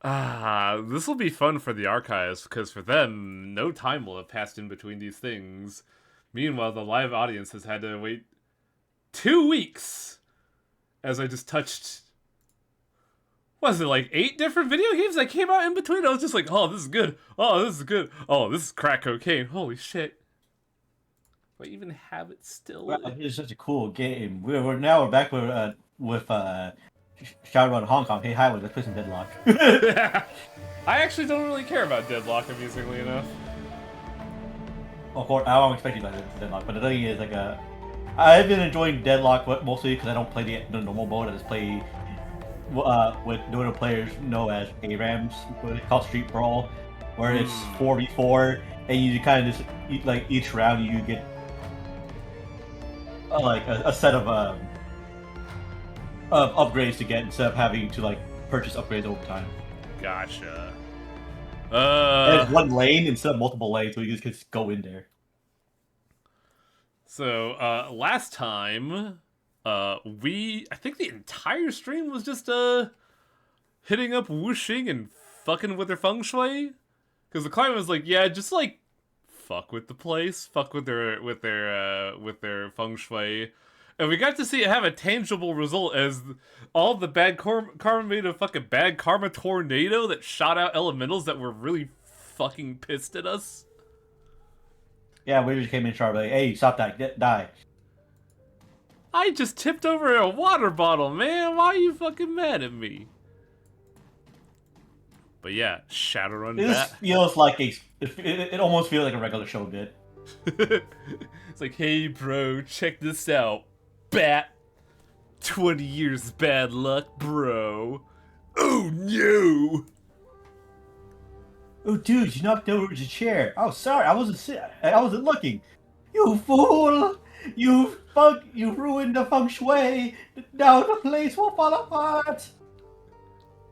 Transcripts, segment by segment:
This will be fun for the archives, because for them, no time will have passed in between these things. Meanwhile, the live audience has had to wait 2 weeks as I just touched, was it like 8 different video games that came out in between? I was just like, oh, this is good. Oh, this is good. Oh, this is crack cocaine. Holy shit. Do I even have it still? Wow, it's such a cool game. We're back with Shadowrun Hong Kong. Hey, Highway, let's play some Deadlock. I actually don't really care about Deadlock, amusingly enough. Of course, I don't expect you to like Deadlock, but the thing is, I've been enjoying Deadlock mostly because I don't play the normal mode. I just play what other players know as ARAMs, what it's called Street Brawl, where it's 4v4, and you kind of just each round you get a set of upgrades to get instead of having to purchase upgrades over time. Gotcha. And it's one lane instead of multiple lanes, so you just go in there. So last time, I think the entire stream was just hitting up Wuxing and fucking with their feng shui, because the client was like, yeah, just fuck with the place, fuck with their feng shui. And we got to see it have a tangible result as all the bad karma made a fucking bad karma tornado that shot out elementals that were really fucking pissed at us. Yeah, we just came in sharp like, hey, stop that, die. I just tipped over a water bottle, man. Why are you fucking mad at me? But yeah, Shadowrun. This feels like it almost feels like a regular show bit. It's like, hey, bro, check this out. Bat. 20 years bad luck, bro. Oh, no. Oh, dude, you knocked over the chair. Oh, sorry, I wasn't looking. You fool! You ruined the feng shui. Now the place will fall apart.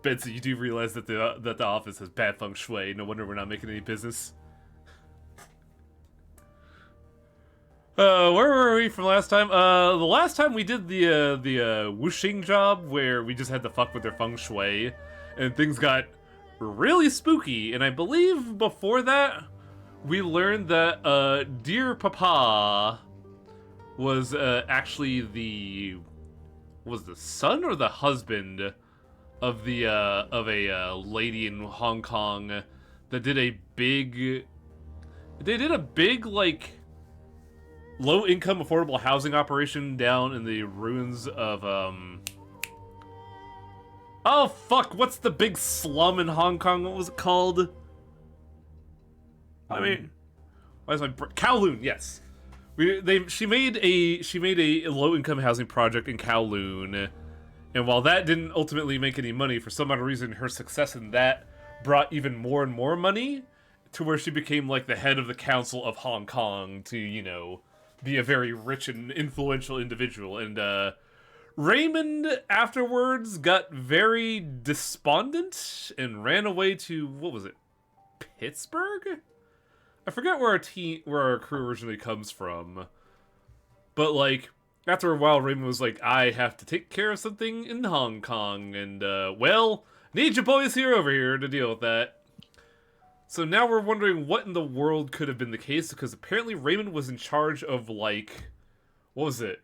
Betsy, you do realize that the office has bad feng shui. No wonder we're not making any business. Where were we from last time? The last time we did the Wuxing job, where we just had to fuck with their feng shui, and things got really spooky. And I believe before that, we learned that Dear Papa was actually the son or the husband of a lady in Hong Kong that did a big low-income affordable housing operation down in the ruins of oh fuck, what's the big slum in Hong Kong? What was it called? I mean, why is my Kowloon? Yes, she made a low-income housing project in Kowloon, and while that didn't ultimately make any money, for some odd reason, her success in that brought even more and more money, to where she became like the head of the council of Hong Kong to, be a very rich and influential individual. And Raymond afterwards got very despondent and ran away to, what was it, Pittsburgh? I forget where our crew originally comes from. But after a while, Raymond was like, I have to take care of something in Hong Kong, and well, need you boys over here to deal with that. So now we're wondering what in the world could have been the case, because apparently Raymond was in charge of, what was it?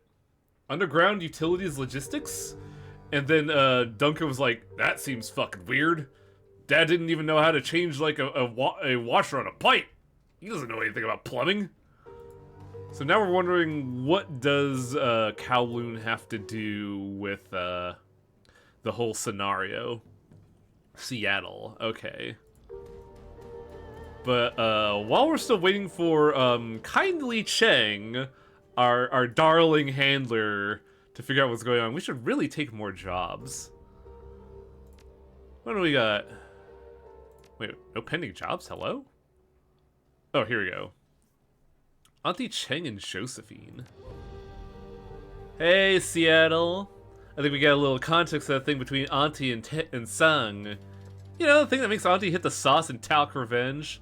Underground utilities logistics? And then Duncan was like, that seems fucking weird. Dad didn't even know how to change, a washer on a pipe. He doesn't know anything about plumbing. So now we're wondering, what does Kowloon have to do with the whole scenario? Seattle, okay. But while we're still waiting for Kindly Cheng, our darling handler, to figure out what's going on, we should really take more jobs. What do we got? Wait, no pending jobs? Hello? Oh, here we go. Auntie Cheng and Josephine. Hey, Seattle. I think we got a little context of that thing between Auntie and Sung. The thing that makes Auntie hit the sauce and talc revenge.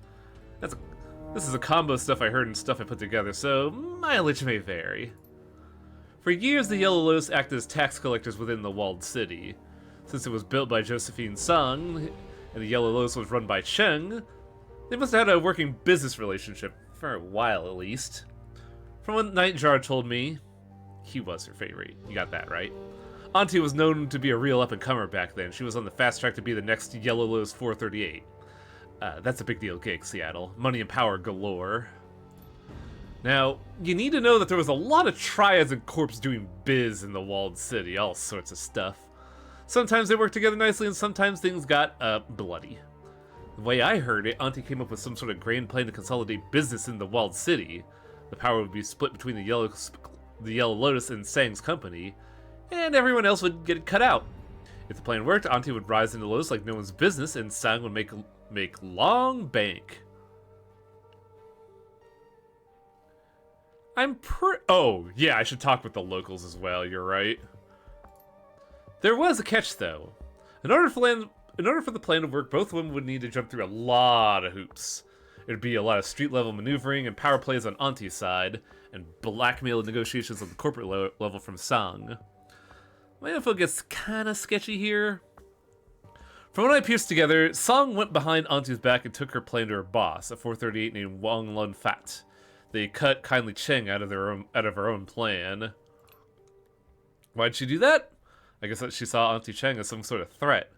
This is a combo of stuff I heard and stuff I put together, so mileage may vary. For years, the Yellow Lotus acted as tax collectors within the walled city. Since it was built by Josephine Sung, and the Yellow Lotus was run by Cheng, they must have had a working business relationship, for a while at least. From what Nightjar told me, he was her favorite. You got that, right? Auntie was known to be a real up-and-comer back then. She was on the fast track to be the next Yellow Lotus 438. That's a big deal gig, Seattle. Money and power galore. Now, you need to know that there was a lot of triads and corps doing biz in the walled city, all sorts of stuff. Sometimes they worked together nicely, and sometimes things got, bloody. The way I heard it, Auntie came up with some sort of grand plan to consolidate business in the walled city. The power would be split between the Yellow Lotus and Sang's company, and everyone else would get cut out. If the plan worked, Auntie would rise into Lotus like no one's business, and Sang would make long bank. Oh, yeah, I should talk with the locals as well, you're right. There was a catch, though. In order for the plan to work, both women would need to jump through a lot of hoops. It'd be a lot of street-level maneuvering and power plays on Auntie's side, and blackmail negotiations on the corporate level from Sang. My info gets kinda sketchy here. From what I pieced together, Sang went behind Auntie's back and took her plan to her boss, a 438 named Wang Lun Fat. They cut Kindly Cheng out of her own plan. Why'd she do that? I guess that she saw Auntie Cheng as some sort of threat.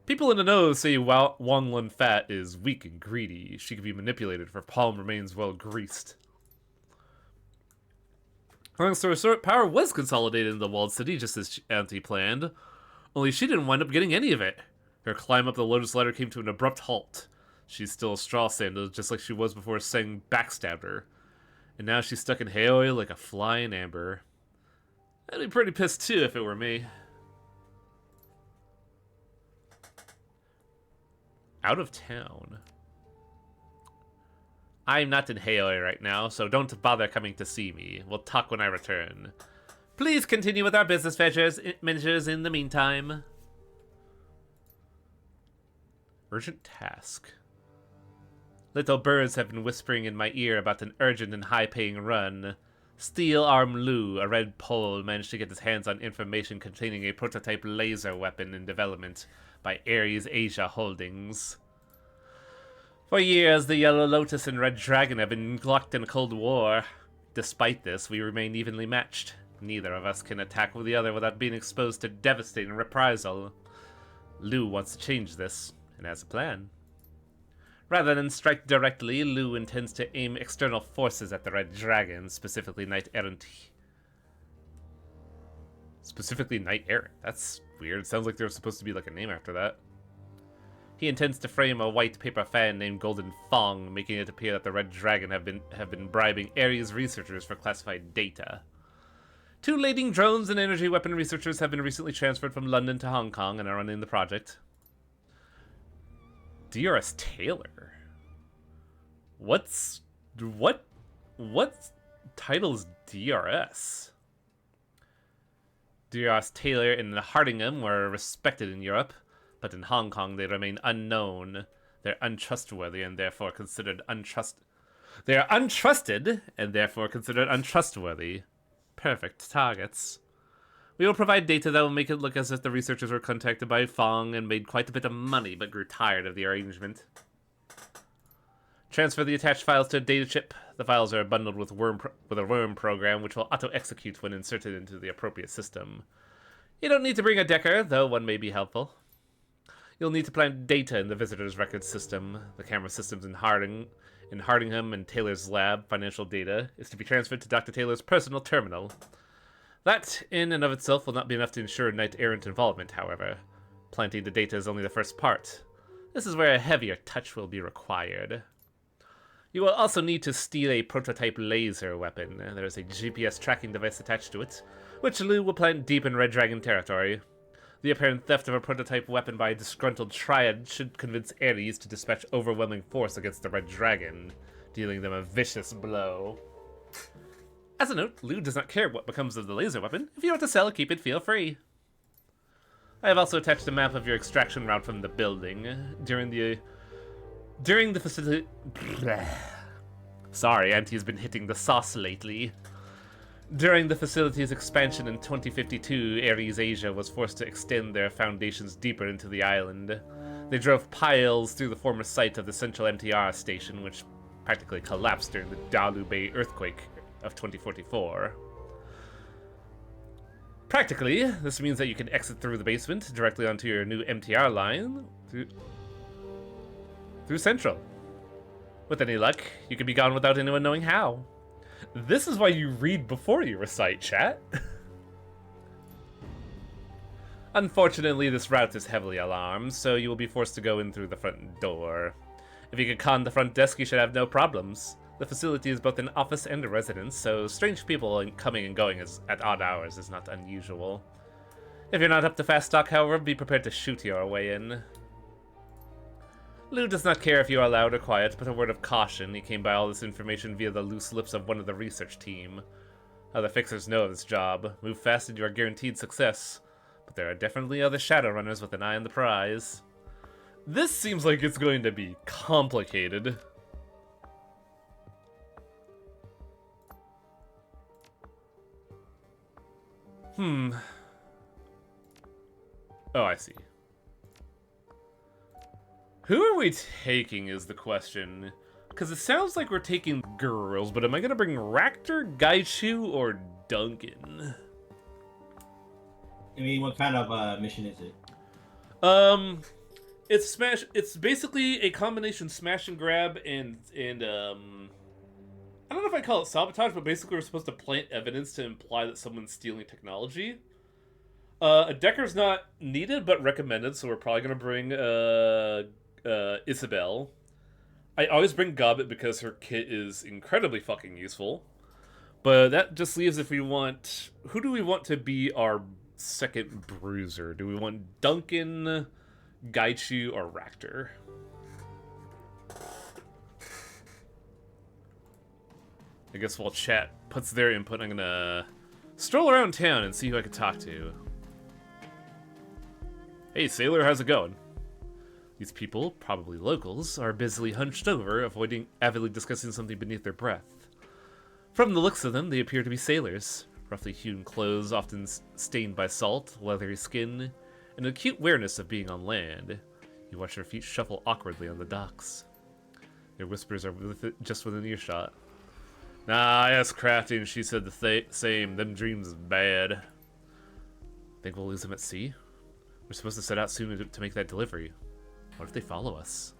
People in the know say Wang Lun Fat is weak and greedy. She can be manipulated if her palm remains well greased. Long story short, power was consolidated in the walled city just as Auntie planned. Only she didn't wind up getting any of it. Her climb up the Lotus Ladder came to an abrupt halt. She's still a straw sandal, just like she was before Sang backstabbed her. And now she's stuck in Haoi like a fly in amber. I'd be pretty pissed too if it were me. Out of town. I'm not in Haoi right now, so don't bother coming to see me. We'll talk when I return. Please continue with our business measures in the meantime. Urgent task. Little birds have been whispering in my ear about an urgent and high-paying run. Steel Arm Lu, a red Pole, managed to get his hands on information containing a prototype laser weapon in development by Ares Asia Holdings. For years, the Yellow Lotus and Red Dragon have been locked in a cold war. Despite this, we remain evenly matched. Neither of us can attack the other without being exposed to devastating reprisal. Lu wants to change this, and has a plan. Rather than strike directly, Lu intends to aim external forces at the Red Dragon, specifically Knight Errant. Specifically Knight Errant. That's weird. Sounds like there's supposed to be like a name after that. He intends to frame a white paper fan named Golden Fong, making it appear that the Red Dragon have been bribing Ares researchers for classified data. 2 leading drones and energy weapon researchers have been recently transferred from London to Hong Kong and are running the project. DRS Taylor? What title is DRS? DRS Taylor and Hardingham were respected in Europe, but in Hong Kong they remain unknown. They're untrustworthy and therefore considered They are untrusted and therefore considered untrustworthy. Perfect targets. We will provide data that will make it look as if the researchers were contacted by Fong and made quite a bit of money, but grew tired of the arrangement. Transfer the attached files to a data chip. The files are bundled with a worm program, which will auto-execute when inserted into the appropriate system. You don't need to bring a Decker, though one may be helpful. You'll need to plant data in the visitor's record system. The camera systems in Hardingham and Taylor's lab, financial data, is to be transferred to Dr. Taylor's personal terminal. That, in and of itself, will not be enough to ensure Knight Errant involvement, however. Planting the data is only the first part. This is where a heavier touch will be required. You will also need to steal a prototype laser weapon. There is a GPS tracking device attached to it, which Lu will plant deep in Red Dragon territory. The apparent theft of a prototype weapon by a disgruntled triad should convince Ares to dispatch overwhelming force against the Red Dragon, dealing them a vicious blow. As a note, Lu does not care what becomes of the laser weapon. If you want to sell, keep it, feel free. I have also attached a map of your extraction route from the building. During the facility... Sorry, Auntie's been hitting the sauce lately. During the facility's expansion in 2052, Ares Asia was forced to extend their foundations deeper into the island. They drove piles through the former site of the central MTR station, which practically collapsed during the Dalu Bay earthquake of 2044. Practically, this means that you can exit through the basement directly onto your new MTR line through Central. With any luck, you can be gone without anyone knowing how. This is why you read before you recite, chat. Unfortunately, this route is heavily alarmed, so you will be forced to go in through the front door. If you can con the front desk, you should have no problems. The facility is both an office and a residence, so strange people coming and going at odd hours is not unusual. If you're not up to fast talk, however, be prepared to shoot your way in. Lou does not care if you are loud or quiet, but a word of caution. He came by all this information via the loose lips of one of the research team. Other fixers know of this job. Move fast and you are guaranteed success. But there are definitely other Shadowrunners with an eye on the prize. This seems like it's going to be complicated. Oh, I see. Who are we taking is the question. Because it sounds like we're taking girls, but am I going to bring Ractor, Gaichu, or Duncan? I mean, what kind of mission is it? It's basically a combination smash and grab and I don't know if I call it sabotage, but basically we're supposed to plant evidence to imply that someone's stealing technology. A Decker's not needed, but recommended, so we're probably gonna bring Isabel. I always bring Gobbet because her kit is incredibly fucking useful. But that just leaves if we want... Who do we want to be our second bruiser? Do we want Duncan, Gaichu, or Ractor? I guess while chat puts their input, I'm gonna stroll around town and see who I can talk to. Hey, Sailor, how's it going? These people, probably locals, are busily hunched over, avidly discussing something beneath their breath. From the looks of them, they appear to be sailors. Roughly hewn clothes, often stained by salt, leathery skin, and an acute awareness of being on land. You watch their feet shuffle awkwardly on the docks. Their whispers are just within earshot. Nah, I asked Crafty and she said the same. Them dreams is bad. Think we'll lose them at sea? We're supposed to set out soon to make that delivery. What if they follow us?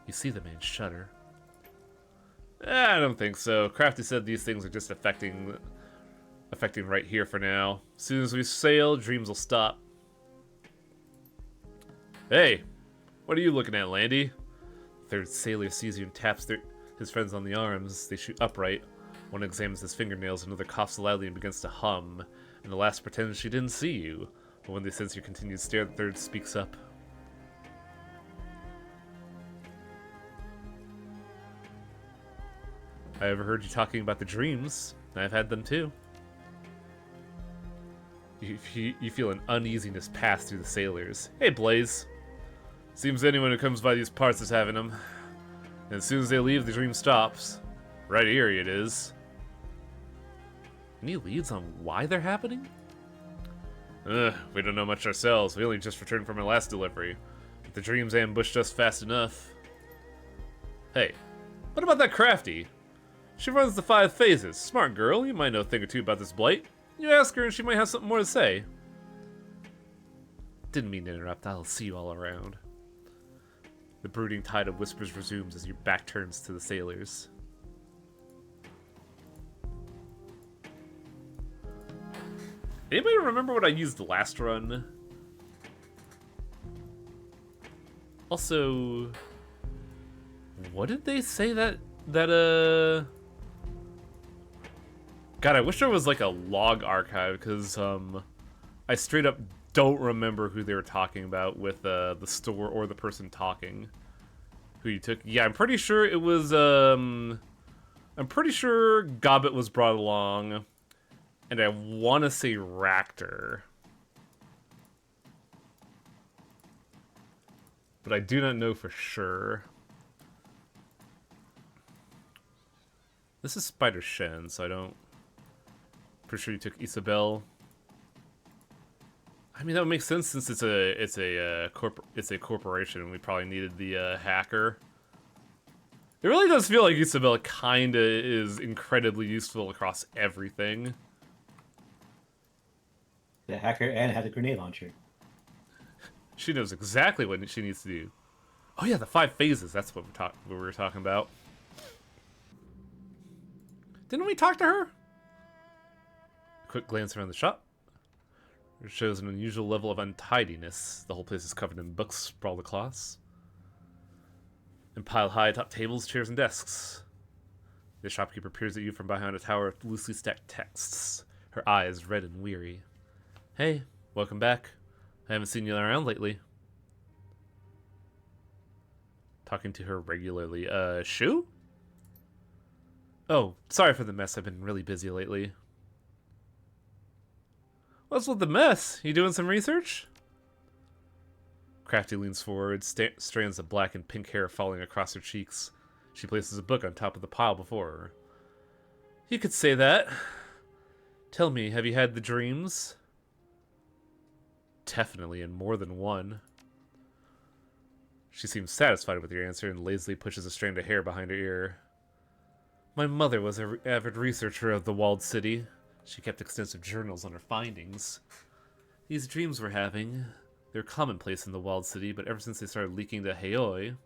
You see the man shudder. I don't think so. Crafty said these things are just affecting right here for now. As soon as we sail, dreams will stop. Hey, what are you looking at, Landy? Third sailor sees you and taps his friends on the arms. They shoot upright. One examines his fingernails, another coughs loudly and begins to hum, and the last pretends she didn't see you. But when they sense your continued stare, the third speaks up. I overheard you talking about the dreams. I've had them too. You feel an uneasiness pass through the sailors. Hey, Blaze. Seems anyone who comes by these parts is having them. And as soon as they leave, the dream stops. Right here it is. Any leads on why they're happening? We don't know much ourselves. We only just returned from our last delivery. But the dreams ambushed us fast enough. Hey, what about that Crafty? She runs the 5 phases. Smart girl, you might know a thing or two about this blight. You ask her and she might have something more to say. Didn't mean to interrupt. I'll see you all around. The brooding tide of whispers resumes as your back turns to the sailors. Anybody remember what I used last run? Also, what did they say that God, I wish there was like a log archive, because I straight up don't remember who they were talking about with the store or the person talking. Who you took. Yeah, I'm pretty sure it was I'm pretty sure Gobbet was brought along. And I want to say Ractor. But I do not know for sure. This is Spider Shen, so I don't... Pretty sure you took Isabel. I mean, that would make sense since it's a corporation, and we probably needed the hacker. It really does feel like Isabella kinda is incredibly useful across everything. The hacker and has a grenade launcher. She knows exactly what she needs to do. Oh yeah, the 5 phases. That's what we were talking about. Didn't we talk to her? A quick glance around the shop. It shows an unusual level of untidiness. The whole place is covered in books sprawled across, and piled high atop tables, chairs, and desks. The shopkeeper peers at you from behind a tower of loosely stacked texts, her eyes red and weary. Hey, welcome back. I haven't seen you around lately. Talking to her regularly. Shu? Oh, sorry for the mess. I've been really busy lately. What's with the mess? You doing some research? Crafty leans forward, strands of black and pink hair falling across her cheeks. She places a book on top of the pile before her. You could say that. Tell me, have you had the dreams? Definitely, and more than one. She seems satisfied with your answer and lazily pushes a strand of hair behind her ear. My mother was an avid researcher of the walled city. She kept extensive journals on her findings. These dreams we're having, they're commonplace in the walled city, but ever since they started leaking to Haoi,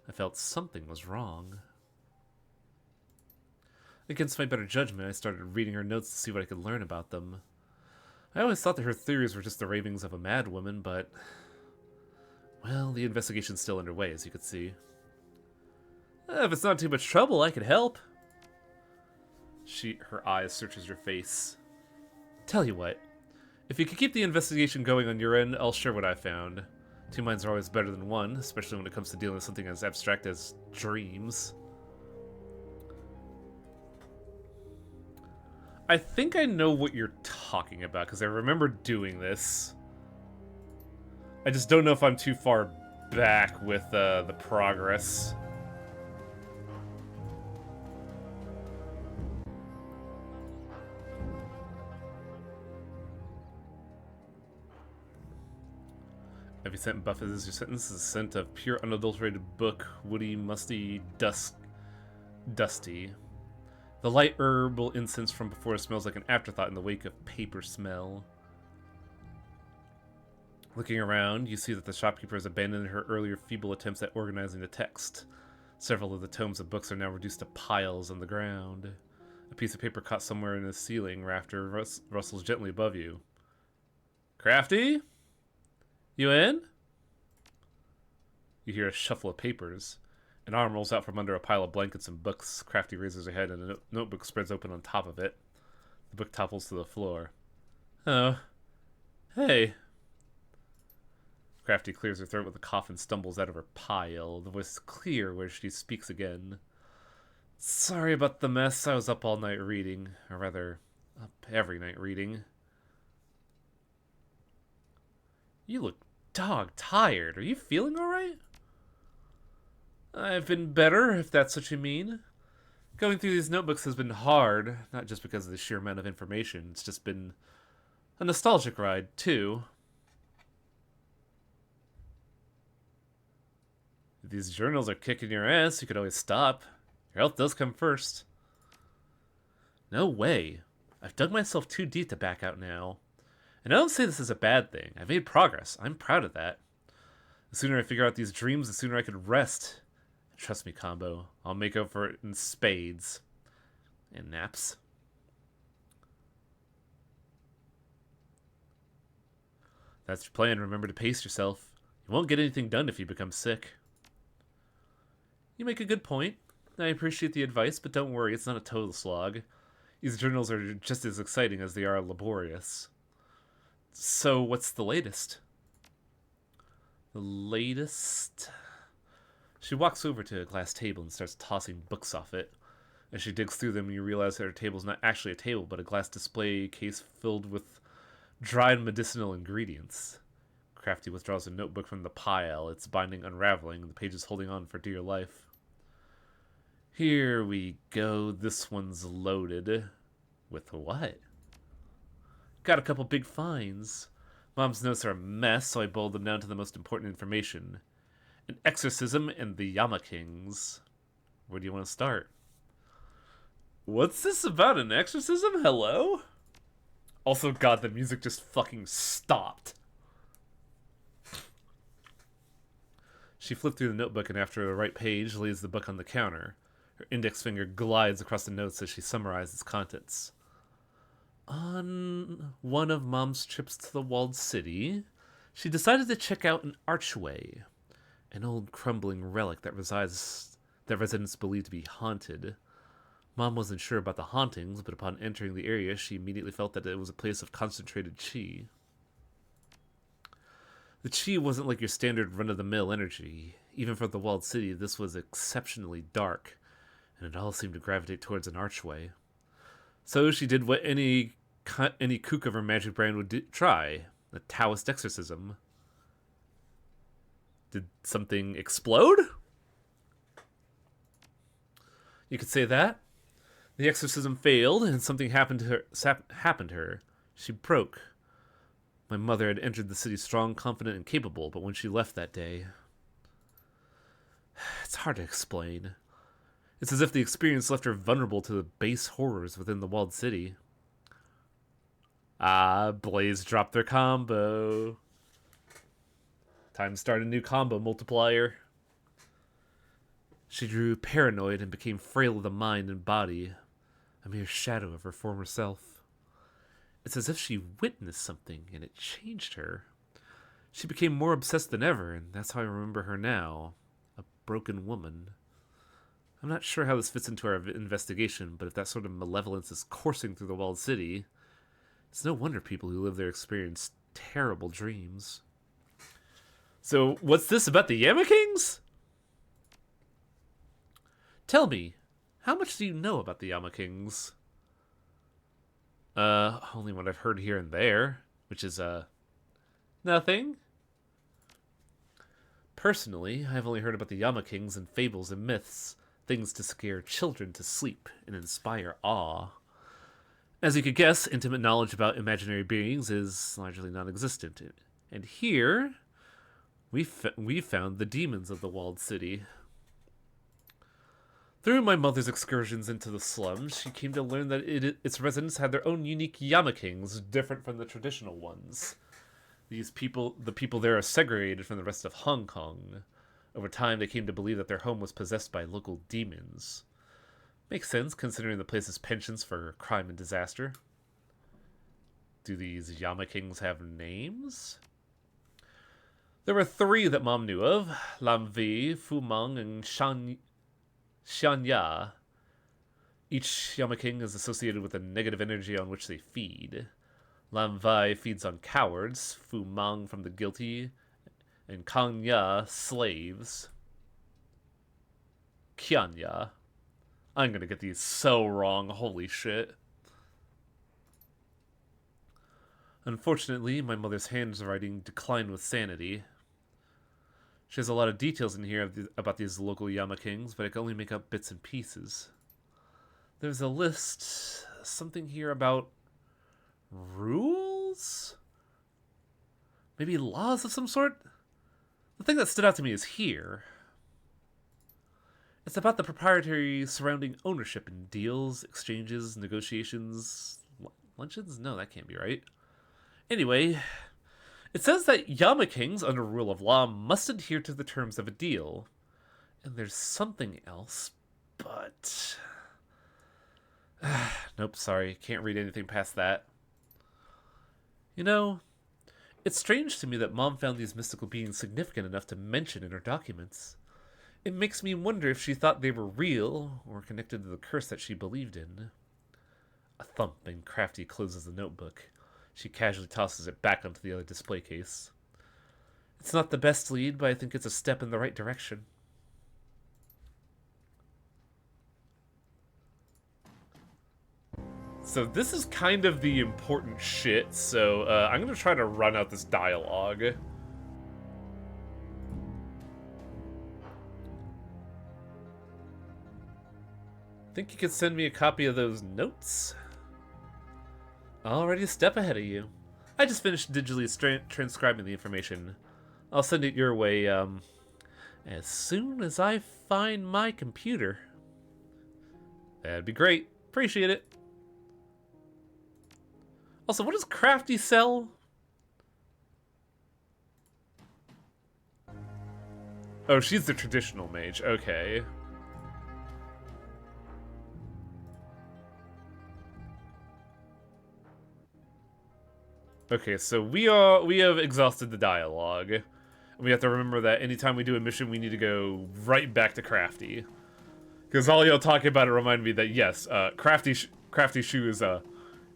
I felt something was wrong. Against my better judgment, I started reading her notes to see what I could learn about them. I always thought that her theories were just the ravings of a madwoman, but... well, the investigation's still underway, as you could see. If it's not too much trouble, I could help. Her eyes searches your face. Tell you what, if you could keep the investigation going on your end, I'll share what I found. 2 minds are always better than one, especially when it comes to dealing with something as abstract as dreams. I think I know what you're talking about, because I remember doing this. I just don't know if I'm too far back with the progress. Every scent buffet is your sentence is a scent of pure unadulterated book, woody, musty, dusty. The light herbal incense from before smells like an afterthought in the wake of paper smell. Looking around, you see that the shopkeeper has abandoned her earlier feeble attempts at organizing the text. Several of the tomes of books are now reduced to piles on the ground. A piece of paper caught somewhere in the ceiling rafter rustles gently above you. Crafty? You in? You hear a shuffle of papers. An arm rolls out from under a pile of blankets and books. Crafty raises her head and a notebook spreads open on top of it. The book topples to the floor. Oh. Hey. Crafty clears her throat with a cough and stumbles out of her pile. The voice is clear where she speaks again. Sorry about the mess. I was up all night reading. Or rather, up every night reading. You look dog tired. Are you feeling alright? I've been better, if that's what you mean. Going through these notebooks has been hard, not just because of the sheer amount of information. It's just been a nostalgic ride, too. If these journals are kicking your ass, you could always stop. Your health does come first. No way. I've dug myself too deep to back out now. And I don't say this as a bad thing. I've made progress. I'm proud of that. The sooner I figure out these dreams, the sooner I could rest. Trust me, Combo. I'll make up for it in spades. And naps. That's your plan. Remember to pace yourself. You won't get anything done if you become sick. You make a good point. I appreciate the advice, but don't worry, it's not a total slog. These journals are just as exciting as they are laborious. So, what's the latest? The latest? She walks over to a glass table and starts tossing books off it. As she digs through them, you realize that her table is not actually a table, but a glass display case filled with dried medicinal ingredients. Crafty withdraws a notebook from the pile, its binding unraveling, the pages holding on for dear life. Here we go. This one's loaded. With what? Got a couple big finds. Mom's notes are a mess, so I boiled them down to the most important information. An exorcism and the Yama Kings. Where do you want to start? What's this about, an exorcism? Hello? Also, God, the music just fucking stopped. She flipped through the notebook and after the right page, lays the book on the counter. Her index finger glides across the notes as she summarizes its contents. On one of Mom's trips to the walled city, she decided to check out an archway, an old crumbling relic that residents believe to be haunted. Mom wasn't sure about the hauntings, but upon entering the area, she immediately felt that it was a place of concentrated chi. The chi wasn't like your standard run-of-the-mill energy. Even for the walled city, this was exceptionally dark, and it all seemed to gravitate towards an archway. So she did what any kook of her magic brand would try: a Taoist exorcism. Did something explode? You could say that. The exorcism failed, and something happened to her. She broke. My mother had entered the city strong, confident, and capable, but when she left that day... It's hard to explain. It's as if the experience left her vulnerable to the base horrors within the walled city. Blaze dropped their combo. Time to start a new combo multiplier. She grew paranoid and became frail of the mind and body, a mere shadow of her former self. It's as if she witnessed something and it changed her. She became more obsessed than ever, and that's how I remember her now, a broken woman. I'm not sure how this fits into our investigation, but if that sort of malevolence is coursing through the walled city, it's no wonder people who live there experience terrible dreams. So, what's this about the Yama Kings? Tell me, how much do you know about the Yama Kings? Only what I've heard here and there, which is, nothing. Personally, I've only heard about the Yama Kings in fables and myths, things to scare children to sleep and inspire awe. As you could guess, intimate knowledge about imaginary beings is largely non-existent. And here, we found the demons of the walled city. Through my mother's excursions into the slums, she came to learn that its residents had their own unique Yama Kings, different from the traditional ones. The people there are segregated from the rest of Hong Kong. Over time, they came to believe that their home was possessed by local demons. Makes sense, considering the place's penchants for crime and disaster. Do these Yama Kings have names? There were 3 that Mom knew of: Lam Vi, Fu Meng, and Xianya. Each Yama King is associated with a negative energy on which they feed. Lam Vi feeds on cowards, Fu Mang from the guilty, and Kanya slaves. Kyanya. I'm gonna get these so wrong, holy shit. Unfortunately, my mother's handwriting declined with sanity. She has a lot of details in here about these local Yama Kings, but I can only make up bits and pieces. There's a list, something here about rules? Maybe laws of some sort? The thing that stood out to me is here. It's about the proprietary surrounding ownership in deals, exchanges, negotiations, luncheons? No, that can't be right. Anyway, it says that Yama Kings, under rule of law, must adhere to the terms of a deal. And there's something else, but... Nope, sorry, can't read anything past that. You know, it's strange to me that Mom found these mystical beings significant enough to mention in her documents. It makes me wonder if she thought they were real, or connected to the curse that she believed in. A thump, and Crafty closes the notebook. She casually tosses it back onto the other display case. It's not the best lead, but I think it's a step in the right direction. So this is kind of the important shit, so I'm going to try to run out this dialogue. Think you could send me a copy of those notes? Already a step ahead of you. I just finished digitally transcribing the information. I'll send it your way, as soon as I find my computer. That'd be great. Appreciate it. Also, what does Crafty sell? Oh, she's the traditional mage. Okay. Okay, so we have exhausted the dialogue. And we have to remember that anytime we do a mission, we need to go right back to Crafty. Because all y'all talking about it remind me that, yes, Crafty Shoe is,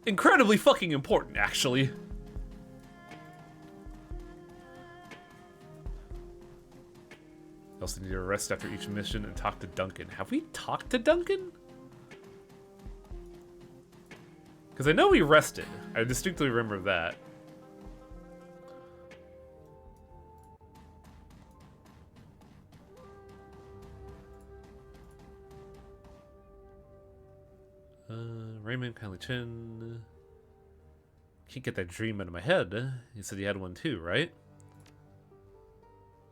incredibly fucking important, actually. Also need to rest after each mission and talk to Duncan. Have we talked to Duncan? Because I know we rested. I distinctly remember that. Raymond, Kylie Chin. Can't get that dream out of my head. You said you had one too, right?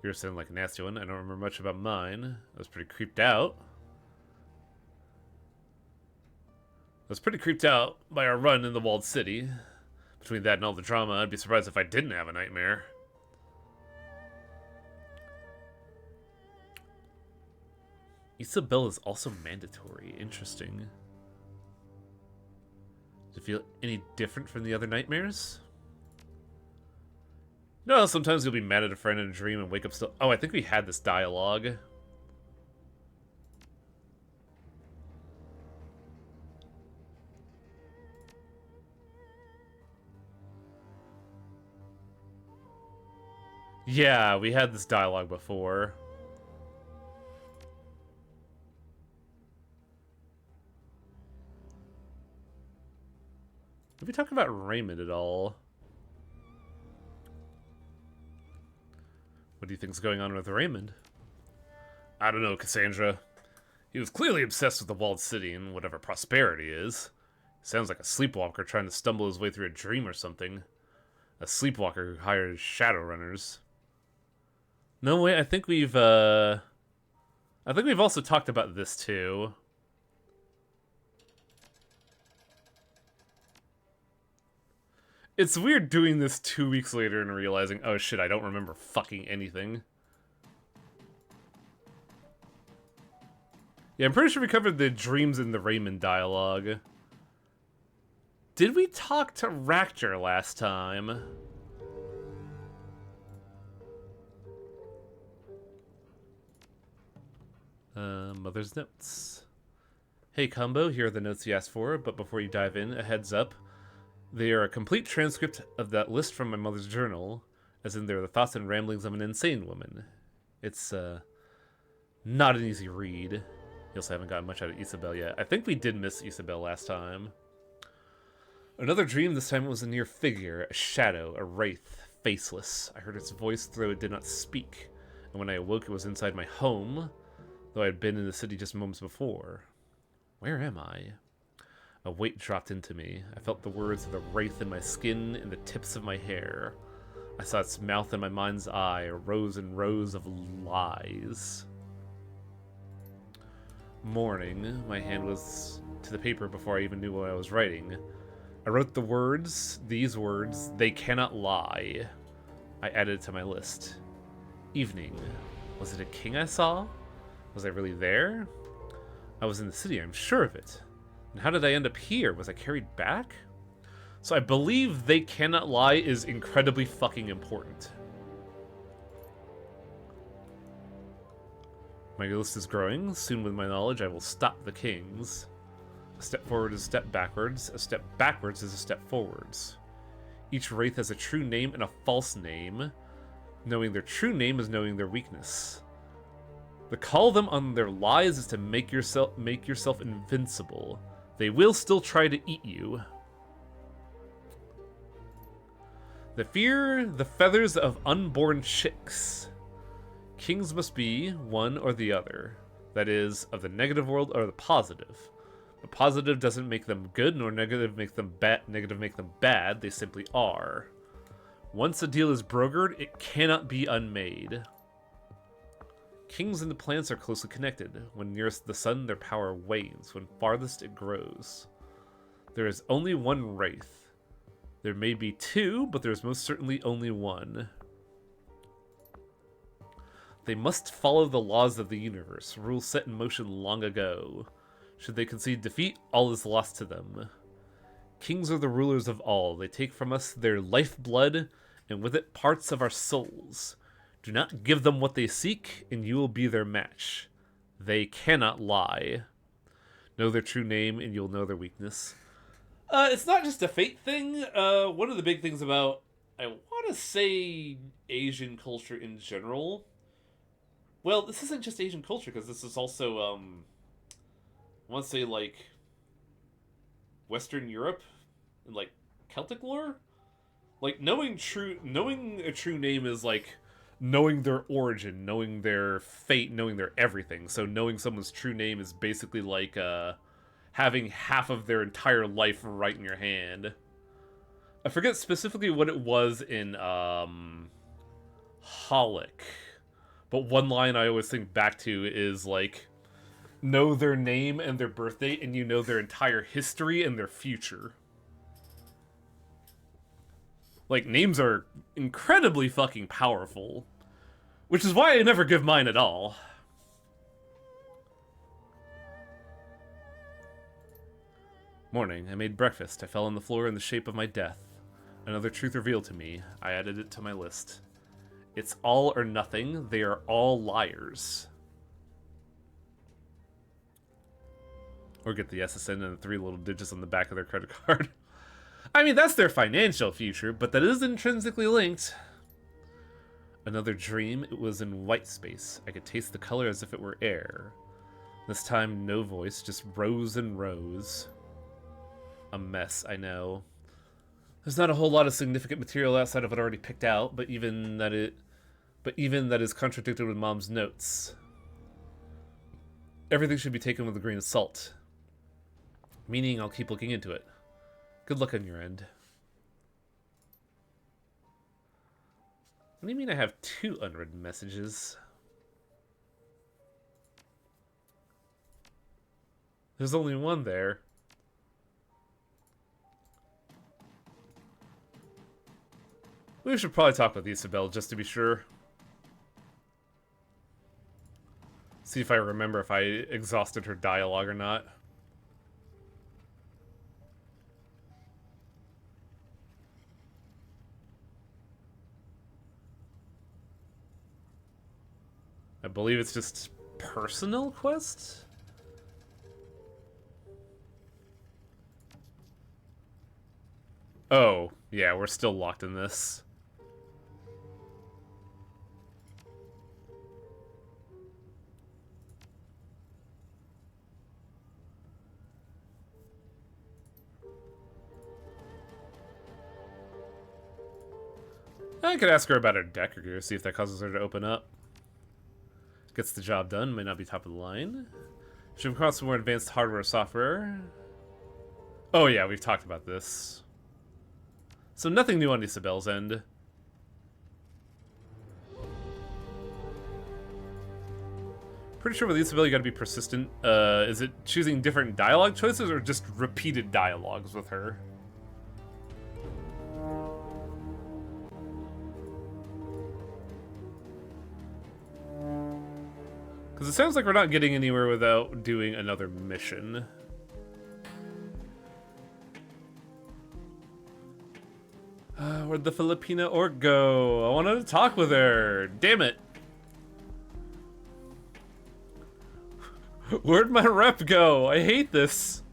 Yours sounded like a nasty one. I don't remember much about mine. I was pretty creeped out. By our run in the walled city. Between that and all the drama, I'd be surprised if I didn't have a nightmare. Isabel is also mandatory. Interesting. Does it feel any different from the other nightmares? No, sometimes you'll be mad at a friend in a dream and wake up still. Oh, I think we had this dialogue. Yeah, we had this dialogue before. Did we talk about Raymond at all? What do you think's going on with Raymond? I don't know, Cassandra. He was clearly obsessed with the walled city and whatever prosperity is. Sounds like a sleepwalker trying to stumble his way through a dream or something. A sleepwalker who hires Shadowrunners. No, wait, I think we've also talked about this too. It's weird doing this 2 weeks later and realizing, oh shit, I don't remember fucking anything. Yeah, I'm pretty sure we covered the dreams in the Raymond dialogue. Did we talk to Ractor last time? Mother's notes. Hey, Combo, here are the notes you asked for, but before you dive in, a heads up. They are a complete transcript of that list from my mother's journal, as in they're the thoughts and ramblings of an insane woman. It's, not an easy read. You also haven't gotten much out of Isabel yet. I think we did miss Isabel last time. Another dream, this time it was a near figure, a shadow, a wraith, faceless. I heard its voice, though it did not speak. And when I awoke, it was inside my home, though I had been in the city just moments before. Where am I? A weight dropped into me. I felt the words of the wraith in my skin and the tips of my hair. I saw its mouth in my mind's eye, rows and rows of lies. Morning. My hand was to the paper before I even knew what I was writing. I wrote the words, these words, they cannot lie. I added it to my list. Evening. Was it a king I saw? Was I really there? I was in the city, I'm sure of it. And how did I end up here? Was I carried back? So I believe they cannot lie is incredibly fucking important. My list is growing. Soon with my knowledge, I will stop the kings. A step forward is a step backwards. A step backwards is a step forwards. Each wraith has a true name and a false name. Knowing their true name is knowing their weakness. The call them on their lies is to make yourself invincible. They will still try to eat you. They fear the feathers of unborn chicks. Kings must be one or the other. That is, of the negative world or the positive. But positive doesn't make them good, nor negative make them bad. They simply are. Once a deal is brokered, it cannot be unmade. Kings and the planets are closely connected. When nearest the sun, their power wanes. When farthest, it grows. There is only one wraith. There may be two, but there is most certainly only one. They must follow the laws of the universe, rules set in motion long ago. Should they concede defeat, all is lost to them. Kings are the rulers of all. They take from us their lifeblood, and with it parts of our souls. Do not give them what they seek, and you will be their match. They cannot lie. Know their true name, and you'll know their weakness. It's not just a fate thing. One of the big things about, I want to say, Asian culture in general. Well, this isn't just Asian culture, because this is also, I want to say, like, Western Europe and, like, Celtic lore. Like, knowing a true name is, like, knowing their origin, knowing their fate, knowing their everything. So knowing someone's true name is basically like, having half of their entire life right in your hand. I forget specifically what it was in, Holic. But one line I always think back to is, like, know their name and their birth date, and you know their entire history and their future. Like, names are incredibly fucking powerful. Which is why I never give mine at all. Morning, I made breakfast. I fell on the floor in the shape of my death. Another truth revealed to me. I added it to my list. It's all or nothing. They are all liars. Or get the SSN and the 3 little digits on the back of their credit card. I mean, that's their financial future, but that is intrinsically linked. Another dream. It was in white space. I could taste the color as if it were air. This time, no voice, just rows and rows. A mess, I know. There's not a whole lot of significant material outside of what I already picked out, but even that is contradicted with Mom's notes. Everything should be taken with a grain of salt. Meaning I'll keep looking into it. Good luck on your end. What do you mean I have 2 unread messages? There's only one there. We should probably talk with Isabel just to be sure. See if I remember if I exhausted her dialogue or not. I believe it's just personal quest? Oh, yeah, we're still locked in this. I could ask her about her Decker gear, see if that causes her to open up. Gets the job done, may not be top of the line. Should come across some more advanced hardware or software. Oh yeah, we've talked about this. So nothing new on Isabel's end. Pretty sure with Isabel you gotta be persistent. Is it choosing different dialogue choices or just repeated dialogues with her? Because it sounds like we're not getting anywhere without doing another mission. Where'd the Filipina orc go? I wanted to talk with her. Damn it. Where'd my rep go? I hate this.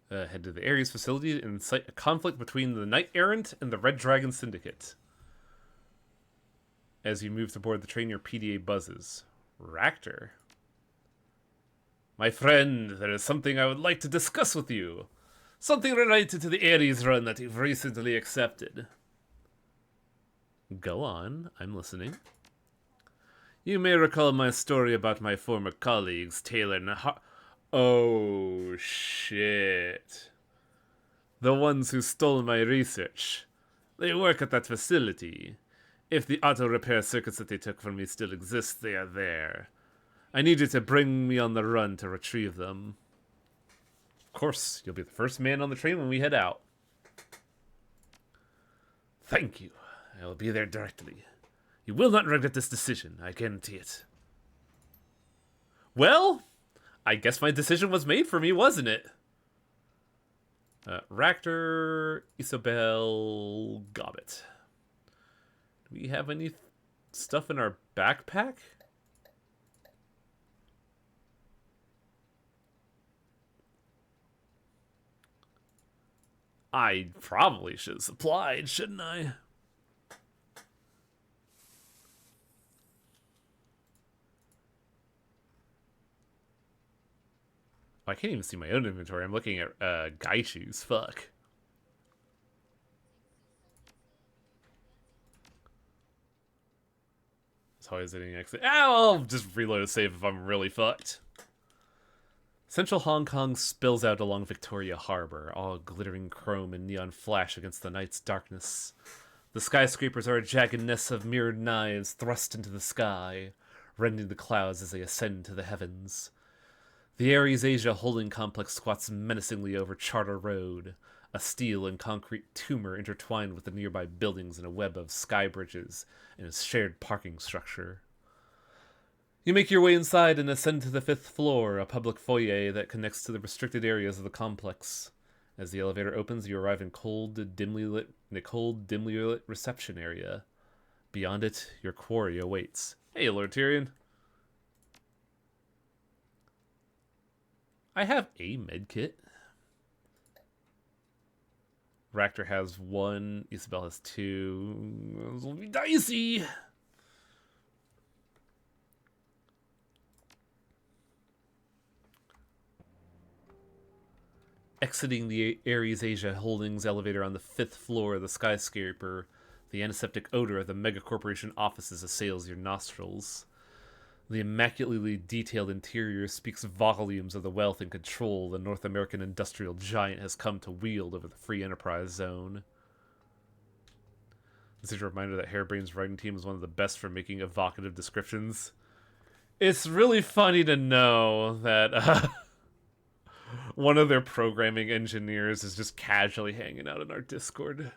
Head to the Ares facility and incite a conflict between the Knight Errant and the Red Dragon Syndicate. As you move to board the train, your PDA buzzes. Ractor. My friend, there is something I would like to discuss with you. Something related to the Ares run that you've recently accepted. Go on, I'm listening. You may recall my story about my former colleagues, Taylor and Oh, shit. The ones who stole my research. They work at that facility. If the auto repair circuits that they took from me still exist, they are there. I need you to bring me on the run to retrieve them. Of course, you'll be the first man on the train when we head out. Thank you. I will be there directly. You will not regret this decision, I guarantee it. Well, I guess my decision was made for me, wasn't it? Ractor, Isabel, Gobbet. Do we have any stuff in our backpack? I probably should have supplied, shouldn't I? I can't even see my own inventory. I'm looking at Gaishu's. Fuck. It's always hitting exit. I'll just reload a save if I'm really fucked. Central Hong Kong spills out along Victoria Harbor, all glittering chrome and neon flash against the night's darkness. The skyscrapers are a jagged nest of mirrored knives thrust into the sky, rending the clouds as they ascend to the heavens. The Ares Asia holding complex squats menacingly over Charter Road, a steel and concrete tumor intertwined with the nearby buildings in a web of sky bridges and a shared parking structure. You make your way inside and ascend to the 5th floor, a public foyer that connects to the restricted areas of the complex. As the elevator opens, you arrive in a cold, dimly lit reception area. Beyond it, your quarry awaits. Hey, Lord Tyrion. I have a medkit. Ractor has 1. Isabel has 2. This will be dicey. Exiting the Ares Asia Holdings elevator on the 5th floor of the skyscraper, the antiseptic odor of the megacorporation offices assails your nostrils. The immaculately detailed interior speaks volumes of the wealth and control the North American industrial giant has come to wield over the free enterprise zone. This is a reminder that Harebrain's writing team is one of the best for making evocative descriptions. It's really funny to know that one of their programming engineers is just casually hanging out in our Discord.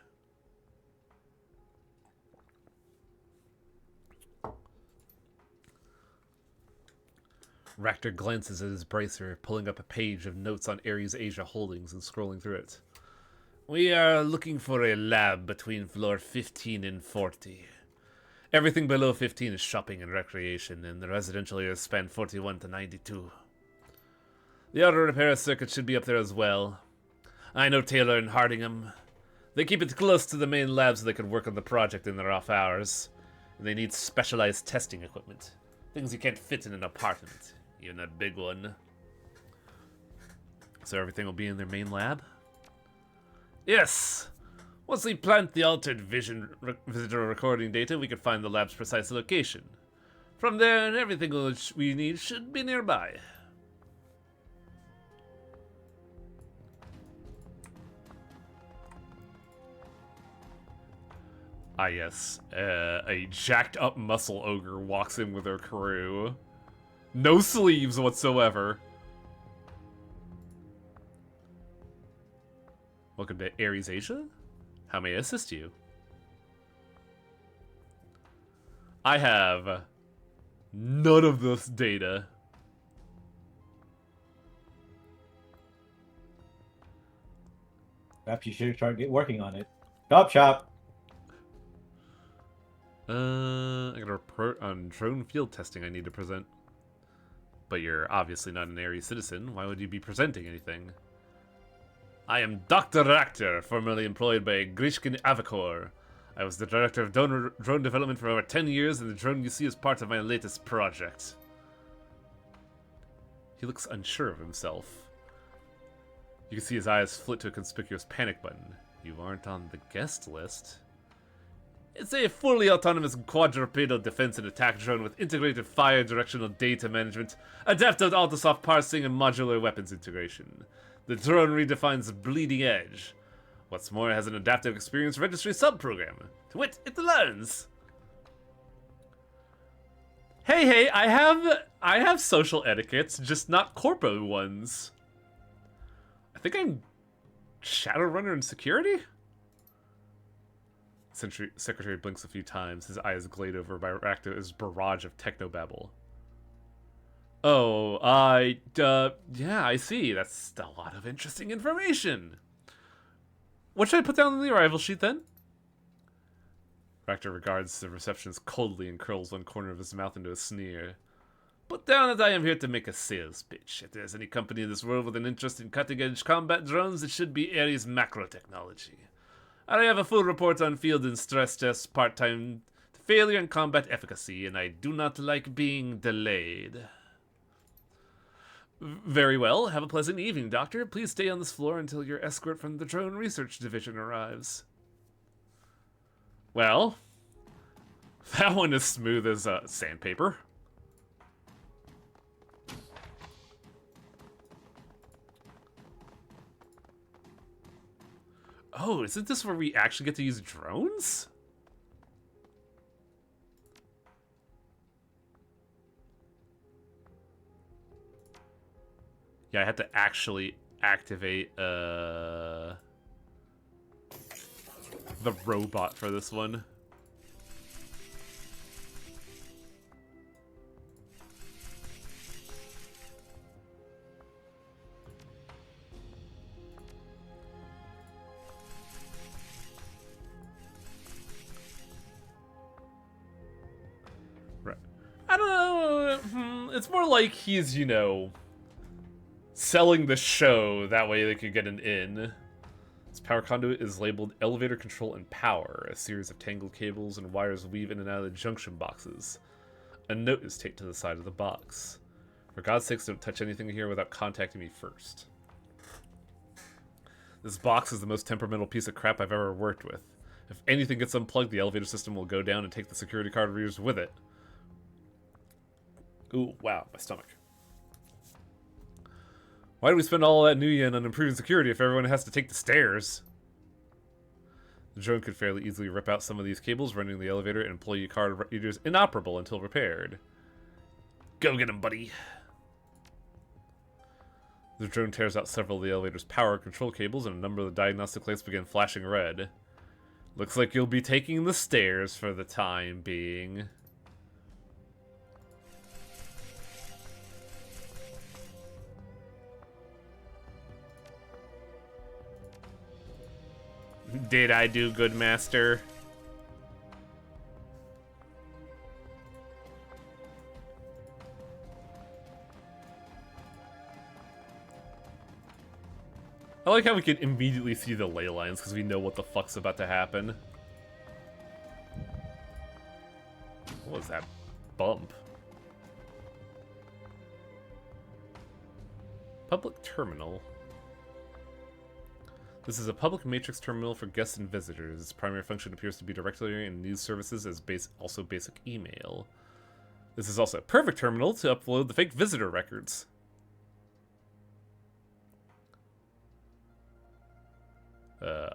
Ractor glances at his bracer, pulling up a page of notes on Ares Asia Holdings and scrolling through it. We are looking for a lab between floor 15 and 40. Everything below 15 is shopping and recreation, and the residential areas span 41 to 92. The auto repair circuit should be up there as well. I know Taylor and Hardingham. They keep it close to the main lab so they can work on the project in their off hours. And they need specialized testing equipment. Things you can't fit in an apartment. Even a big one. So everything will be in their main lab? Yes! Once we plant the altered visitor recording data, we can find the lab's precise location. From there, everything we need should be nearby. Ah yes, a jacked up muscle ogre walks in with her crew. No sleeves whatsoever. Welcome to Ares Asia? How may I assist you? I have none of this data. Perhaps you should start working on it. Chop. I got a report on drone field testing I need to present. But you're obviously not an Ares citizen. Why would you be presenting anything? I am Dr. Ractor, formerly employed by Grishkin Avacor. I was the director of drone development for over 10 years, and the drone you see is part of my latest project. He looks unsure of himself. You can see his eyes flit to a conspicuous panic button. You aren't on the guest list. It's a fully autonomous quadrupedal defense and attack drone with integrated fire directional data management, adaptive autosoft parsing, and modular weapons integration. The drone redefines bleeding edge. What's more, it has an adaptive experience registry subprogram. To wit, it learns. Hey, I have social etiquettes, just not corpo ones. I think I'm Shadowrunner in security? Secretary blinks a few times, his eyes glade over by his barrage of technobabble. Oh, yeah, I see. That's a lot of interesting information. What should I put down on the arrival sheet, then? Rector regards the receptionist coldly and curls one corner of his mouth into a sneer. Put down that I am here to make a sales pitch. If there's any company in this world with an interest in cutting-edge combat drones, it should be Ares Macro Technology. I have a full report on field and stress tests, part-time failure and combat efficacy, and I do not like being delayed. Very well. Have a pleasant evening, Doctor. Please stay on this floor until your escort from the Drone Research Division arrives. Well, that one is smooth as sandpaper. Oh, isn't this where we actually get to use drones? Yeah, I had to actually activate the robot for this one. Right. I don't know. It's more like he's, you know, selling the show, that way they could get an in. This power conduit is labeled Elevator Control and Power. A series of tangled cables and wires weave in and out of the junction boxes. A note is taped to the side of the box. For God's sakes, don't touch anything here without contacting me first. This box is the most temperamental piece of crap I've ever worked with. If anything gets unplugged, the elevator system will go down and take the security card readers with it. Ooh, wow, my stomach. Why do we spend all that new yen on improving security if everyone has to take the stairs? The drone could fairly easily rip out some of these cables, rendering the elevator and employee card readers inoperable until repaired. Go get him, buddy. The drone tears out several of the elevator's power control cables, and a number of the diagnostic lights begin flashing red. Looks like you'll be taking the stairs for the time being. Did I do good, Master? I like how we can immediately see the ley lines because we know what the fuck's about to happen. What was that bump? Public terminal. This is a public matrix terminal for guests and visitors. Its primary function appears to be directory and news services as also basic email. This is also a perfect terminal to upload the fake visitor records.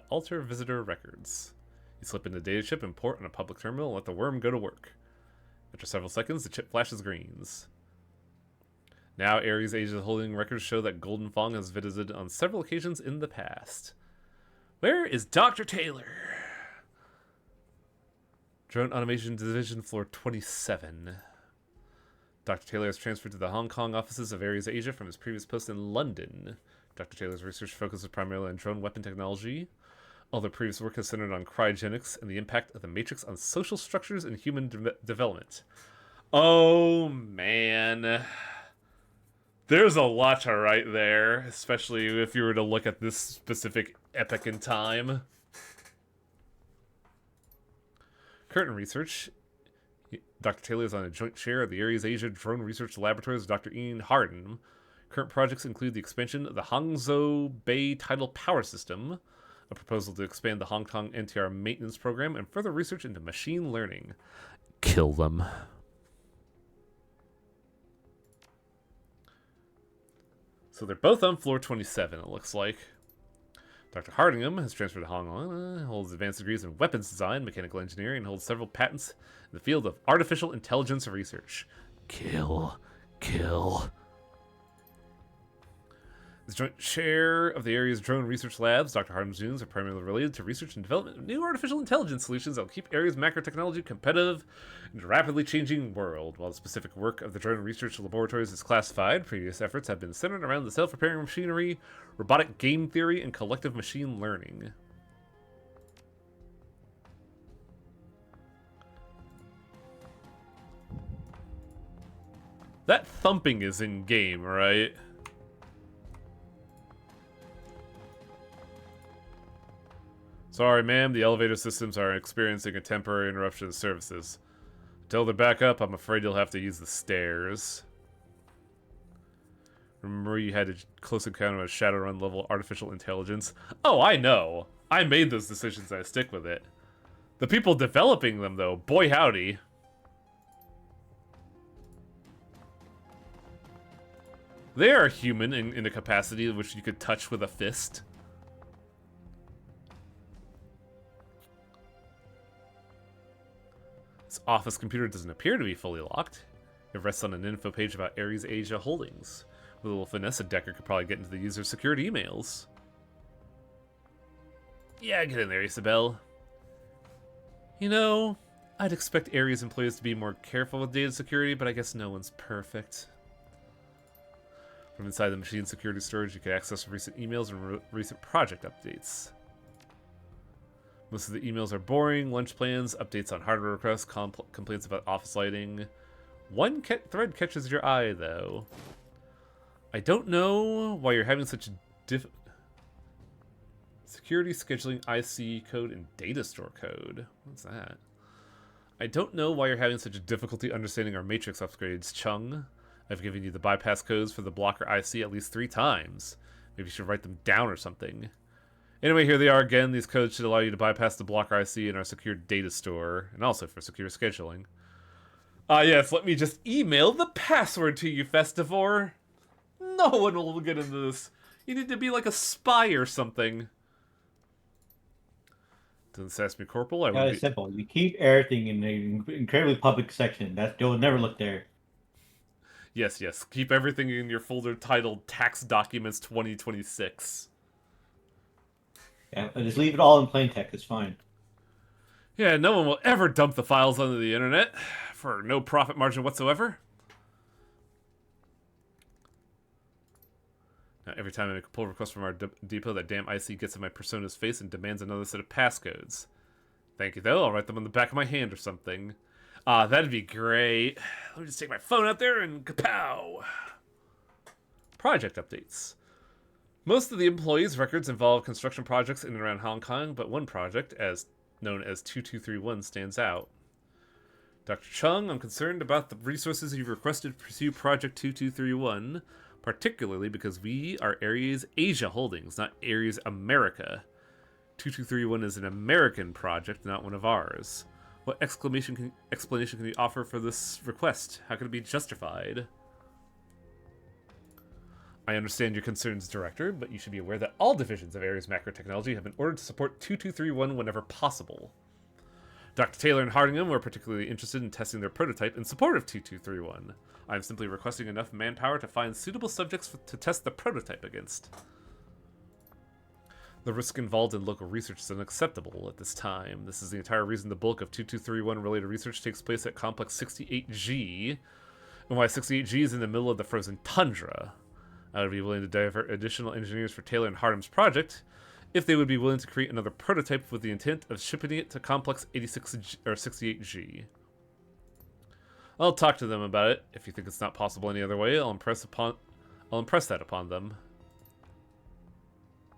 Alter visitor records. You slip in the data chip and port on a public terminal and let the worm go to work. After several seconds, the chip flashes greens. Now, Ares Asia holding records show that Golden Fong has visited on several occasions in the past. Where is Dr. Taylor? Drone Automation Division, floor 27. Dr. Taylor has transferred to the Hong Kong offices of Ares Asia from his previous post in London. Dr. Taylor's research focuses primarily on drone weapon technology. All their previous work has centered on cryogenics and the impact of the Matrix on social structures and human development. Oh, man. There's a lot to write there, especially if you were to look at this specific epoch in time. Current research. Dr. Taylor is on a joint chair at the Ares Asia Drone Research Laboratories with Dr. Ian Harden. Current projects include the expansion of the Hangzhou Bay Tidal Power System, A proposal to expand the Hong Kong NTR maintenance program and further research into machine learning. Kill them. So they're both on floor 27, it looks like. Dr. Hardingham has transferred to Hong Kong, holds advanced degrees in weapons design, mechanical engineering, and holds several patents in the field of artificial intelligence research. Kill. Kill. As joint chair of the area's drone research labs, Dr. Hardingham's views are primarily related to research and development of new artificial intelligence solutions that will keep area's macro technology competitive in a rapidly changing world. While the specific work of the drone research laboratories is classified, previous efforts have been centered around the self-repairing machinery, robotic game theory, and collective machine learning. That thumping is in-game, right? Sorry, ma'am, the elevator systems are experiencing a temporary interruption of services. Until they're back up, I'm afraid you'll have to use the stairs. Remember you had a close encounter with Shadowrun level artificial intelligence? Oh, I know. I made those decisions and I stick with it. The people developing them, though, boy howdy. They are human in a capacity which you could touch with a fist. This office computer doesn't appear to be fully locked. It rests on an info page about Ares Asia Holdings. With a little finesse, a Decker could probably get into the user's secured emails. Yeah, get in there, Isabel. You know, I'd expect Ares employees to be more careful with data security, but I guess no one's perfect. From inside the machine security storage, you can access recent emails and recent project updates. Most of the emails are boring, lunch plans, updates on hardware requests, complaints about office lighting. One thread catches your eye, though. I don't know why you're having such security scheduling IC code and data store code. What's that? I don't know why you're having such a difficulty understanding our matrix upgrades, Chung. I've given you the bypass codes for the blocker IC at least 3 times. Maybe you should write them down or something. Anyway, here they are again. These codes should allow you to bypass the blocker IC in our secure data store, and also for secure scheduling. Yes, let me just email the password to you, Festivore. No one will get into this. You need to be like a spy or something. Doesn't ask me, Corporal. It's simple. You keep everything in an incredibly public section. You'll never look there. Yes, yes. Keep everything in your folder titled Tax Documents 2026. Yeah, just leave it all in plain text. It's fine. Yeah, no one will ever dump the files onto the internet for no profit margin whatsoever. Now, every time I make a pull request from our depot, that damn IC gets in my persona's face and demands another set of passcodes. Thank you, though. I'll write them on the back of my hand or something. That'd be great. Let me just take my phone out there and kapow! Project updates. Most of the employees' records involve construction projects in and around Hong Kong, but one project, known as 2231, stands out. Dr. Chung, I'm concerned about the resources you've requested to pursue Project 2231, particularly because we are Ares Asia Holdings, not Ares America. 2231 is an American project, not one of ours. What explanation can you offer for this request? How can it be justified? I understand your concerns, Director, but you should be aware that all divisions of Ares Macro Technology have been ordered to support 2231 whenever possible. Dr. Taylor and Hardingham were particularly interested in testing their prototype in support of 2231. I am simply requesting enough manpower to find suitable subjects to test the prototype against. The risk involved in local research is unacceptable at this time. This is the entire reason the bulk of 2231 related research takes place at Complex 68G, and why 68G is in the middle of the frozen tundra. I would be willing to divert additional engineers for Taylor and Hardham's project if they would be willing to create another prototype with the intent of shipping it to Complex 68G. I'll talk to them about it. If you think it's not possible any other way, I'll impress that upon them.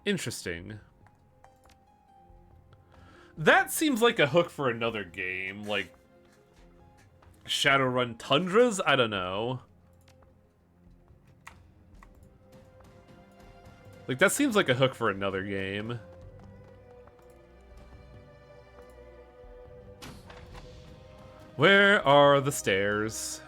Interesting. That seems like a hook for another game, like Shadowrun Tundras? I don't know. Like, that seems like a hook for another game. Where are the stairs?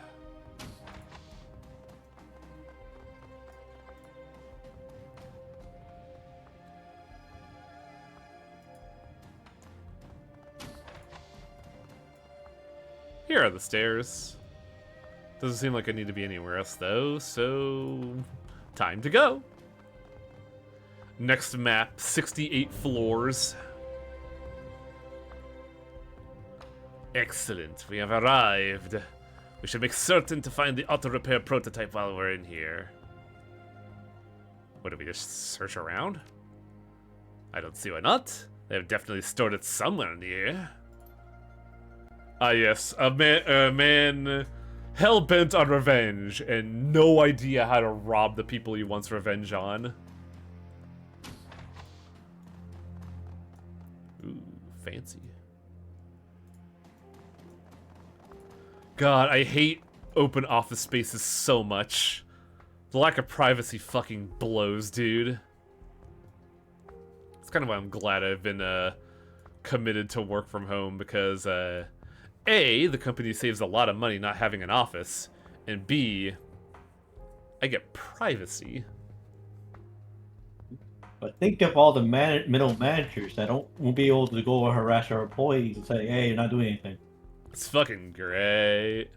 Here are the stairs. Doesn't seem like I need to be anywhere else, though, so... time to go! Next map, 68 floors. Excellent, we have arrived. We should make certain to find the auto-repair prototype while we're in here. What, do we just search around? I don't see why not. They have definitely stored it somewhere near. Ah yes, a man hell-bent on revenge and no idea how to rob the people he wants revenge on. Ooh, fancy. God, I hate open office spaces so much. The lack of privacy fucking blows, dude. It's kind of why I'm glad I've been committed to work from home, because A, the company saves a lot of money not having an office, and B, I get privacy. But think of all the middle managers that won't be able to go harass our employees and say, hey, you're not doing anything. It's fucking great.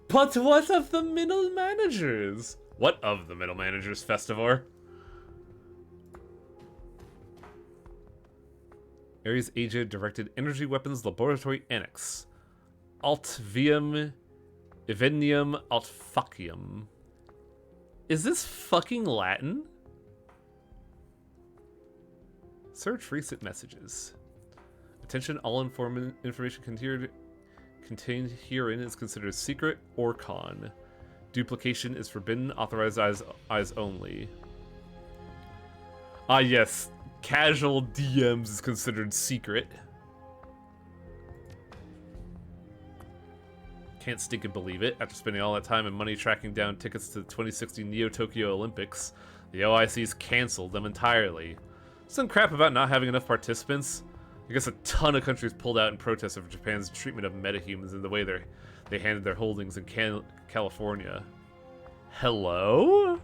But what of the middle managers? What of the middle managers, Festivor? Ares Asia Directed Energy Weapons Laboratory Annex. Altvium Evenium Altfacium. Is this fucking Latin? Search recent messages. Attention, all information contained herein is considered secret or con. Duplication is forbidden, authorized eyes only. Ah yes, casual DMs is considered secret. Can't stink and believe it. After spending all that time and money tracking down tickets to the 2060 Neo-Tokyo Olympics, the OIC's canceled them entirely. Some crap about not having enough participants. I guess a ton of countries pulled out in protest of Japan's treatment of metahumans and the way they handled their holdings in California. Hello?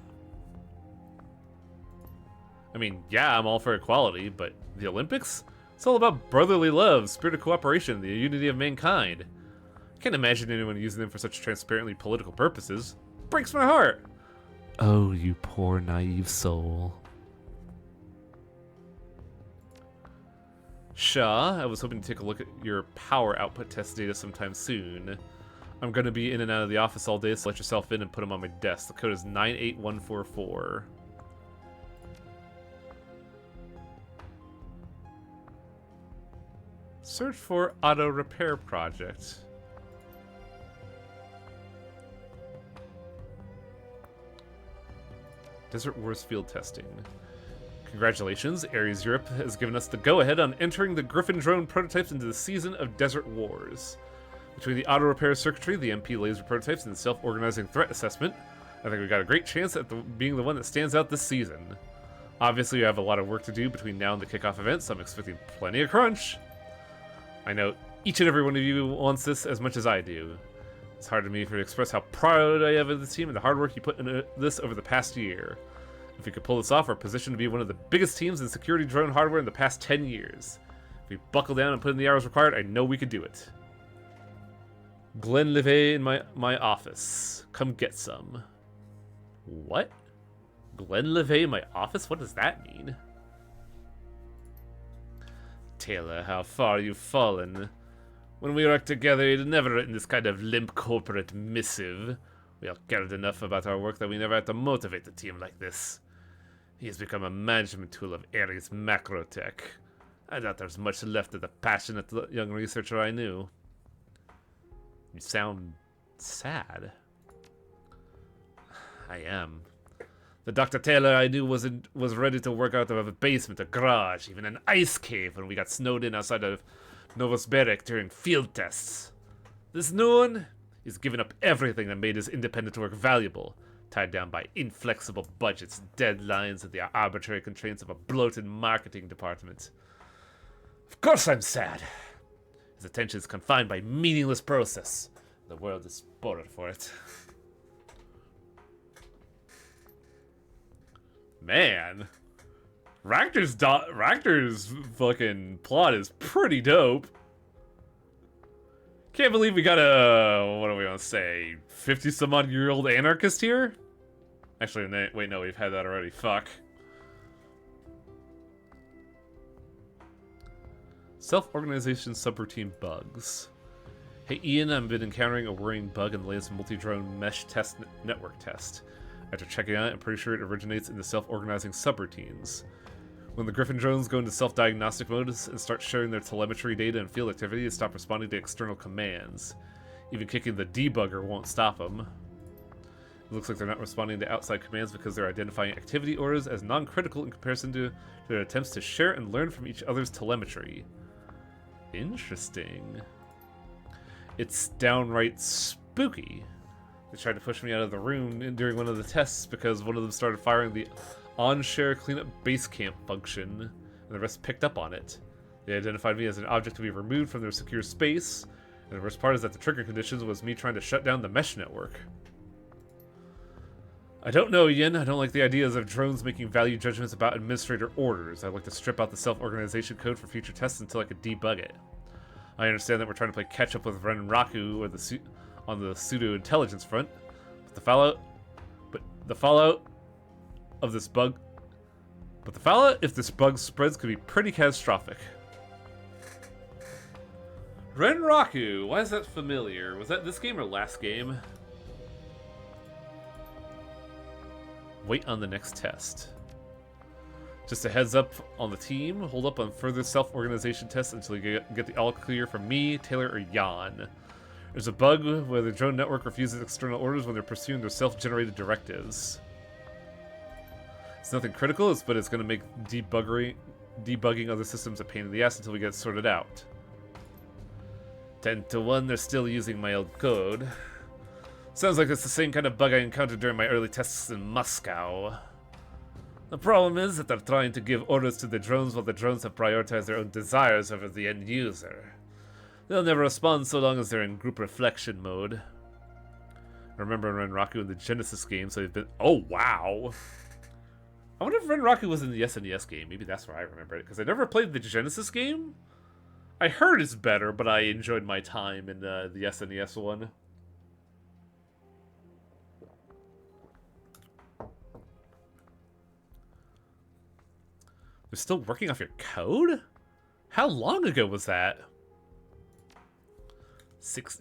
I mean, yeah, I'm all for equality, but the Olympics? It's all about brotherly love, spirit of cooperation, the unity of mankind. I can't imagine anyone using them for such transparently political purposes. Breaks my heart. Oh, you poor naive soul. Shaw, I was hoping to take a look at your power output test data sometime soon. I'm going to be in and out of the office all day, so let yourself in and put them on my desk. The code is 98144. Search for auto repair project. Desert Wars field testing. Congratulations, Ares Europe has given us the go-ahead on entering the Griffin drone prototypes into the season of Desert Wars. Between the auto repair circuitry, the MP laser prototypes, and the self-organizing threat assessment, I think we've got a great chance at being the one that stands out this season. Obviously, we have a lot of work to do between now and the kickoff event, so I'm expecting plenty of crunch. I know each and every one of you wants this as much as I do. It's hard to me to express how proud I am of this team and the hard work you put into this over the past year. If we could pull this off, we're positioned to be one of the biggest teams in security drone hardware in the past 10 years. If we buckle down and put in the hours required, I know we could do it. Glenn Levay in my office. Come get some. What? Glenn Levay in my office? What does that mean? Taylor, how far you've fallen. When we worked together, you'd never written this kind of limp corporate missive. We all cared enough about our work that we never had to motivate the team like this. He has become a management tool of Ares Macrotech. I doubt there's much left of the passionate young researcher I knew. You sound sad. I am. The Dr. Taylor I knew was ready to work out of a basement, a garage, even an ice cave when we got snowed in outside of Novosibirsk during field tests. This new one is giving up everything that made his independent work valuable, tied down by inflexible budgets, deadlines, and the arbitrary constraints of a bloated marketing department. Of course I'm sad. His attention is confined by meaningless process. The world is spoiled for it. Man. Ractor's fucking plot is pretty dope. Can't believe we got a, what do we want to say, 50-some-odd-year-old anarchist here? Actually, wait, no, we've had that already. Fuck. Self-organization subroutine bugs. Hey Ian, I've been encountering a worrying bug in the latest multi-drone mesh test network test. After checking out, I'm pretty sure it originates in the self-organizing subroutines. When the Griffin drones go into self-diagnostic mode and start sharing their telemetry data and field activity, they stop responding to external commands. Even kicking the debugger won't stop them. It looks like they're not responding to outside commands because they're identifying activity orders as non-critical in comparison to their attempts to share and learn from each other's telemetry. Interesting. It's downright spooky. They tried to push me out of the room during one of the tests because one of them started firing the on-share cleanup base camp function, and the rest picked up on it. They identified me as an object to be removed from their secure space, and the worst part is that the trigger conditions was me trying to shut down the mesh network. I don't know, Yin. I don't like the ideas of drones making value judgments about administrator orders. I'd like to strip out the self-organization code for future tests until I could debug it. I understand that we're trying to play catch-up with Renraku or on the pseudo-intelligence front, but the fallout of this bug... But the fallout if this bug spreads could be pretty catastrophic. Renraku, why is that familiar? Was that this game or last game? Wait on the next test. Just a heads up on the team, hold up on further self-organization tests until you get the all clear from me, Taylor, or Jan. There's a bug where the drone network refuses external orders when they're pursuing their self-generated directives. It's nothing critical, but it's going to make debugging other systems a pain in the ass until we get it sorted out. 10 to 1, they're still using my old code. Sounds like it's the same kind of bug I encountered during my early tests in Moscow. The problem is that they're trying to give orders to the drones while the drones have prioritized their own desires over the end user. They'll never respond so long as they're in group reflection mode. I remember Renraku in the Genesis game, so they've been... Oh, wow! I wonder if Renraku was in the SNES game. Maybe that's where I remember it, because I never played the Genesis game. I heard it's better, but I enjoyed my time in the SNES one. They're still working off your code? How long ago was that? 6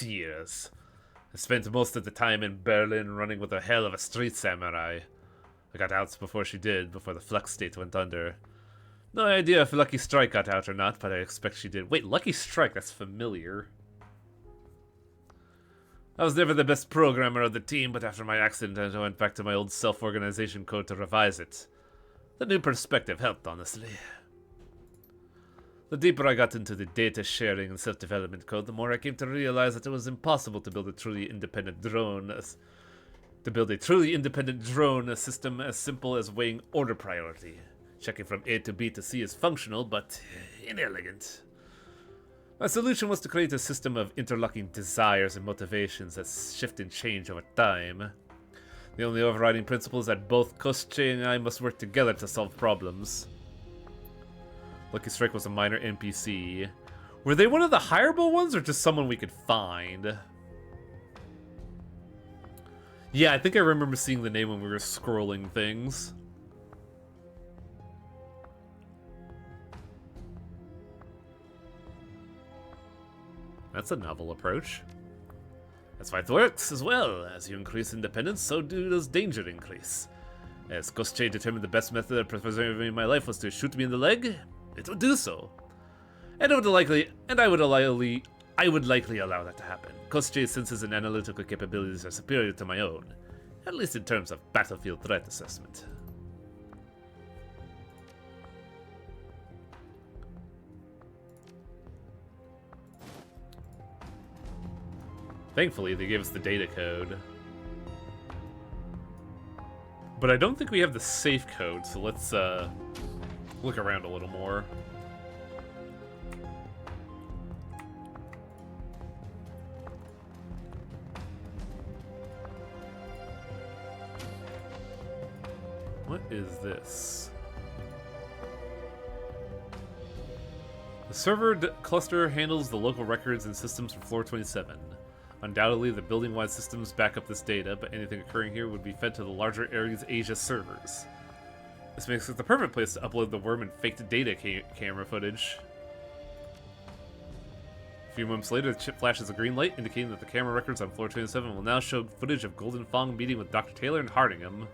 years. I spent most of the time in Berlin running with a hell of a street samurai. I got out before she did, before the Flux State went under. No idea if Lucky Strike got out or not, but I expect she did. Wait, Lucky Strike, that's familiar. I was never the best programmer of the team, but after my accident I went back to my old self-organization code to revise it. The new perspective helped, honestly. The deeper I got into the data sharing and self-development code, the more I came to realize that it was impossible to build a truly independent drone system as simple as weighing order priority. Checking from A to B to C is functional, but inelegant. My solution was to create a system of interlocking desires and motivations that shift and change over time. The only overriding principle is that both Kosche and I must work together to solve problems. Lucky Strike was a minor NPC. Were they one of the hireable ones or just someone we could find? Yeah, I think I remember seeing the name when we were scrolling things. That's a novel approach. That's why it works as well. As you increase independence, so does danger increase. As Kosche determined the best method of preserving my life was to shoot me in the leg, it would do so. I would likely allow that to happen. Kosche's senses and analytical capabilities are superior to my own, at least in terms of battlefield threat assessment. Thankfully, they gave us the data code. But I don't think we have the safe code, so let's look around a little more. is this? The server cluster handles the local records and systems for floor 27. Undoubtedly, the building-wide systems back up this data, but anything occurring here would be fed to the larger Ares Asia servers. This makes it the perfect place to upload the worm and faked data camera footage. A few moments later, the chip flashes a green light, indicating that the camera records on floor 27 will now show footage of Golden Fong meeting with Dr. Taylor and Hardingham.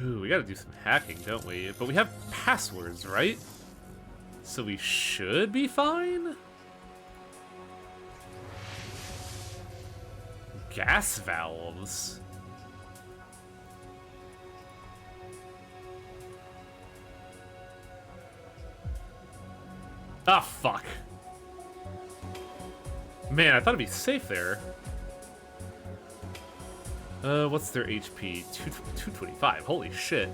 Ooh, we gotta do some hacking, don't we? But we have passwords, right? So we should be fine? Gas valves. Ah, fuck. Man, I thought it'd be safe there. What's their HP? 225. Holy shit.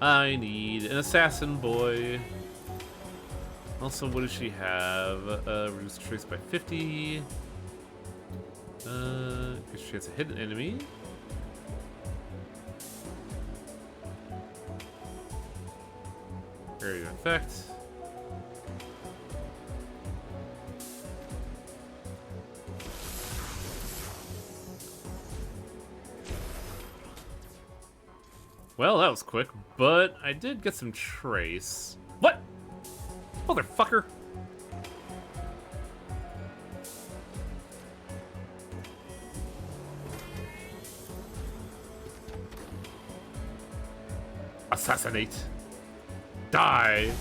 I need an assassin boy. Also, what does she have? Reduce trace by 50. Because she has a hidden enemy. Area of effect. Well, that was quick, but I did get some trace. What? Motherfucker! Assassinate! Die!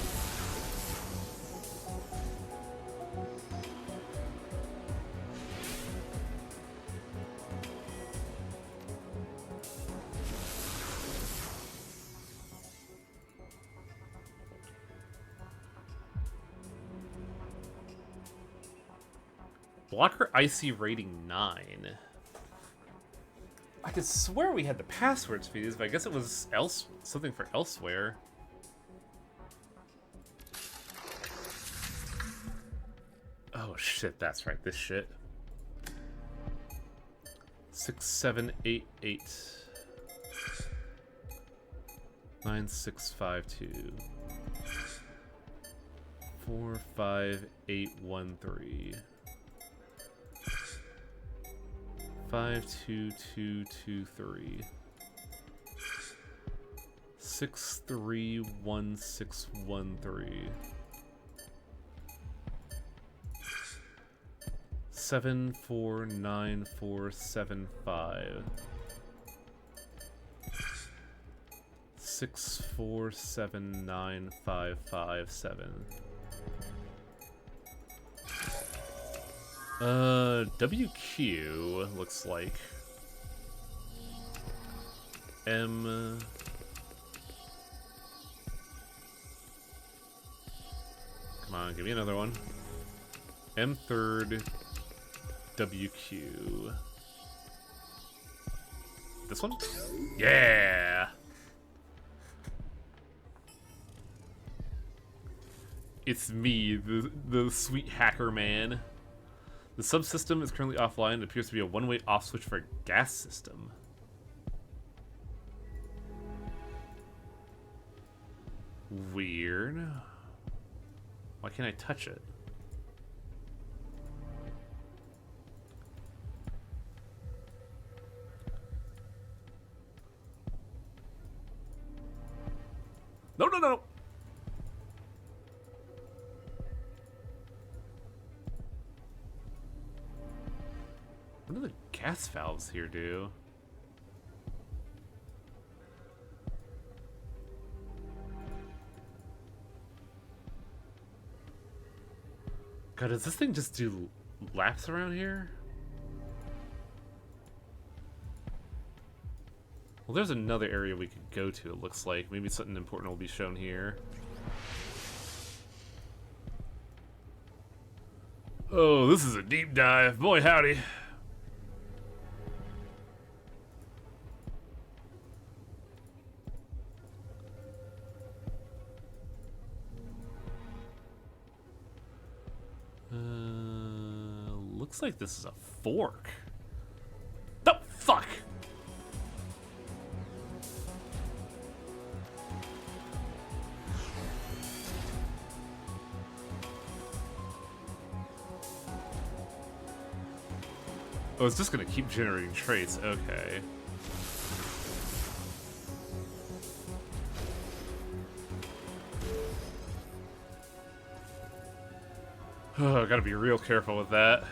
Blocker IC rating 9. I could swear we had the passwords for these, but I guess it was something for elsewhere. Oh shit, that's right, this shit. 6788 9652 45813 52223 631613 749475 6479557 WQ looks like M. Come on, give me another one. M third WQ. This one? Yeah. It's me, the sweet hacker man. The subsystem is currently offline. It appears to be a one-way off switch for a gas system. Weird. Why can't I touch it? No, no, no! What do the gas valves here do? God, does this thing just do laps around here? Well, there's another area we could go to, it looks like. Maybe something important will be shown here. Oh, this is a deep dive. Boy, howdy. like this is a fork. The fuck! Oh, it's just gonna keep generating traits. Okay. Oh, gotta be real careful with that.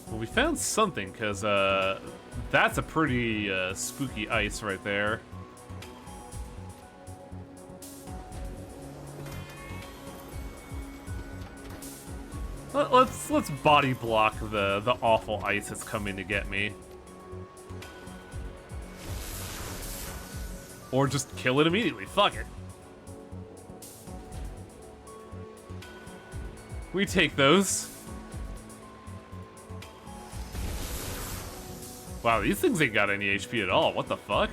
Well, we found something, because, that's a pretty, spooky ice right there. Let's body block the awful ice that's coming to get me. Or just kill it immediately. Fuck it. We take those. Wow, these things ain't got any HP at all. What the fuck?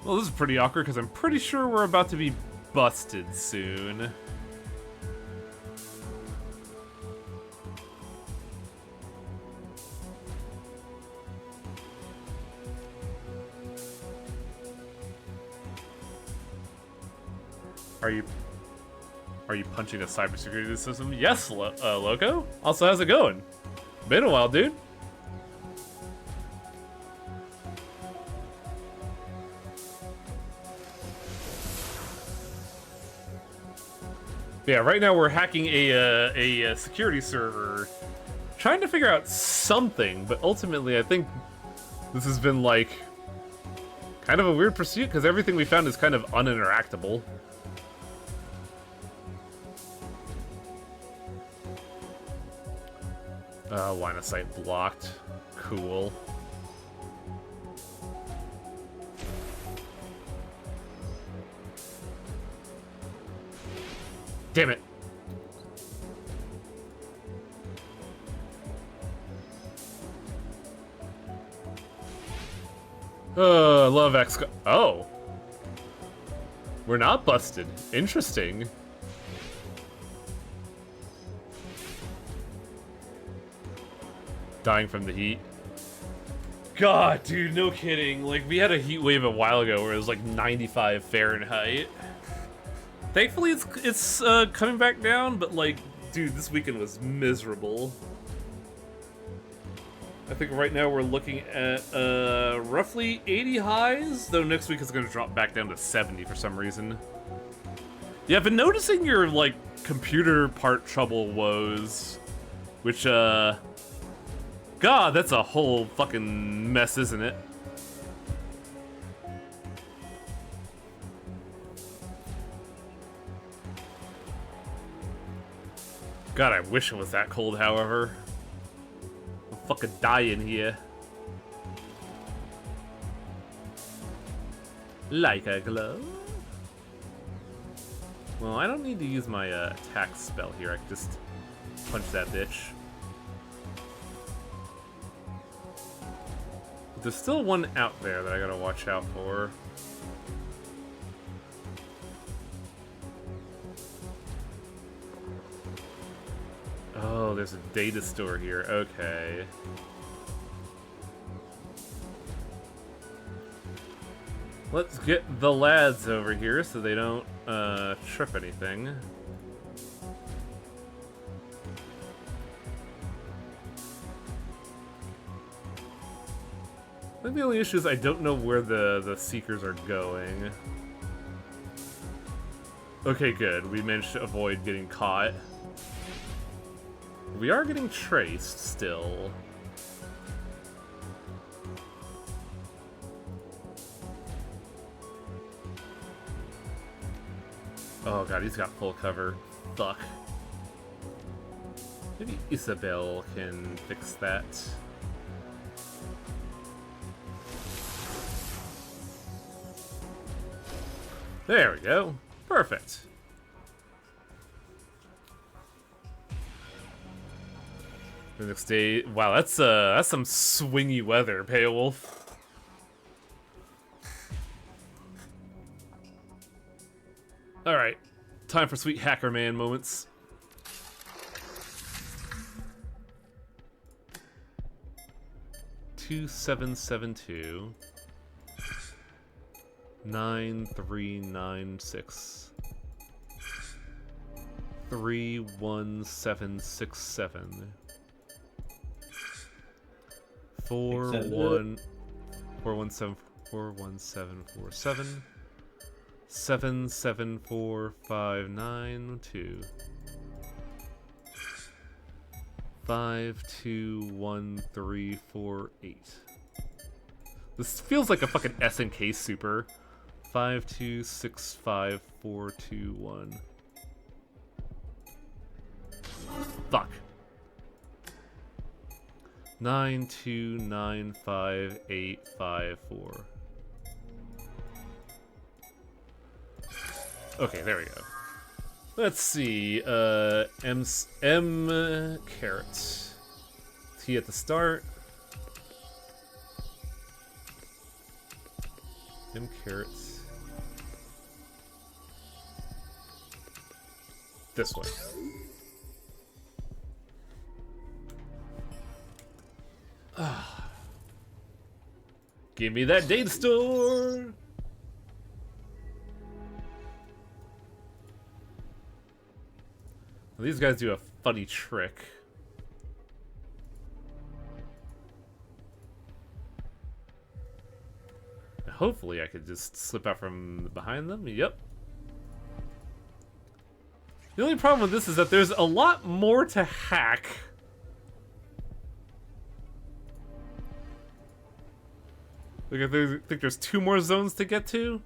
Well, this is pretty awkward because I'm pretty sure we're about to be busted soon. Are you punching a cybersecurity system? Yes, Loco. Also, how's it going? Been a while, dude. Yeah, right now we're hacking a security server, trying to figure out something, but ultimately I think this has been like kind of a weird pursuit because everything we found is kind of uninteractable. Line of sight blocked. Cool. Damn it. Love X. Oh. We're not busted. Interesting. Dying from the heat. God, dude, no kidding. Like, we had a heat wave a while ago where it was like 95 Fahrenheit. Thankfully, it's coming back down, but like, dude, this weekend was miserable. I think right now we're looking at roughly 80 highs, though next week it's going to drop back down to 70 for some reason. Yeah, I've been noticing your, like, computer part trouble woes, which, God, that's a whole fucking mess, isn't it? God, I wish it was that cold, however. I'll fucking die in here. Like a glove. Well, I don't need to use my attack spell here. I can just punch that bitch. But there's still one out there that I gotta watch out for. Oh, there's a data store here. Okay. Let's get the lads over here so they don't trip anything. I think the only issue is I don't know where the Seekers are going. Okay, good. We managed to avoid getting caught. We are getting traced still. Oh god, he's got full cover. Fuck. Maybe Isabel can fix that. There we go. Perfect. The next day, wow, that's some swingy weather, Beowulf. All right, time for sweet hacker man moments. Two 772 9396 31767 41747 774592 521348. This feels like a fucking SNK super. 5265421. Fuck. 9295854. Okay, there we go. Let's see. M caret. T at the start. M caret. This way. Give me that data store. Well, these guys do a funny trick. Hopefully I could just slip out from behind them. Yep. The only problem with this is that there's a lot more to hack. Like, I think there's 2 more zones to get to.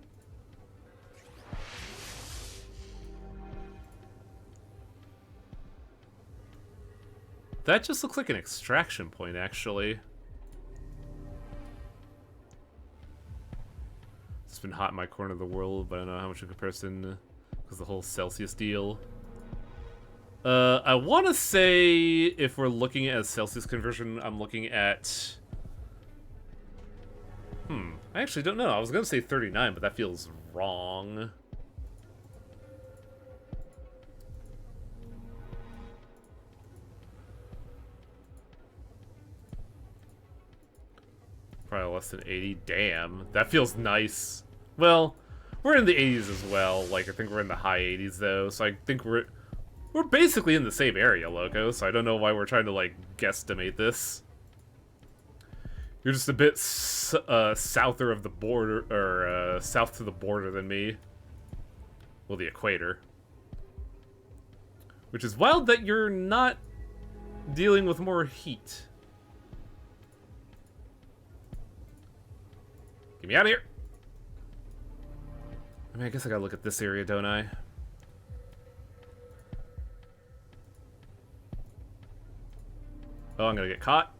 That just looks like an extraction point, actually. It's been hot in my corner of the world, but I don't know how much in comparison, because the whole Celsius deal. I want to say, if we're looking at a Celsius conversion, I'm looking at... I actually don't know. I was going to say 39, but that feels wrong. Probably less than 80. Damn, that feels nice. Well, we're in the 80s as well. Like, I think we're in the high 80s, though, so I think we're basically in the same area, Loco, so I don't know why we're trying to, like, guesstimate this. You're just a bit souther of the border, or south to the border than me. Well, the equator. Which is wild that you're not dealing with more heat. Get me out of here! I mean, I guess I gotta look at this area, don't I? Oh, I'm gonna get caught.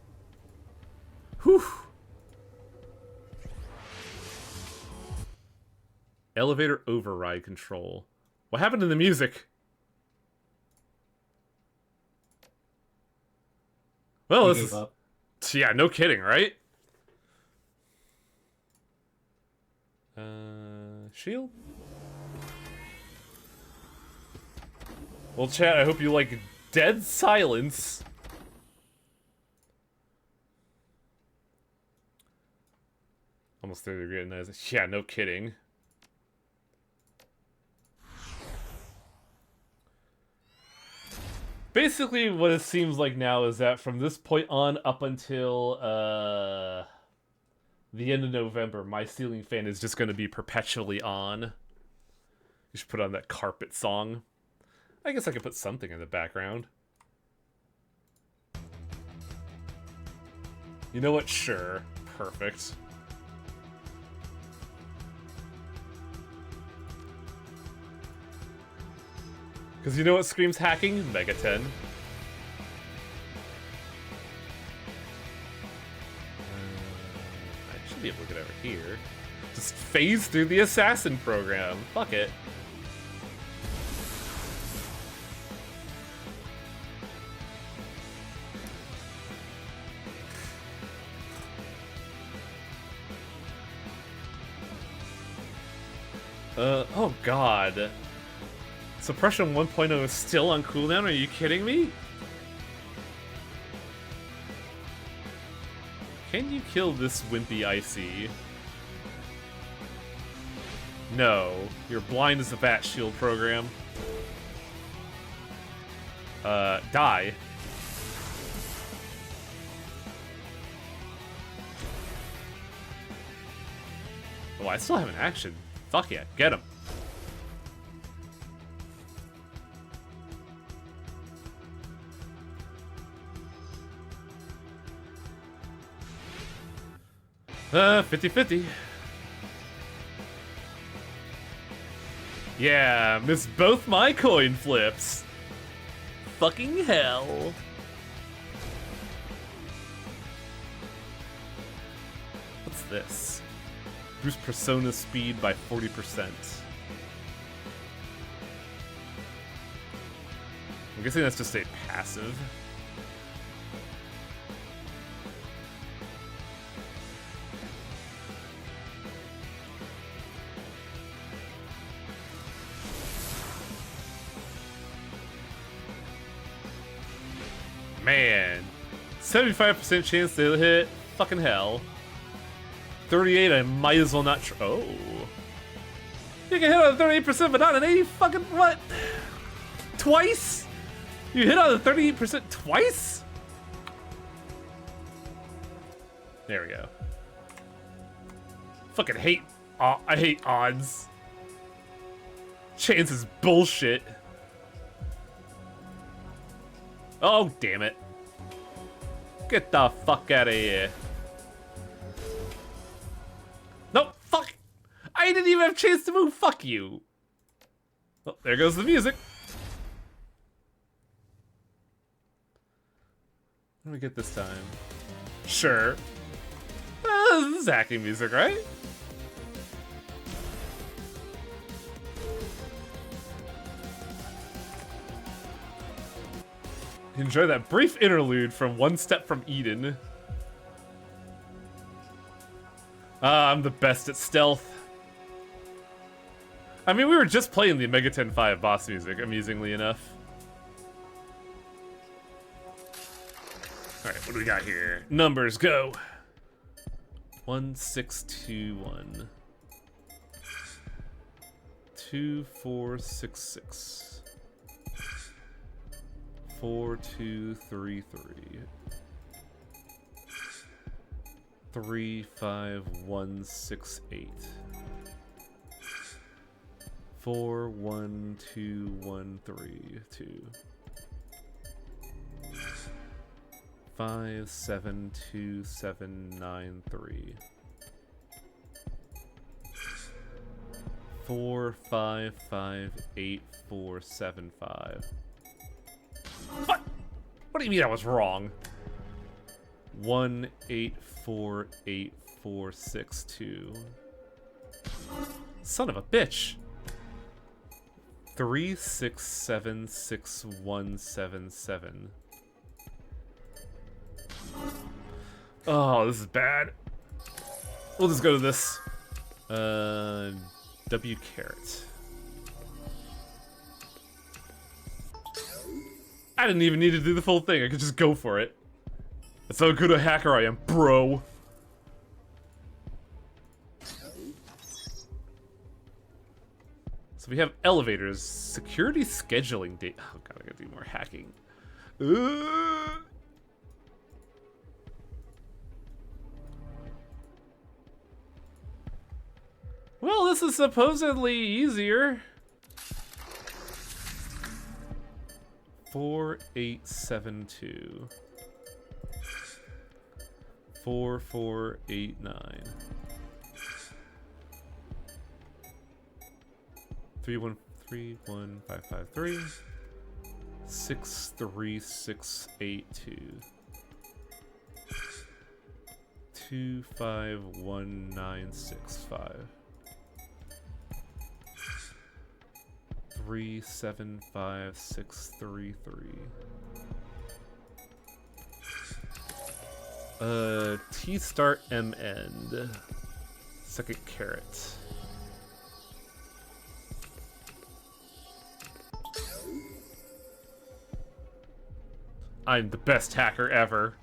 Whew! Elevator override control. What happened to the music? Well, this is... Yeah, no kidding, right? Shield? Well, chat, I hope you like dead silence. Almost 30 degree nice. Yeah, no kidding. Basically, what it seems like now is that from this point on up until the end of November, my ceiling fan is just going to be perpetually on. You should put on that carpet song. I guess I could put something in the background. You know what? Sure. Perfect. Because you know what screams hacking? Mega 10. I should be able to get over here. Just just phase through the assassin program. Fuck it. Oh god. Suppression 1.0 is still on cooldown? Are you kidding me? Can you kill this wimpy Icy? No. You're blind as a bat shield program. Die. Oh, I still have an action. Fuck yeah, get him. 50-50. Yeah, missed both my coin flips. Fucking hell. What's this? Boost persona speed by 40%. I'm guessing that's just a passive. Man, 75% chance they'll hit. Fucking hell. 38, I might as well not oh. You can hit on 38%, but not an 80 fucking what? Twice? You hit on the 38% twice? There we go. Fucking hate. I hate odds. Chance is bullshit. Oh, damn it. Get the fuck out of here. Nope, fuck. I didn't even have a chance to move. Fuck you. Well, there goes the music. What do we get this time? Sure. This is hacking music, right? Enjoy that brief interlude from One Step from Eden. I'm the best at stealth. I mean, we were just playing the Mega 10.5 boss music, amusingly enough. Alright, what do we got here? Numbers, go! 1621. 2466. 4233. 35168. 41213. 572793. 455845. What? What do you mean I was wrong? 1848462. Son of a bitch. 36761777. Oh, this is bad. We'll just go to this. W caret. I didn't even need to do the full thing. I could just go for it. That's how good a hacker I am, bro. So we have elevators, security scheduling date. Oh god, I gotta do more hacking. Well, this is supposedly easier. 4872. 4489. 3131553. 63682. 251965. 375633. T start M end. Second carrot. I'm the best hacker ever.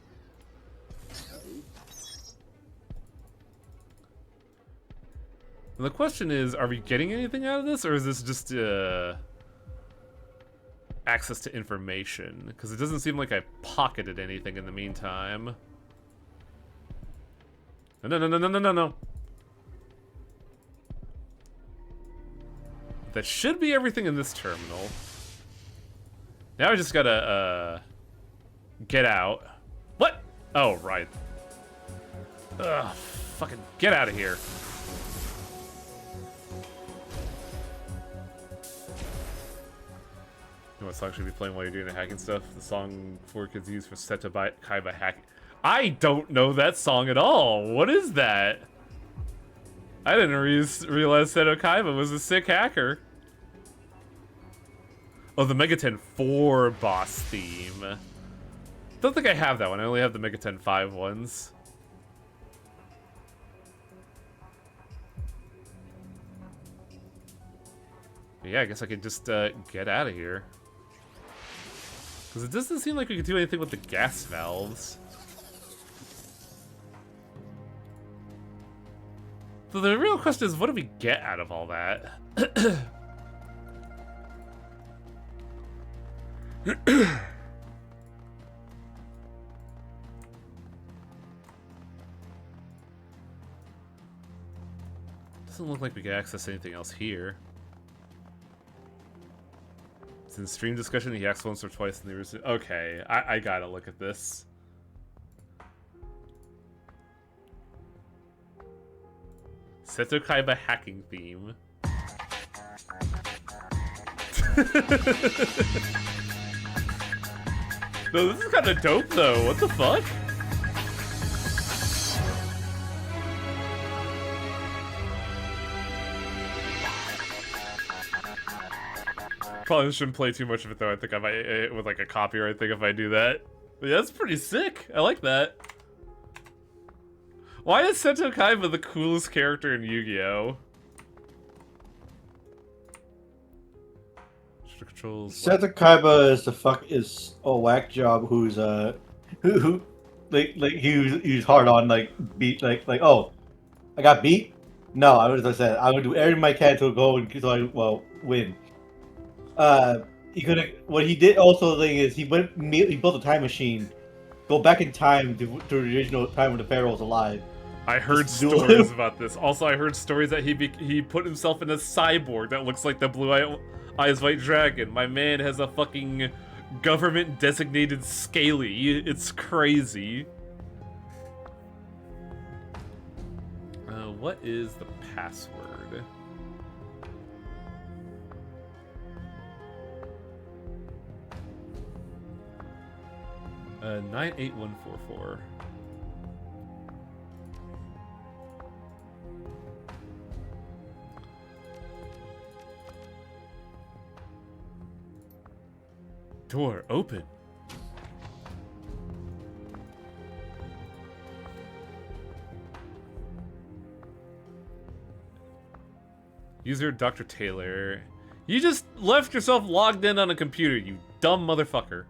And the question is, are we getting anything out of this, or is this just access to information? Because it doesn't seem like I pocketed anything in the meantime. No. That should be everything in this terminal. Now I just gotta, get out. What? Oh, right. Ugh, fucking get out of here. You know what song should be playing while you're doing the hacking stuff? The song 4Kids use for Seta Kaiba hacking. I don't know that song at all. What is that? I didn't realize Seto Kaiba was a sick hacker. Oh, the Megaten 4 boss theme. Don't think I have that one. I only have the Megaten 5 ones. But yeah, I guess I could just get out of here. Because it doesn't seem like we could do anything with the gas valves. So the real question is, what do we get out of all that? Doesn't look like we can access anything else here. It's in stream discussion. He asked once or twice in the original. Okay, I gotta look at this. Seto Kaiba hacking theme. No, this is kind of dope though. What the fuck? Probably shouldn't play too much of it though. I think I might, with like a copyright thing, if I do that. But yeah, that's pretty sick. I like that. Why is Seto Kaiba the coolest character in Yu-Gi-Oh? Controls. Seto Kaiba is a whack job who's who he's hard on beat oh, I got beat. No, I was said I would do everything I can to go and win. He could what he did also the thing is he built a time machine, go back in time to the original time when the pharaoh was alive. I heard stories about this. Also, I heard stories that he put himself in a cyborg that looks like the Blue Eyes White Dragon. My man has a fucking government-designated scaly. It's crazy. What is the password? Uh, 98144. Door open. User Dr. Taylor. You just left yourself logged in on a computer, you dumb motherfucker.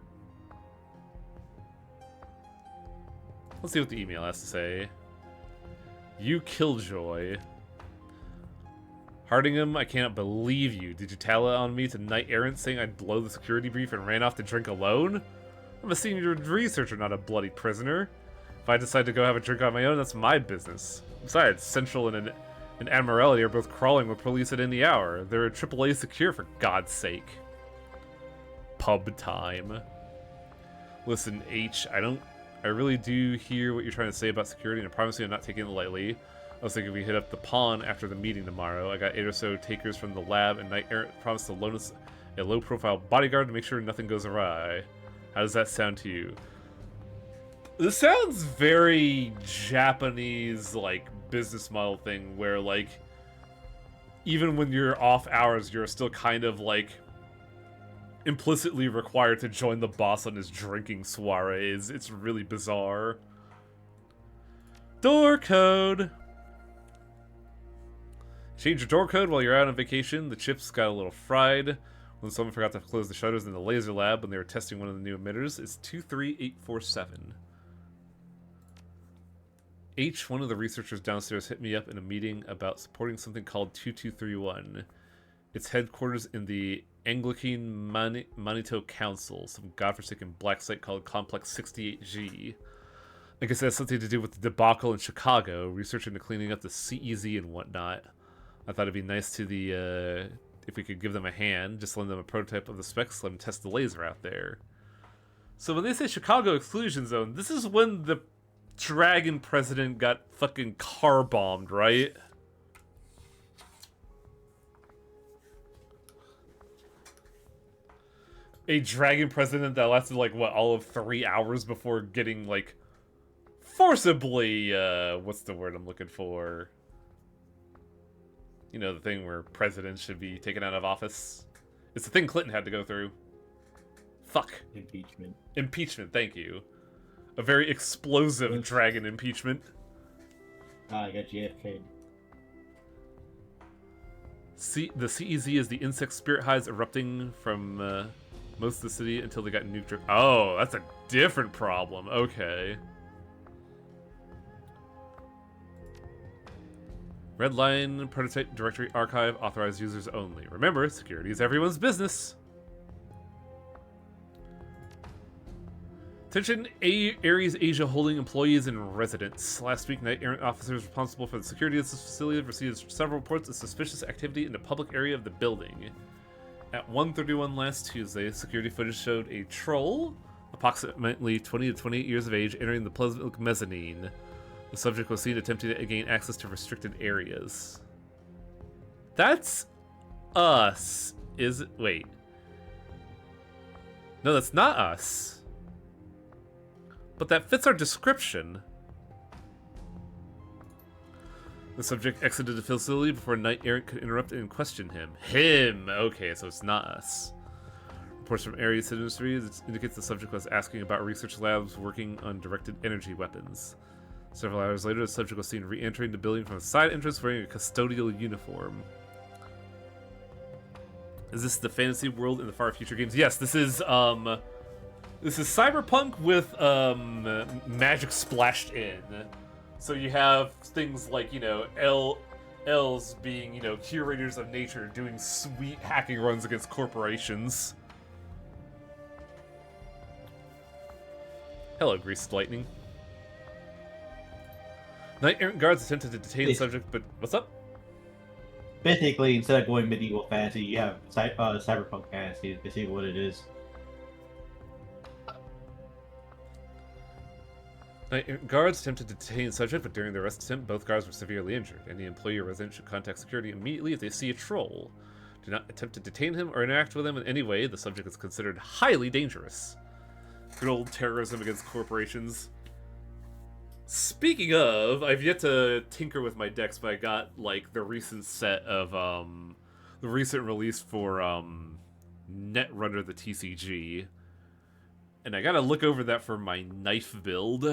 Let's see what the email has to say. You killjoy. Hardingham, I cannot believe you. Did you tell it on me to knight errant saying I'd blow the security brief and ran off to drink alone? I'm a senior researcher, not a bloody prisoner. If I decide to go have a drink on my own, that's my business. Besides, Central and Admiralty are both crawling with police at any hour. They're a AAA secure, for God's sake. Pub time. Listen, H, I really do hear what you're trying to say about security, and I promise you I'm not taking it lightly. I was thinking we hit up the pawn after the meeting tomorrow. I got 8 or so takers from the lab, and Knight Errant promised to loan us a low-profile bodyguard to make sure nothing goes awry. How does that sound to you? This sounds very Japanese, business model thing, where, even when you're off hours, you're still kind of like implicitly required to join the boss on his drinking soirees. It's really bizarre. Door code. Change your door code while you're out on vacation. The chips got a little fried when someone forgot to close the shutters in the laser lab when they were testing one of the new emitters. It's 23847. One of the researchers downstairs hit me up in a meeting about supporting something called 2231. Its headquarters in the Anglican Manito Council, some godforsaken black site called Complex 68G. I guess it has something to do with the debacle in Chicago, research into cleaning up the CEZ and whatnot. I thought it'd be nice to the, if we could give them a hand, just lend them a prototype of the specs, let them test the laser out there. So when they say Chicago exclusion zone, this is when the Dragon president got fucking car bombed, right? A Dragon president that lasted, like, what, all of 3 hours before getting, like, forcibly, what's the word I'm looking for? You know, the thing where presidents should be taken out of office. It's the thing Clinton had to go through. Fuck. Impeachment. Impeachment, thank you. A very explosive dragon impeachment. I got JFK. The CEZ is the insect spirit hives erupting from most of the city until they got nuked. Oh, that's a different problem. Okay. Red line, prototype, directory, archive, authorized users only. Remember, security is everyone's business. Attention, Ares Asia Holding employees and residents. Last week, Knight Errant officers responsible for the security of this facility received several reports of suspicious activity in the public area of the building. At 1:31 last Tuesday, security footage showed a troll, approximately 20 to 28 years of age, entering the Pleasant Oak mezzanine. The subject was seen attempting to gain access to restricted areas. That's us. Is it? Wait. No, that's not us. But that fits our description. The subject exited the facility before Knight Errant could interrupt and question him. Him! Okay, so it's not us. Reports from Ares Industries indicates the subject was asking about research labs working on directed energy weapons. Several hours later, the subject was seen re-entering the building from a side entrance wearing a custodial uniform. Is this the fantasy world in the far future games? Yes, this is Cyberpunk with magic splashed in. So you have things like, you know, elves being, you know, curators of nature doing sweet hacking runs against corporations. Hello, Greased Lightning. Knight Errant guards attempted to detain the subject, but what's up? Basically, instead of going medieval fantasy, you have cyberpunk fantasy. Is basically what it is. Knight Errant guards attempted to detain the subject, but during the arrest attempt, both guards were severely injured. Any employee or resident should contact security immediately if they see a troll. Do not attempt to detain him or interact with him in any way. The subject is considered highly dangerous. Good old terrorism against corporations. Speaking of, I've yet to tinker with my decks, but I got, like, the recent set of, the recent release for, Netrunner the TCG. And I gotta look over that for my knife build.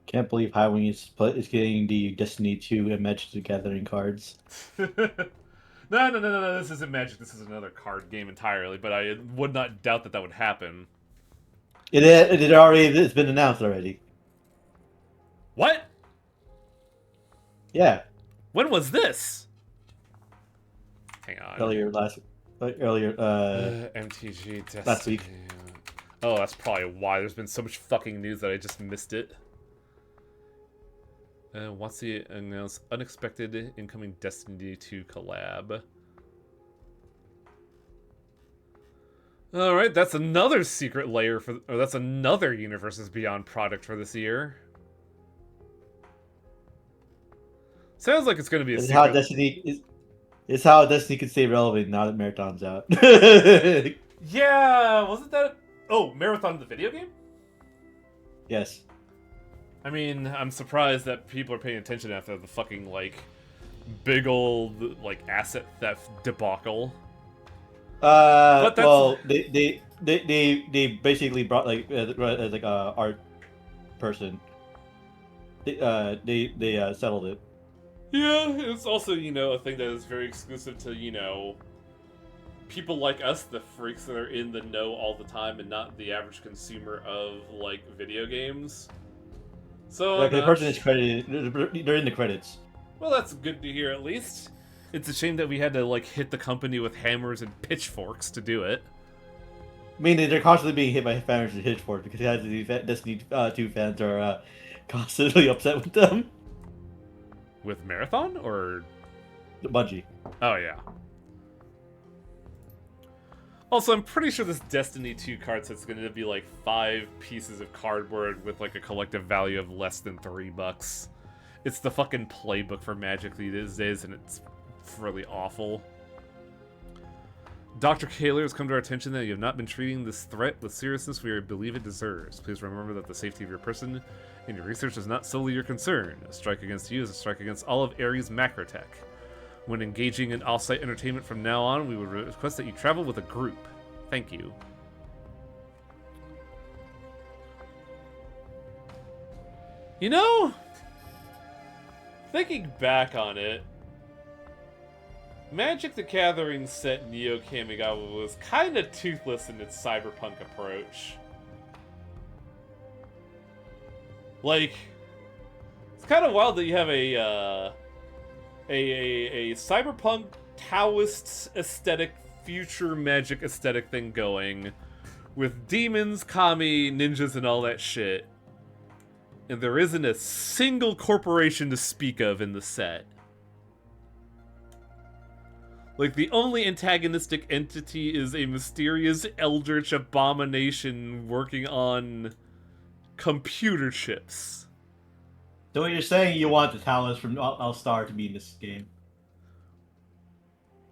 Can't believe Highwing is getting the Destiny 2 and Magic the Gathering cards. No, this isn't Magic, this is another card game entirely, but I would not doubt that would happen. It's been announced already. What? Yeah. When was this? Hang on. Earlier. MTG Destiny. Last week. Oh, that's probably why. There's been so much fucking news that I just missed it. WotC announced unexpected incoming Destiny 2 collab. Alright, that's another secret layer or that's another Universes Beyond product for this year. Sounds like it's going to be a secret. It's how Destiny can stay relevant now that Marathon's out. Yeah, wasn't that... Oh, Marathon the video game? Yes. I mean, I'm surprised that people are paying attention after the fucking, like, big old like asset theft debacle. But that's well, they basically brought like as like a art person. They settled it. yeah, it's also a thing that is very exclusive to people like us, the freaks that are in the know all the time, and not the average consumer of like video games. So Like the person is credited. They're in the credits. well, that's good to hear at least. It's a shame that we had to like hit the company with hammers and pitchforks to do it. Meaning they're constantly being hit by hammers and pitchforks because Destiny 2 fans are constantly upset with them. With Marathon or Bungie. oh yeah. Also, I'm pretty sure this Destiny 2 card set's going to be like 5 pieces of cardboard with like a collective value of less than $3. It's the fucking playbook for Magic these days, and it's really awful. Dr. Kaler has come to our attention that you have not been treating this threat with seriousness we believe it deserves. Please remember that the safety of your person and your research is not solely your concern. A strike against you is a strike against all of Ares Macrotech. When engaging in off-site entertainment from now on, we would request that you travel with a group. Thank you. You know, thinking back on it, Magic the Gathering set Neo Kamigawa was kind of toothless in its cyberpunk approach. Like, it's kind of wild that you have a cyberpunk Taoist aesthetic, future magic aesthetic thing going, with demons, kami, ninjas, and all that shit. And there isn't a single corporation to speak of in the set. Like, the only antagonistic entity is a mysterious eldritch abomination working on computer chips. So you're saying you want the talents from All-Star to be in this game?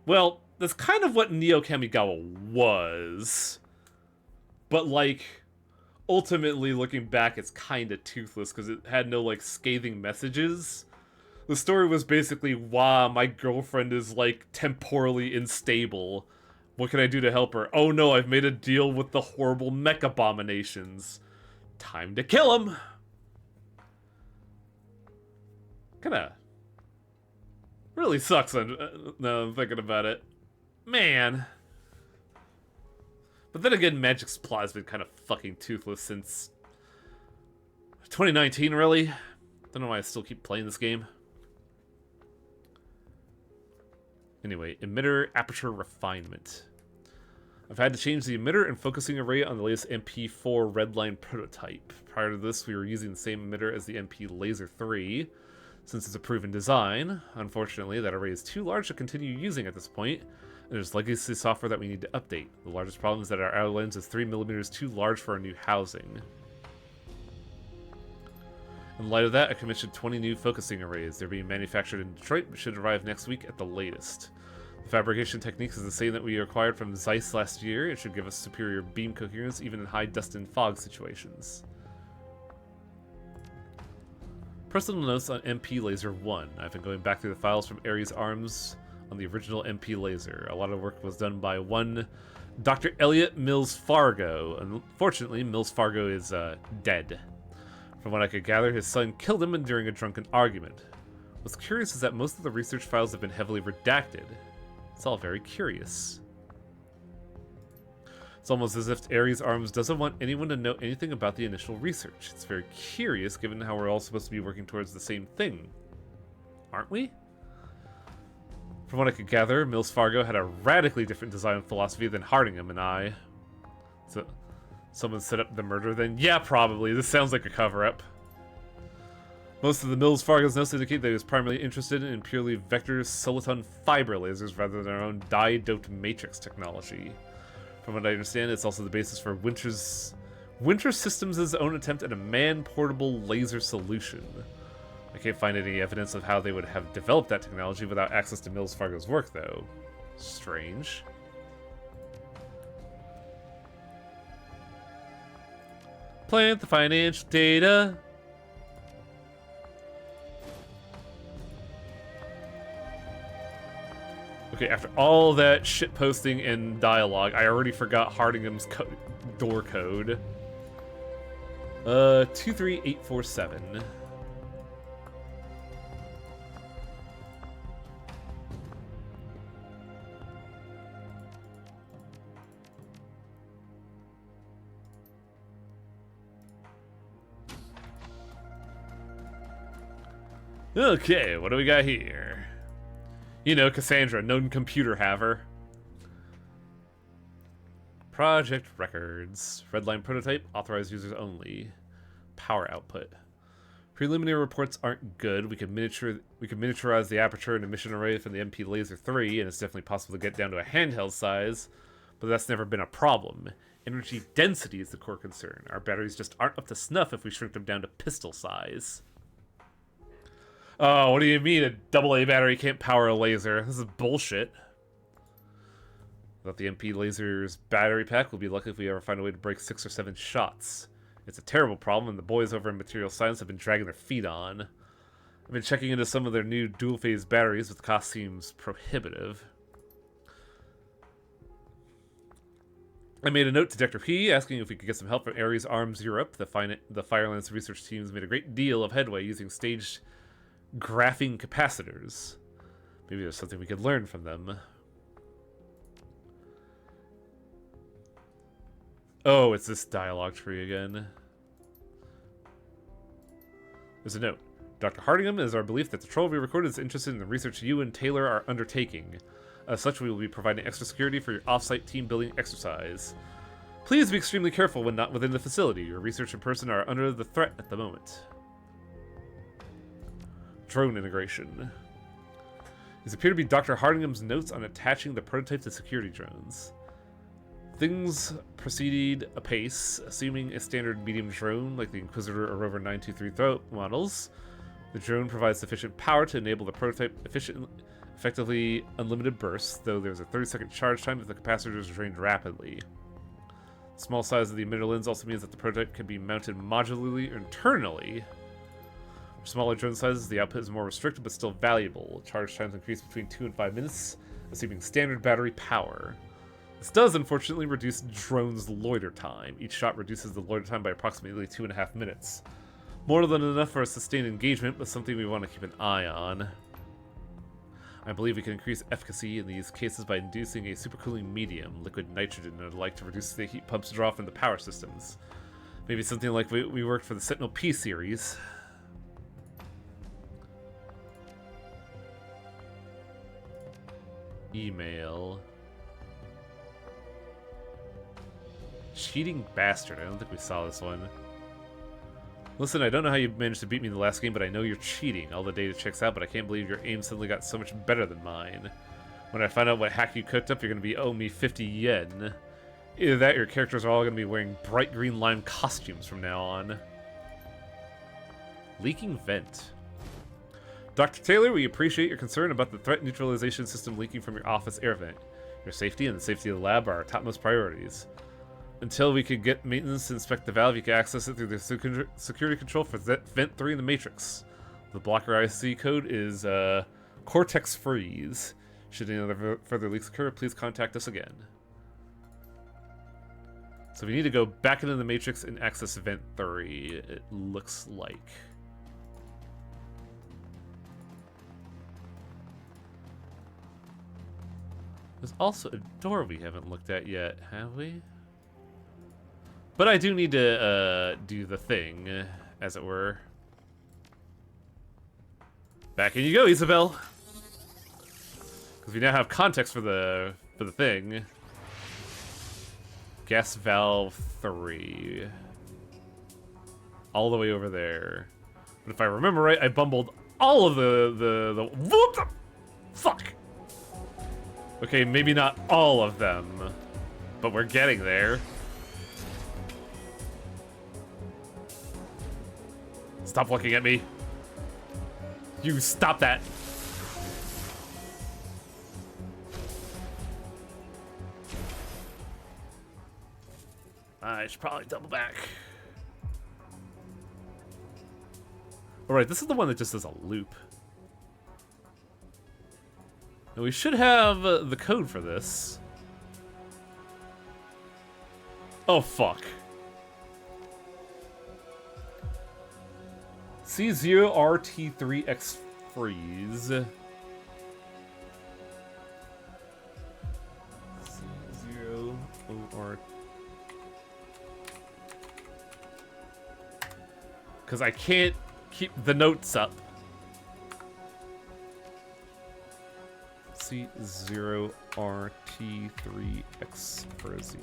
Well, that's kind of what Neo Kamigawa was. But, like, ultimately, looking back, it's kind of toothless because it had no, like, scathing messages. The story was basically, wow, my girlfriend is, like, temporally unstable. What can I do to help her? Oh no, I've made a deal with the horrible mech abominations. Time to kill him! Kinda... really sucks now I'm thinking about it. Man. But then again, Magic's plot has been kind of fucking toothless since 2019, really? Don't know why I still keep playing this game. Anyway, emitter aperture refinement. I've had to change the emitter and focusing array on the latest MP4 Redline prototype. Prior to this, we were using the same emitter as the MP Laser 3, since it's a proven design. Unfortunately, that array is too large to continue using at this point, and there's legacy software that we need to update. The largest problem is that our outer lens is 3mm too large for our new housing. In light of that, I commissioned 20 new focusing arrays. They're being manufactured in Detroit, but should arrive next week at the latest. The fabrication techniques is the same that we acquired from Zeiss last year. It should give us superior beam coherence even in high dust and fog situations. Personal notes on MP Laser 1. I've been going back through the files from Ares Arms on the original MP Laser. A lot of work was done by one Dr. Elliot Mills Fargo. Unfortunately, Mills Fargo is dead. From what I could gather, his son killed him during a drunken argument. What's curious is that most of the research files have been heavily redacted. It's all very curious. It's almost as if Ares Arms doesn't want anyone to know anything about the initial research. It's very curious given how we're all supposed to be working towards the same thing. Aren't we? From what I could gather, Mills Fargo had a radically different design philosophy than Hardingham and I. So, someone set up the murder then? Yeah, probably. This sounds like a cover-up. Most of the Mills Fargo's notes indicate that he was primarily interested in purely vector soliton fiber lasers rather than our own dye-doped matrix technology. From what I understand, it's also the basis for Winter Systems' own attempt at a man-portable laser solution. I can't find any evidence of how they would have developed that technology without access to Mills Fargo's work, though. Strange. Plant the financial data. Okay, after all that shit posting and dialogue, I already forgot Hardingham's door code. 23847. Okay, what do we got here? You know, Cassandra, known computer haver. Project records. Redline prototype, authorized users only. Power output. Preliminary reports aren't good. We can miniaturize the aperture and emission array from the MP Laser 3, and it's definitely possible to get down to a handheld size, but that's never been a problem. Energy density is the core concern. Our batteries just aren't up to snuff if we shrink them down to pistol size. Oh, what do you mean a AA battery can't power a laser? This is bullshit. Thought the MP laser's battery pack will be lucky if we ever find a way to break 6 or 7 shots. It's a terrible problem, and the boys over in Material Science have been dragging their feet on. I've been checking into some of their new dual-phase batteries, but the cost seems prohibitive. I made a note to Dr. P, asking if we could get some help from Ares Arms Europe. The Firelance research teams made a great deal of headway using staged graphene capacitors. Maybe there's something we could learn from them. Oh, it's this dialogue tree again. There's a note. Dr. Hardingham, it is our belief that the troll we recorded is interested in the research you and Taylor are undertaking. As such, we will be providing extra security for your off-site team building exercise. Please be extremely careful when not within the facility. Your research in person are under the threat at the moment. Drone integration. These appear to be Dr. Hardingham's notes on attaching the prototype to security drones. Things proceeded apace, assuming a standard medium drone like the Inquisitor or Rover 923 models. The drone provides sufficient power to enable the prototype effectively unlimited bursts, though there's a 30-second charge time if the capacitor is drained rapidly. The small size of the emitter lens also means that the prototype can be mounted modularly or internally. For smaller drone sizes, the output is more restricted but still valuable. Charge times increase between 2 and 5 minutes, assuming standard battery power. This does, unfortunately, reduce drone's loiter time. Each shot reduces the loiter time by approximately 2.5 minutes. More than enough for a sustained engagement, but something we want to keep an eye on. I believe we can increase efficacy in these cases by inducing a supercooling medium, liquid nitrogen, or the like, to reduce the heat pumps draw from the power systems. Maybe something like we worked for the Sentinel P series. Email. Cheating bastard. I don't think we saw this one. Listen, I don't know how you managed to beat me in the last game, but I know you're cheating. All the data checks out, but I can't believe your aim suddenly got so much better than mine. When I find out what hack you cooked up, you're going to be owing me 50 yen. Either that or your characters are all going to be wearing bright green lime costumes from now on. Leaking vent. Dr. Taylor, we appreciate your concern about the threat neutralization system leaking from your office air vent. Your safety and the safety of the lab are our topmost priorities. Until we could get maintenance to inspect the valve, you can access it through the security control for Vent 3 in the Matrix. The blocker IC code is Cortex Freeze. Should any other further leaks occur, please contact us again. So we need to go back into the Matrix and access Vent 3, it looks like. There's also a door we haven't looked at yet, have we? But I do need to do the thing, as it were. Back in you go, Isabel. Because we now have context for the thing. Gas valve 3. All the way over there. But if I remember right, I bumbled all of the what the fuck? Okay, maybe not all of them, but we're getting there. Stop looking at me. You stop that. I should probably double back. Alright, this is the one that just does a loop. And we should have the code for this. Oh, fuck. C0RT3X freeze. C0OR. Because I can't keep the notes up. C0RT3X frizzy.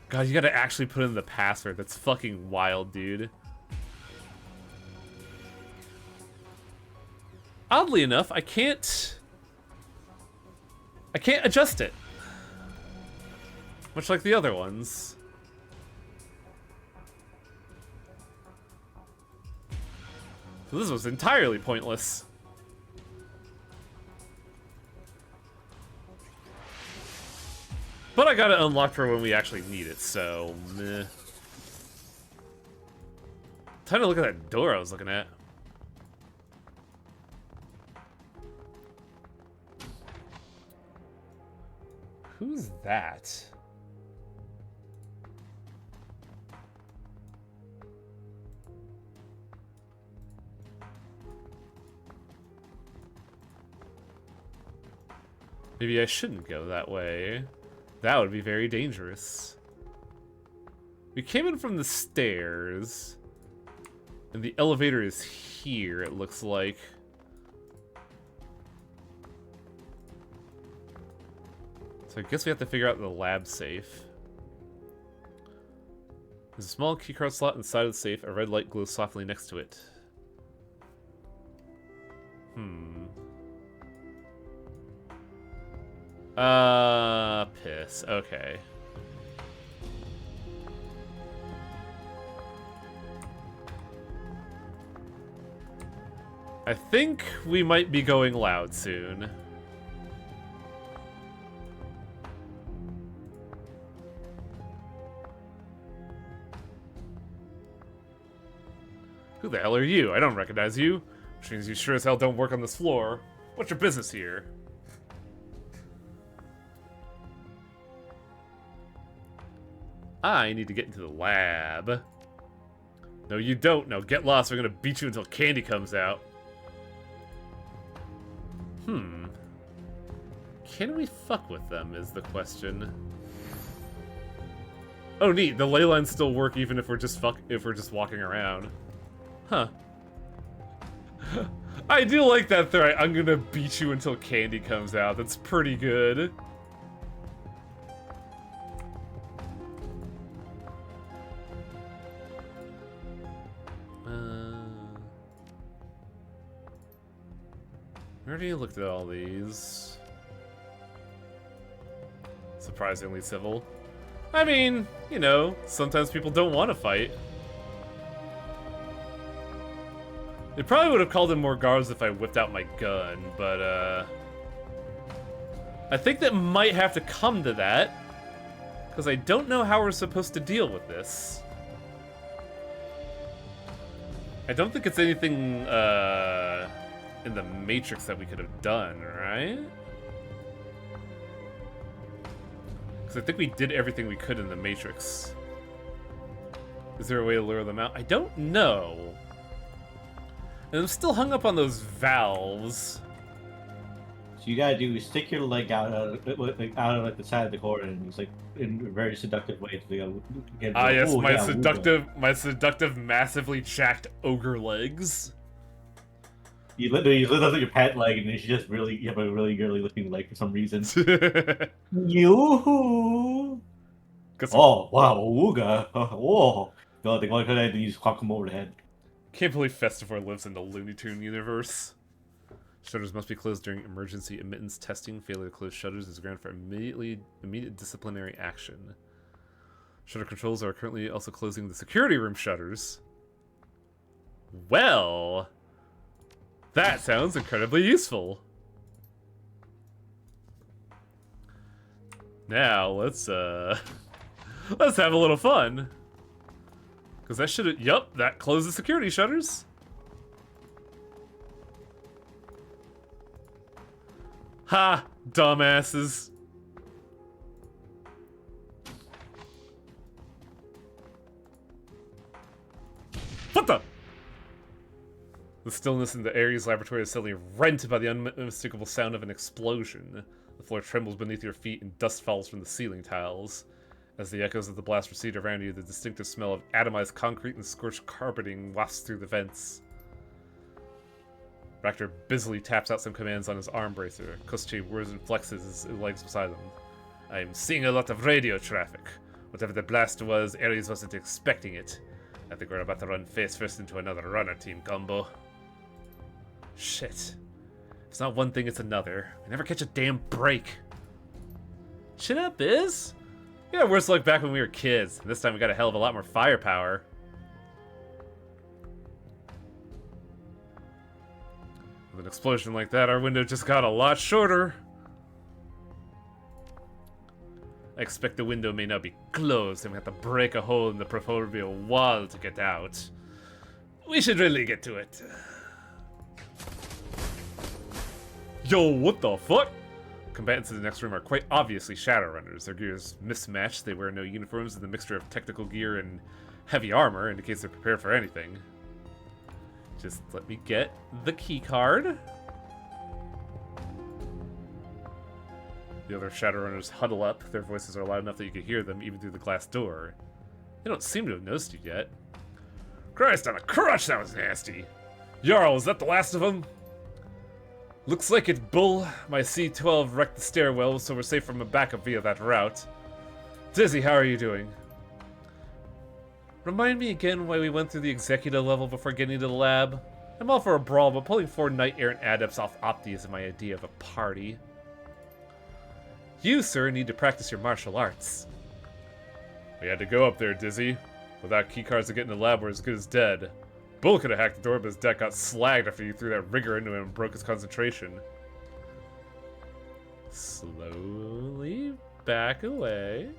God, you gotta actually put in the password. That's fucking wild, dude. Oddly enough, I can't adjust it. Much like the other ones. So this was entirely pointless. But I got it unlocked for when we actually need it, so meh. Time to look at that door I was looking at. Who's that? Maybe I shouldn't go that way. That would be very dangerous. We came in from the stairs. And the elevator is here, it looks like. So I guess we have to figure out the lab safe. There's a small keycard slot inside of the safe. A red light glows softly next to it. Piss. Okay. I think we might be going loud soon. Who the hell are you? I don't recognize you. Which means you sure as hell don't work on this floor. What's your business here? I need to get into the lab. No, you don't. No, get lost. We're gonna beat you until candy comes out. Can we fuck with them is the question. Oh, neat. The ley lines still work even if we're just walking around. Huh. I do like that threat. I'm gonna beat you until candy comes out. That's pretty good. I already looked at all these. Surprisingly civil. I mean, you know, sometimes people don't want to fight. They probably would have called in more guards if I whipped out my gun, but I think that might have to come to that, because I don't know how we're supposed to deal with this. I don't think it's anything in the Matrix that we could have done, right? Because I think we did everything we could in the Matrix. Is there a way to lure them out? I don't know. And I'm still hung up on those valves. So you gotta do is stick your leg out of like the side of the corner, and it's like in a very seductive way to get. Ah, yes, oh, my yeah, seductive, massively jacked ogre legs. You lift up your pant leg, and it's just really you have a really girly looking leg for some reason. Yoo-hoo! Oh wow, ooga! Oh, God, they want to and you just clock him over the head. Can't believe Festivore lives in the Looney Tune universe. Shutters must be closed during emergency admittance testing. Failure to close shutters is ground for immediate disciplinary action. Shutter controls are currently also closing the security room shutters. Well, that sounds incredibly useful. Now let's have a little fun. Because that should have, yup, that closes security shutters. Ha! Dumbasses. What the? The stillness in the Ares laboratory is suddenly rent by the unmistakable sound of an explosion. The floor trembles beneath your feet and dust falls from the ceiling tiles. As the echoes of the blast recede around you, the distinctive smell of atomized concrete and scorched carpeting wafts through the vents. Raptor busily taps out some commands on his arm bracer. Kosuke whirs and flexes as it lays beside him. I'm seeing a lot of radio traffic. Whatever the blast was, Ares wasn't expecting it. I think we're about to run face first into another runner team combo. Shit. It's not one thing, it's another. We never catch a damn break. Shut up, Biz. Yeah, worse luck back when we were kids. This time we got a hell of a lot more firepower. With an explosion like that, our window just got a lot shorter. I expect the window may now be closed and we have to break a hole in the proverbial wall to get out. We should really get to it. Yo, what the fuck? Combatants in the next room are quite obviously Shadowrunners. Their gear is mismatched, they wear no uniforms, and the mixture of technical gear and heavy armor indicates they're prepared for anything. Just let me get the key card. The other Shadowrunners huddle up. Their voices are loud enough that you can hear them even through the glass door. They don't seem to have noticed you yet. Christ on a crutch, that was nasty. Jarl, is that the last of them? Looks like it, Bull. My C-12 wrecked the stairwell, so we're safe from a backup via that route. Dizzy, how are you doing? Remind me again why we went through the executive level before getting to the lab? I'm all for a brawl, but pulling 4 knight-errant adepts off Opti isn't my idea of a party. You, sir, need to practice your martial arts. We had to go up there, Dizzy. Without keycards to get in the lab, we're as good as dead. Bull could have hacked the door, but his deck got slagged after you threw that rigger into him and broke his concentration. Slowly back away.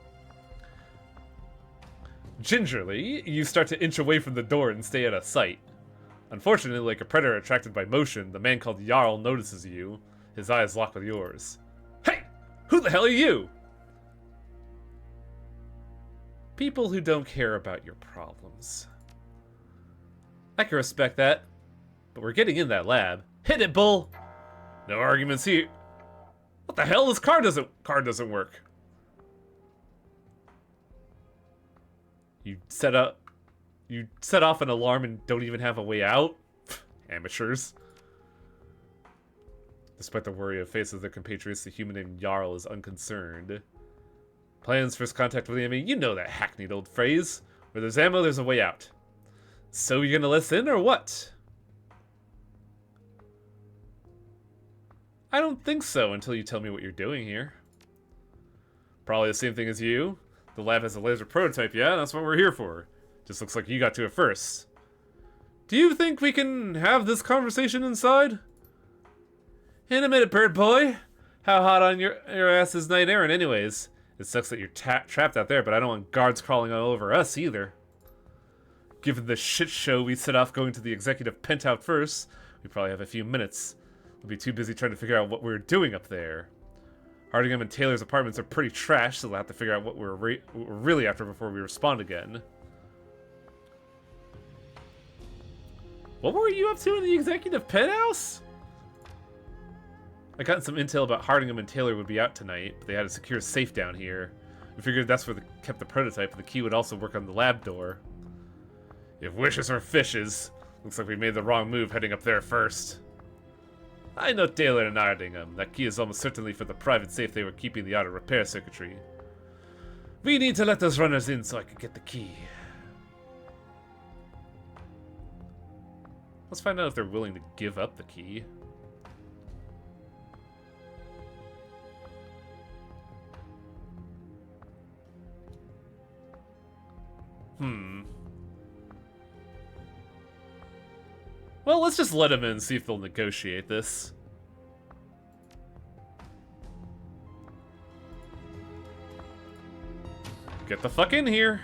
Gingerly, you start to inch away from the door and stay out of sight. Unfortunately, like a predator attracted by motion, the man called Jarl notices you. His eyes lock with yours. Hey! Who the hell are you? People who don't care about your problems. I can respect that, but we're getting in that lab. Hit it, Bull! No arguments here. What the hell? This card doesn't work. You set off an alarm and don't even have a way out? Amateurs. Despite the worry of faces of their compatriots, the human named Jarl is unconcerned. Plans first contact with the enemy, you know that hackneyed old phrase. Where there's ammo, there's a way out. So you're gonna listen, or what? I don't think so until you tell me what you're doing here. Probably the same thing as you. The lab has a laser prototype, yeah? That's what we're here for. Just looks like you got to it first. Do you think we can have this conversation inside? In a minute, bird boy. How hot on your ass is Knight Errant anyways? It sucks that you're trapped out there, but I don't want guards crawling all over us either. Given the shit show we set off going to the executive penthouse first, we probably have a few minutes. We'll be too busy trying to figure out what we're doing up there. Hardingham and Taylor's apartments are pretty trash, so we'll have to figure out what we're really after before we respond again. What were you up to in the executive penthouse? I got some intel about Hardingham and Taylor would be out tonight, but they had a secure safe down here. We figured that's where they kept the prototype, but the key would also work on the lab door. If wishes are fishes, looks like we made the wrong move heading up there first. I know Taylor and Hardingham. That key is almost certainly for the private safe they were keeping the auto repair circuitry. We need to let those runners in so I can get the key. Let's find out if they're willing to give up the key. Well, let's just let them in and see if they'll negotiate this. Get the fuck in here.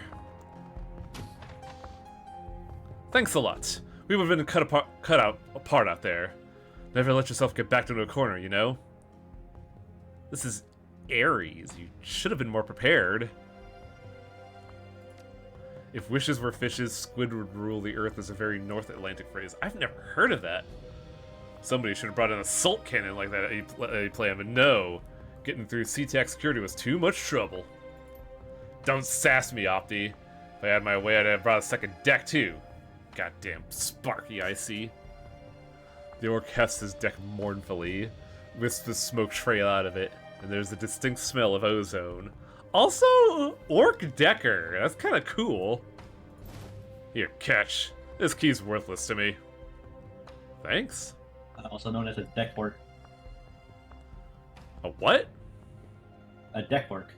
Thanks a lot. We would have been cut apart out there. Never let yourself get backed into a corner, you know? This is Aries. You should have been more prepared. If wishes were fishes, squid would rule the earth is a very North Atlantic phrase. I've never heard of that. Somebody should have brought an assault cannon like that at a plan, but no. Getting through SeaTac security was too much trouble. Don't sass me, Opti. If I had my way, I'd have brought a second deck, too. Goddamn Sparky, I see. The orc hefts his deck mournfully, wisps the smoke trail out of it, and there's a distinct smell of ozone. Also, Orc Decker. That's kind of cool. Here, catch. This key's worthless to me. Thanks. Also known as a deck work. A what? A deck work.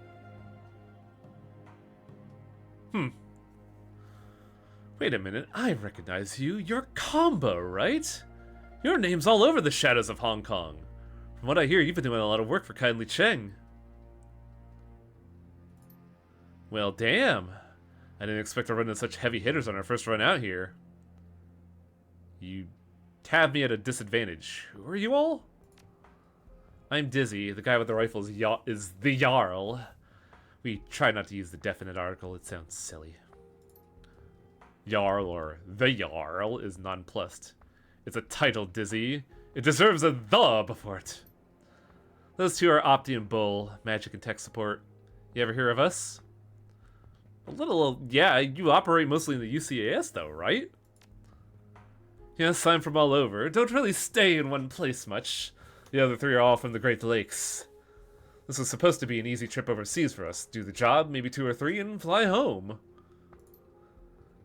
Wait a minute. I recognize you. You're Combo, right? Your name's all over the shadows of Hong Kong. From what I hear, you've been doing a lot of work for Kindly Cheng. Well, damn. I didn't expect to run into such heavy hitters on our first run out here. You have me at a disadvantage. Who are you all? I'm Dizzy. The guy with the rifle is the Jarl. We try not to use the definite article. It sounds silly. Jarl, or the Jarl, is nonplussed. It's a title, Dizzy. It deserves a "the" before it. Those two are Opti and Bull, magic and tech support. You ever hear of us? A little, yeah, you operate mostly in the UCAS though, right? Yes, I'm from all over. Don't really stay in one place much. The other three are all from the Great Lakes. This was supposed to be an easy trip overseas for us. Do the job, maybe 2 or 3, and fly home.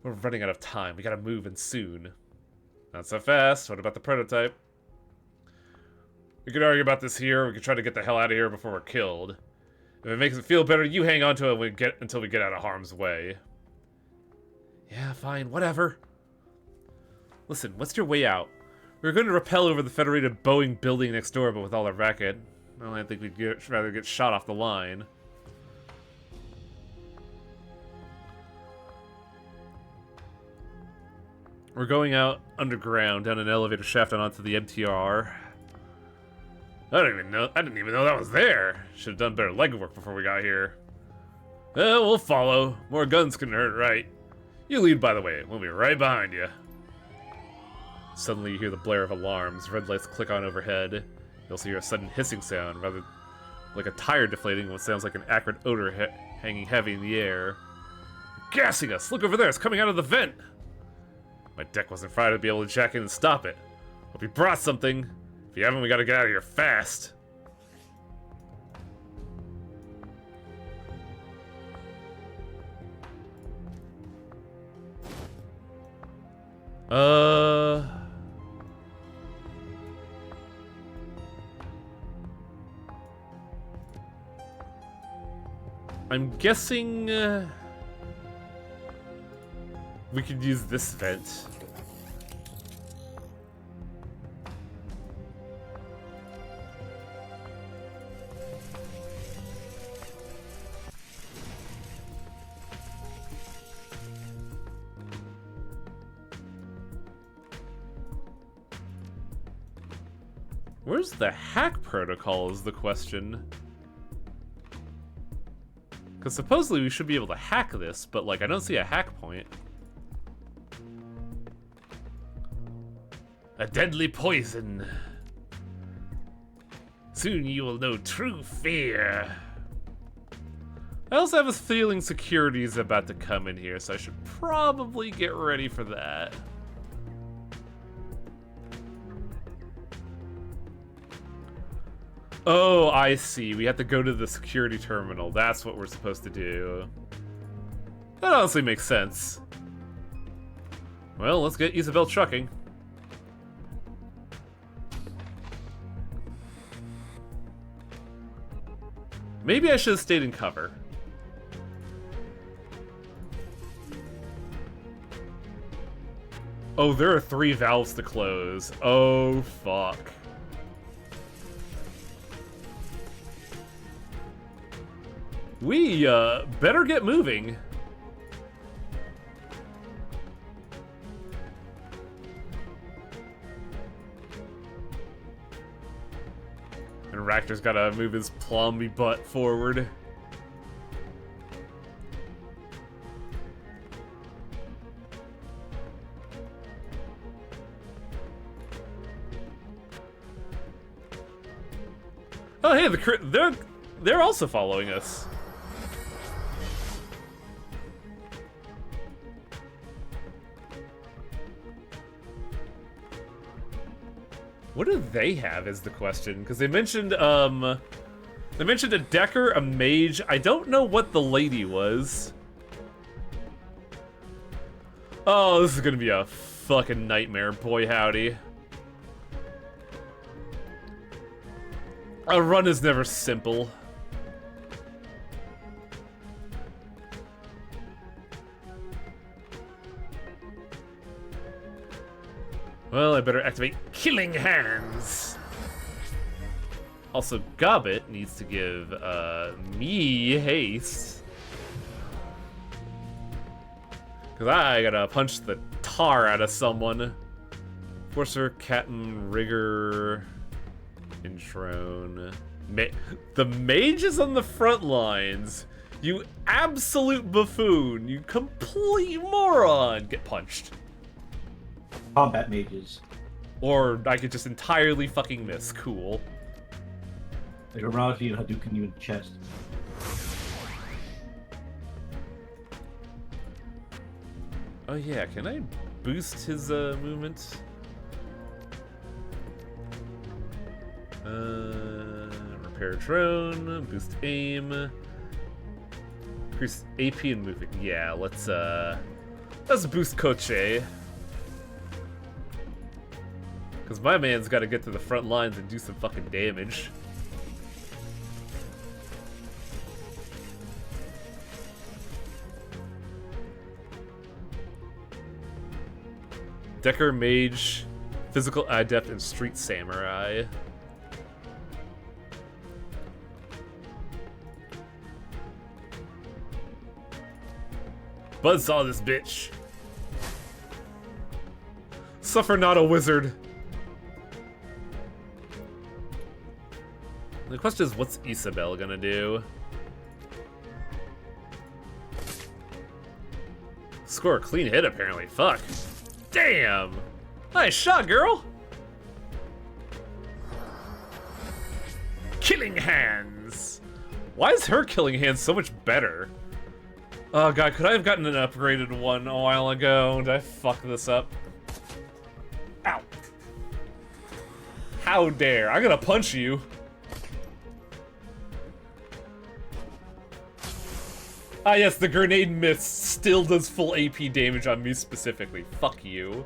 We're running out of time. We gotta move, and soon. Not so fast. What about the prototype? We could argue about this here. We could try to get the hell out of here before we're killed. If it makes it feel better, you hang on to it until we get out of harm's way. Yeah, fine, whatever. Listen, what's your way out? We were going to rappel over the Federated Boeing building next door, but with all our racket, well, I think we'd rather get shot off the line. We're going out underground, down an elevator shaft and onto the MTR. I didn't even know that was there. Should have done better legwork before we got here. Well, we'll follow. More guns can hurt, right? You lead, by the way. We'll be right behind you. Suddenly you hear the blare of alarms. Red lights click on overhead. You also hear a sudden hissing sound, rather like a tire deflating, what sounds like an acrid odor hanging heavy in the air. You're gassing us! Look over there! It's coming out of the vent! My deck wasn't fried to be able to jack in and stop it. Hope you brought something. If you haven't, we gotta get out of here fast. I'm guessing we could use this vent. Where's the hack protocol is the question. Because supposedly we should be able to hack this, but like I don't see a hack point. A deadly poison. Soon you will know true fear. I also have a feeling security is about to come in here, so I should probably get ready for that. Oh, I see. We have to go to the security terminal. That's what we're supposed to do. That honestly makes sense. Well, let's get Isabel trucking. Maybe I should have stayed in cover. Oh, there are 3 valves to close. Oh, fuck. We, better get moving. And actor's gotta move his plumby butt forward. Oh, hey, they're also following us. What do they have is the question, because they mentioned a Decker, a mage. I don't know what the lady was. Oh, this is gonna be a fucking nightmare, boy howdy. A run is never simple. Well, I better activate Killing Hands. Also, Gobbet needs to give me haste. Because I gotta punch the tar out of someone. Forcer, Captain, Rigger, Introne. The mage is on the front lines. You absolute buffoon. You complete moron. Get punched. Combat mages. Or I could just entirely fucking miss. Cool. Like around you, Hadouken you in the chest. Oh yeah, can I boost his movement? Repair drone, boost aim, increase AP and movement. Yeah, let's boost Koche. Because my man's got to get to the front lines and do some fucking damage. Decker, Mage, Physical Adept, and Street Samurai. Buzzsaw this bitch. Suffer not a wizard. The question is, what's Isabel gonna do? Score a clean hit, apparently. Fuck. Damn! Nice shot, girl! Killing Hands! Why is her Killing Hands so much better? Oh god, could I have gotten an upgraded one a while ago? Did I fuck this up? Ow. How dare. I'm gonna punch you. Ah yes, the grenade mist still does full AP damage on me specifically. Fuck you.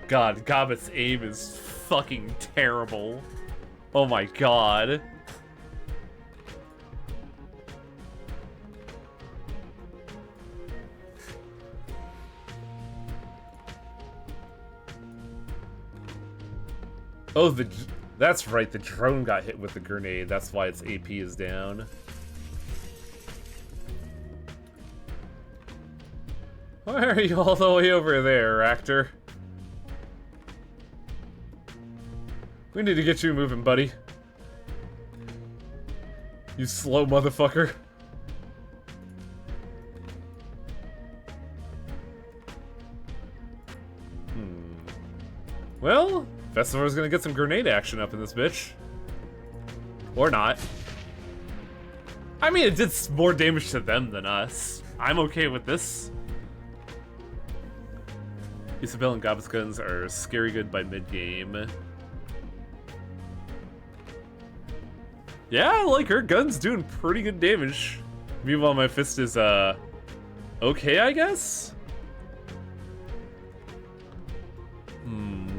God, Gobbet's aim is fucking terrible. Oh my god. Oh, that's right, the drone got hit with the grenade. That's why its AP is down. Why are you all the way over there, actor? We need to get you moving, buddy. You slow motherfucker. Well, Festival's gonna get some grenade action up in this bitch. Or not. I mean, it did more damage to them than us. I'm okay with this. Isabel and Gobbet's guns are scary good by mid-game. Yeah, like her gun's doing pretty good damage. Meanwhile, my fist is, okay, I guess?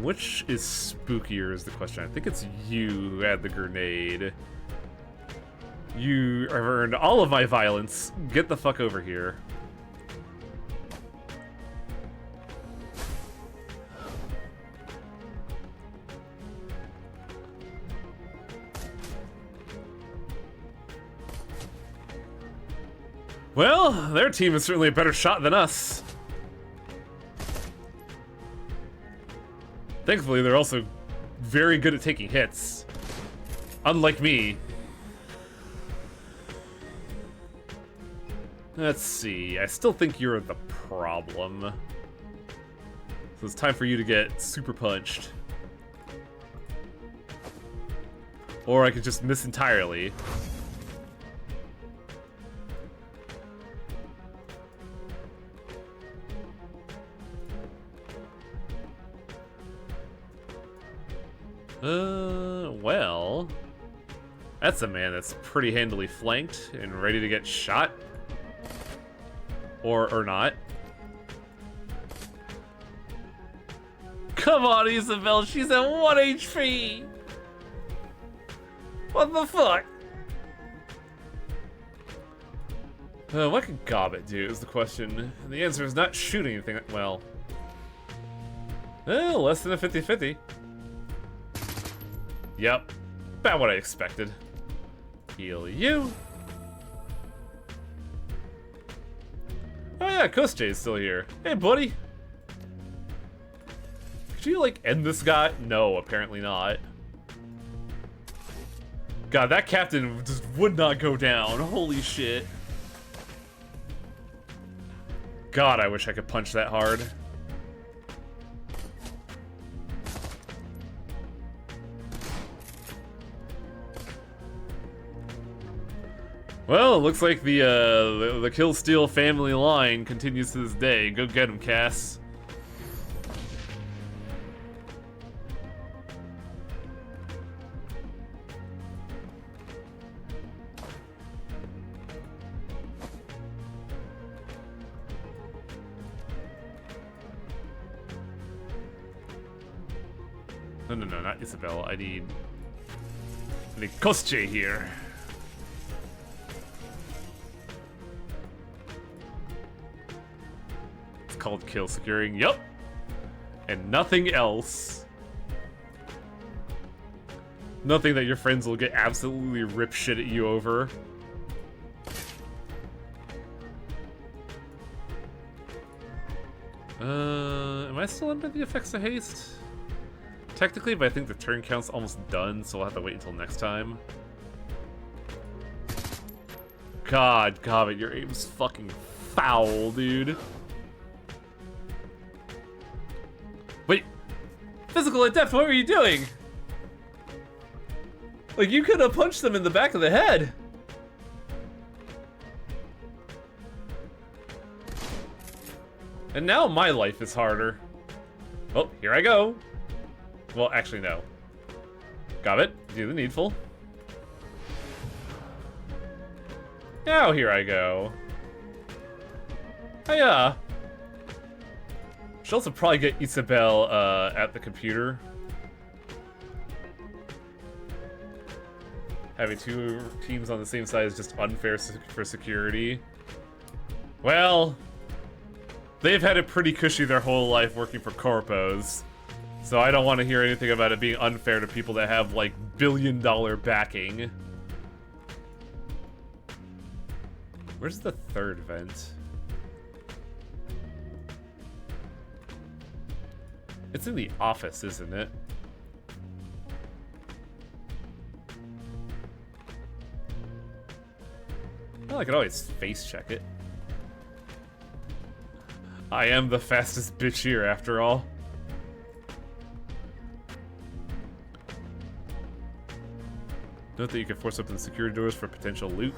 Which is spookier is the question. I think it's you who had the grenade. You have earned all of my violence. Get the fuck over here. Well, their team is certainly a better shot than us. Thankfully, they're also very good at taking hits. Unlike me. Let's see. I still think you're the problem. So it's time for you to get super punched. Or I could just miss entirely. Well... That's a man that's pretty handily flanked and ready to get shot. Or not. Come on, Isabel, she's at 1 HP! What the fuck? What can Gobbet do is the question. And the answer is not shoot anything. Well... less than a 50-50. Yep. About what I expected. Heal you. Oh yeah, Kosche is still here. Hey, buddy. Could you, like, end this guy? No, apparently not. God, that captain just would not go down. Holy shit. God, I wish I could punch that hard. Well, it looks like the Kill Steal family line continues to this day. Go get him, Cass. No, not Isabel. I need Kosche here. Called kill securing. Yup. And nothing else. Nothing that your friends will get absolutely rip shit at you over. Am I still under the effects of haste? Technically, but I think the turn count's almost done, so we'll have to wait until next time. God, Gobbet, your aim's fucking foul, dude. Wait, physical at depth, what were you doing? Like, you could have punched them in the back of the head. And now my life is harder. Oh, here I go. Well, actually, no. Gobbet, do the needful. Now here I go. Hiya. Should also probably get Isabel at the computer. Having two teams on the same side is just unfair for security. Well, they've had it pretty cushy their whole life working for corpos. So I don't want to hear anything about it being unfair to people that have, like, billion-dollar backing. Where's the third vent? It's in the office, isn't it? Well, I could always face check it. I am the fastest bitch here, after all. Note that you can force open the security doors for potential loot.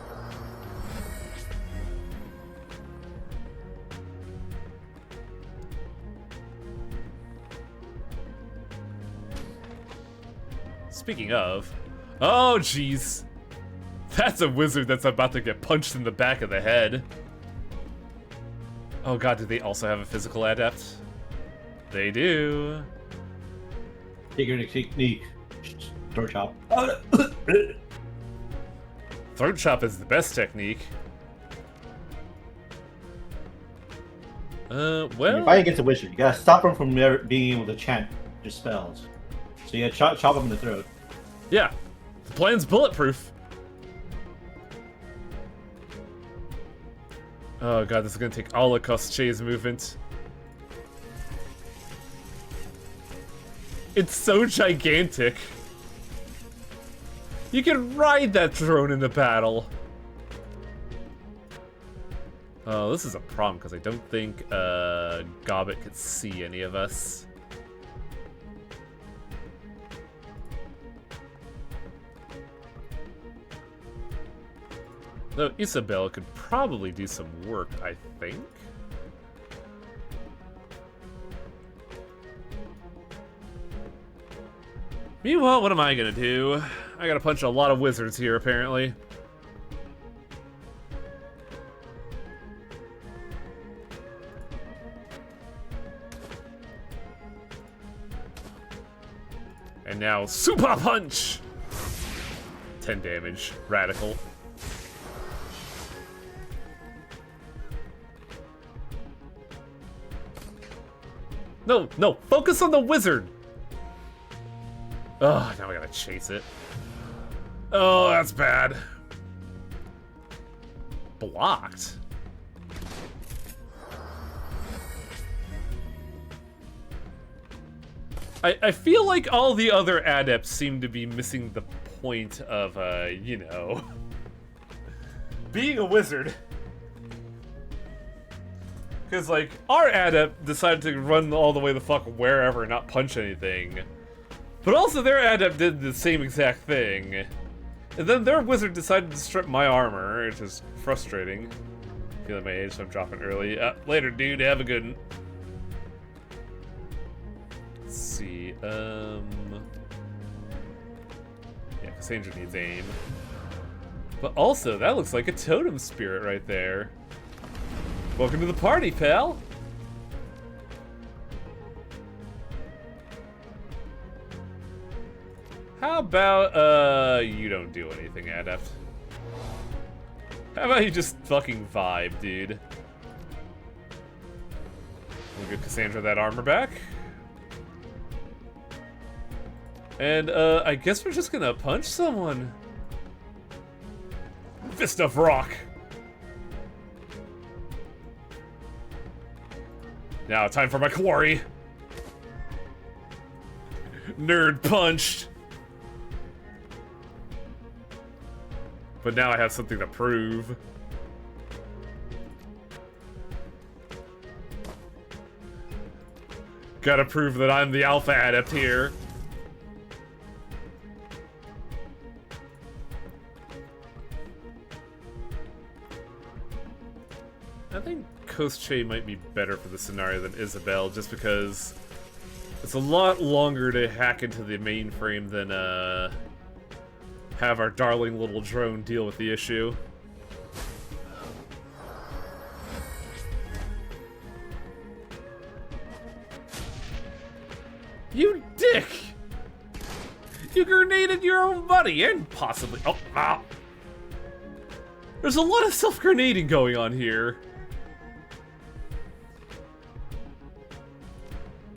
Speaking of... Oh, jeez. That's a wizard that's about to get punched in the back of the head. Oh god, do they also have a physical adept? They do. Figure technique. Throat chop. Throat chop is the best technique. Well... When you're fighting against a wizard, you gotta stop him from being able to chant your spells. So you gotta chop him in the throat. Yeah. The plan's bulletproof. Oh god, this is gonna take all of Kostche's movement. It's so gigantic. You can ride that drone into battle. Oh, this is a problem, because I don't think Gobbet could see any of us. Though Isabel could probably do some work, I think. Meanwhile, what am I gonna do? I gotta punch a lot of wizards here, apparently. And now, Super Punch! 10 damage. Radical. No, no, focus on the wizard! Oh, now I gotta chase it. Oh, that's bad. Blocked? I feel like all the other adepts seem to be missing the point of, you know, being a wizard. Because, like, our adept decided to run all the way the fuck wherever and not punch anything. But also their adept did the same exact thing. And then their wizard decided to strip my armor, which is frustrating. Feeling my age, so I'm dropping early. Later, dude. Have a good one. Let's see, yeah, Cassandra needs aim. But also, that looks like a totem spirit right there. Welcome to the party, pal! How about, you don't do anything, Adept? How about you just fucking vibe, dude? We'll give Cassandra that armor back. And, I guess we're just gonna punch someone. Fist of Rock! Now, time for my quarry! Nerd punched! But now I have something to prove. Gotta prove that I'm the alpha adept here. I think Kostche might be better for the scenario than Isabel, just because it's a lot longer to hack into the mainframe than, have our darling little drone deal with the issue. You dick! You grenaded your own buddy, and possibly— oh, ah! There's a lot of self-grenading going on here.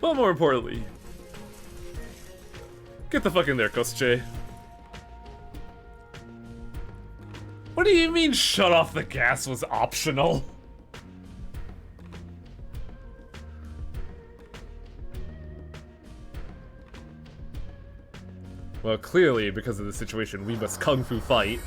But more importantly, get the fuck in there, Kostche. What do you mean shut off the gas was optional? Well, clearly, because of the situation, we must kung fu fight.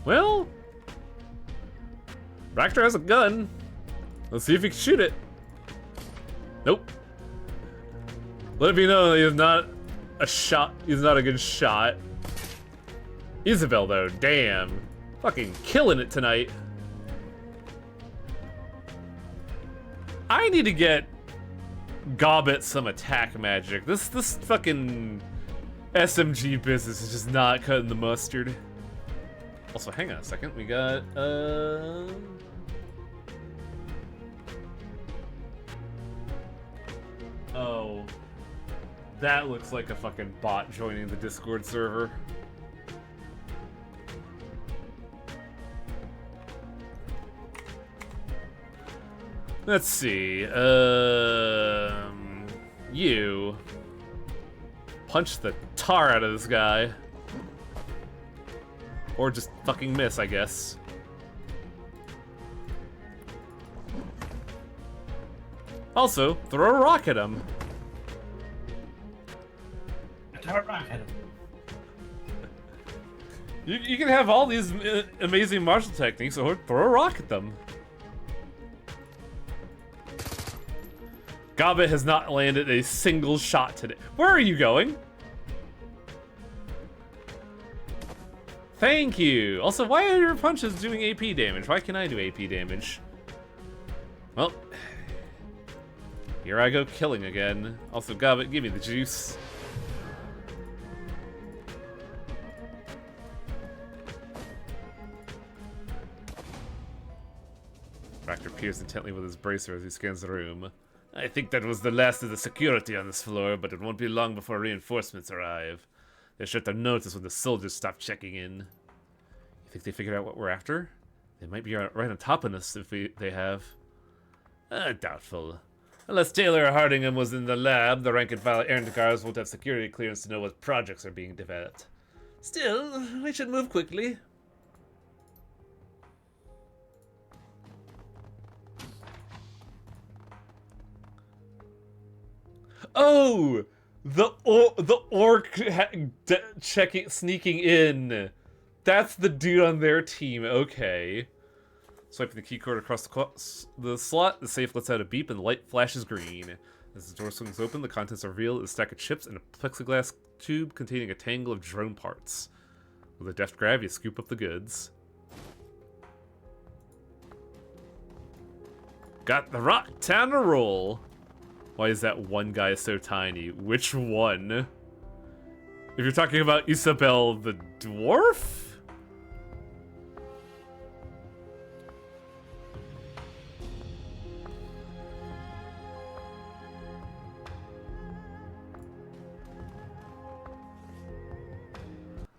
Well, Raptor has a gun. Let's see if he can shoot it. Nope. Let me know he's not a shot. He's not a good shot. Isabel, though, damn. Fucking killing it tonight. I need to get Gobbet some attack magic. This fucking SMG business is just not cutting the mustard. Also, hang on a second. We got, oh. That looks like a fucking bot joining the Discord server. Let's see, You punch the tar out of this guy. Or just fucking miss, I guess. Also, throw a rock at him. Throw a rock at him. You can have all these amazing martial techniques, or throw a rock at them. Gabba has not landed a single shot today. Where are you going? Thank you. Also, why are your punches doing AP damage? Why can't I do AP damage? Well, here I go killing again. Also, Gabba, give me the juice. Raptor peers intently with his bracer as he scans the room. I think that was the last of the security on this floor, but it won't be long before reinforcements arrive. They're sure to notice when the soldiers stop checking in. You think they figured out what we're after? They might be right on top of us if they have. Doubtful. Unless Taylor or Hardingham was in the lab, the rank and file errand guards won't have security clearance to know what projects are being developed. Still, we should move quickly. Oh, the orc sneaking in. That's the dude on their team. Okay. Swiping the keycord across the slot, the safe lets out a beep and the light flashes green. As the door swings open, the contents are revealed: a stack of chips and a plexiglass tube containing a tangle of drone parts. With a deft grab, you scoop up the goods. Got the rock town to roll. Why is that one guy so tiny? Which one? If you're talking about Isabel the dwarf?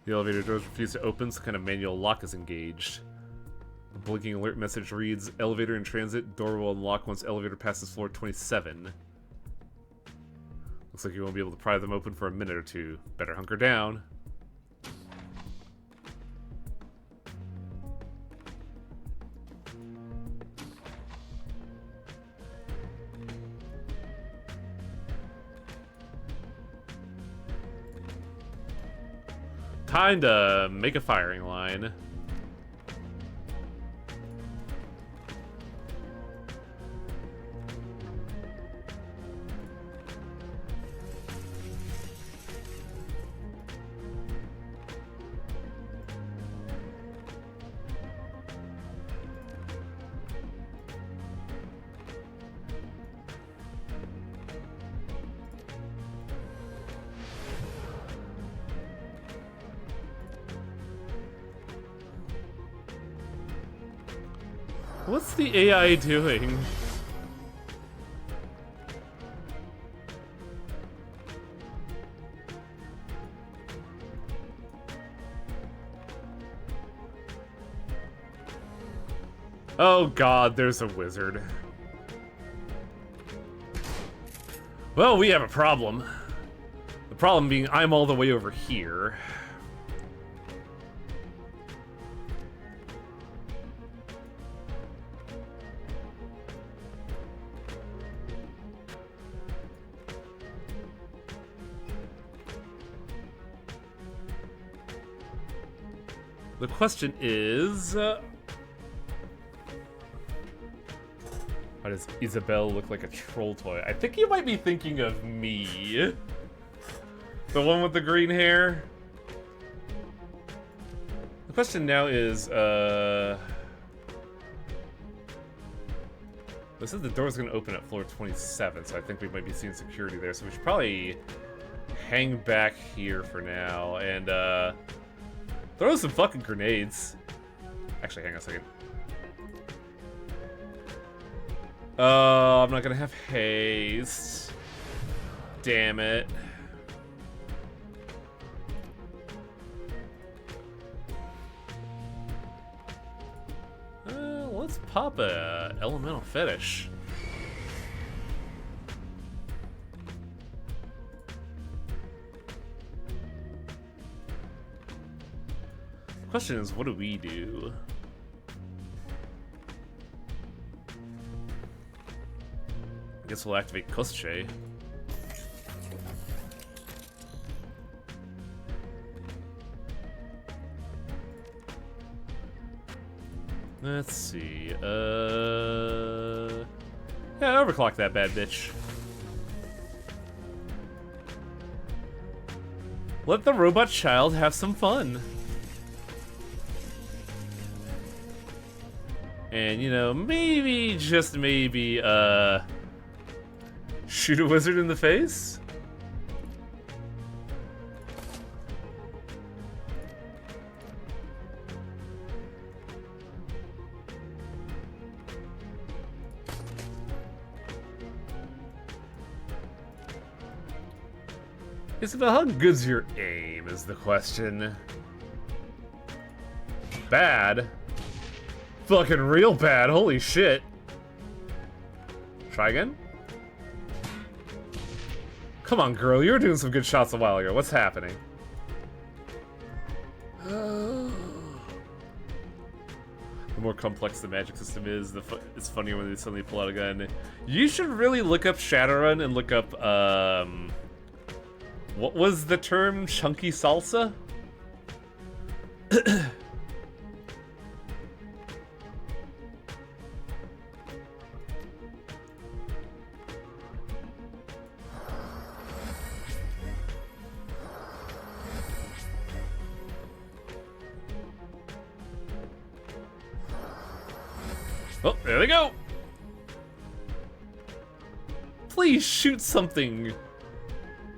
The elevator doors refuse to open, so kind of manual lock is engaged. A blinking alert message reads, elevator in transit, door will unlock once elevator passes floor 27. Looks like you won't be able to pry them open for a minute or two. Better hunker down. Time to make a firing line. What's the AI doing? Oh god, there's a wizard. Well, we have a problem. The problem being I'm all the way over here. The question is... why does Isabel look like a troll toy? I think you might be thinking of me. The one with the green hair. The question now is, this says the door's gonna open at floor 27, so I think we might be seeing security there, so we should probably hang back here for now, and, throw some fucking grenades. Actually, hang on a second. I'm not gonna have haste. Damn it. Let's pop a elemental fetish. Question is, what do we do? I guess we'll activate Kostche. Let's see, yeah, overclock that bad bitch. Let the robot child have some fun. And, you know, maybe, just maybe, shoot a wizard in the face? Isabel, how good's your aim is the question. Bad? Fucking real bad, holy shit. Try again? Come on, girl, you were doing some good shots a while ago. What's happening? The more complex the magic system is, it's funnier when they suddenly pull out a gun. You should really look up Shadowrun and look up, what was the term? Chunky salsa? Oh, there they go! Please shoot something!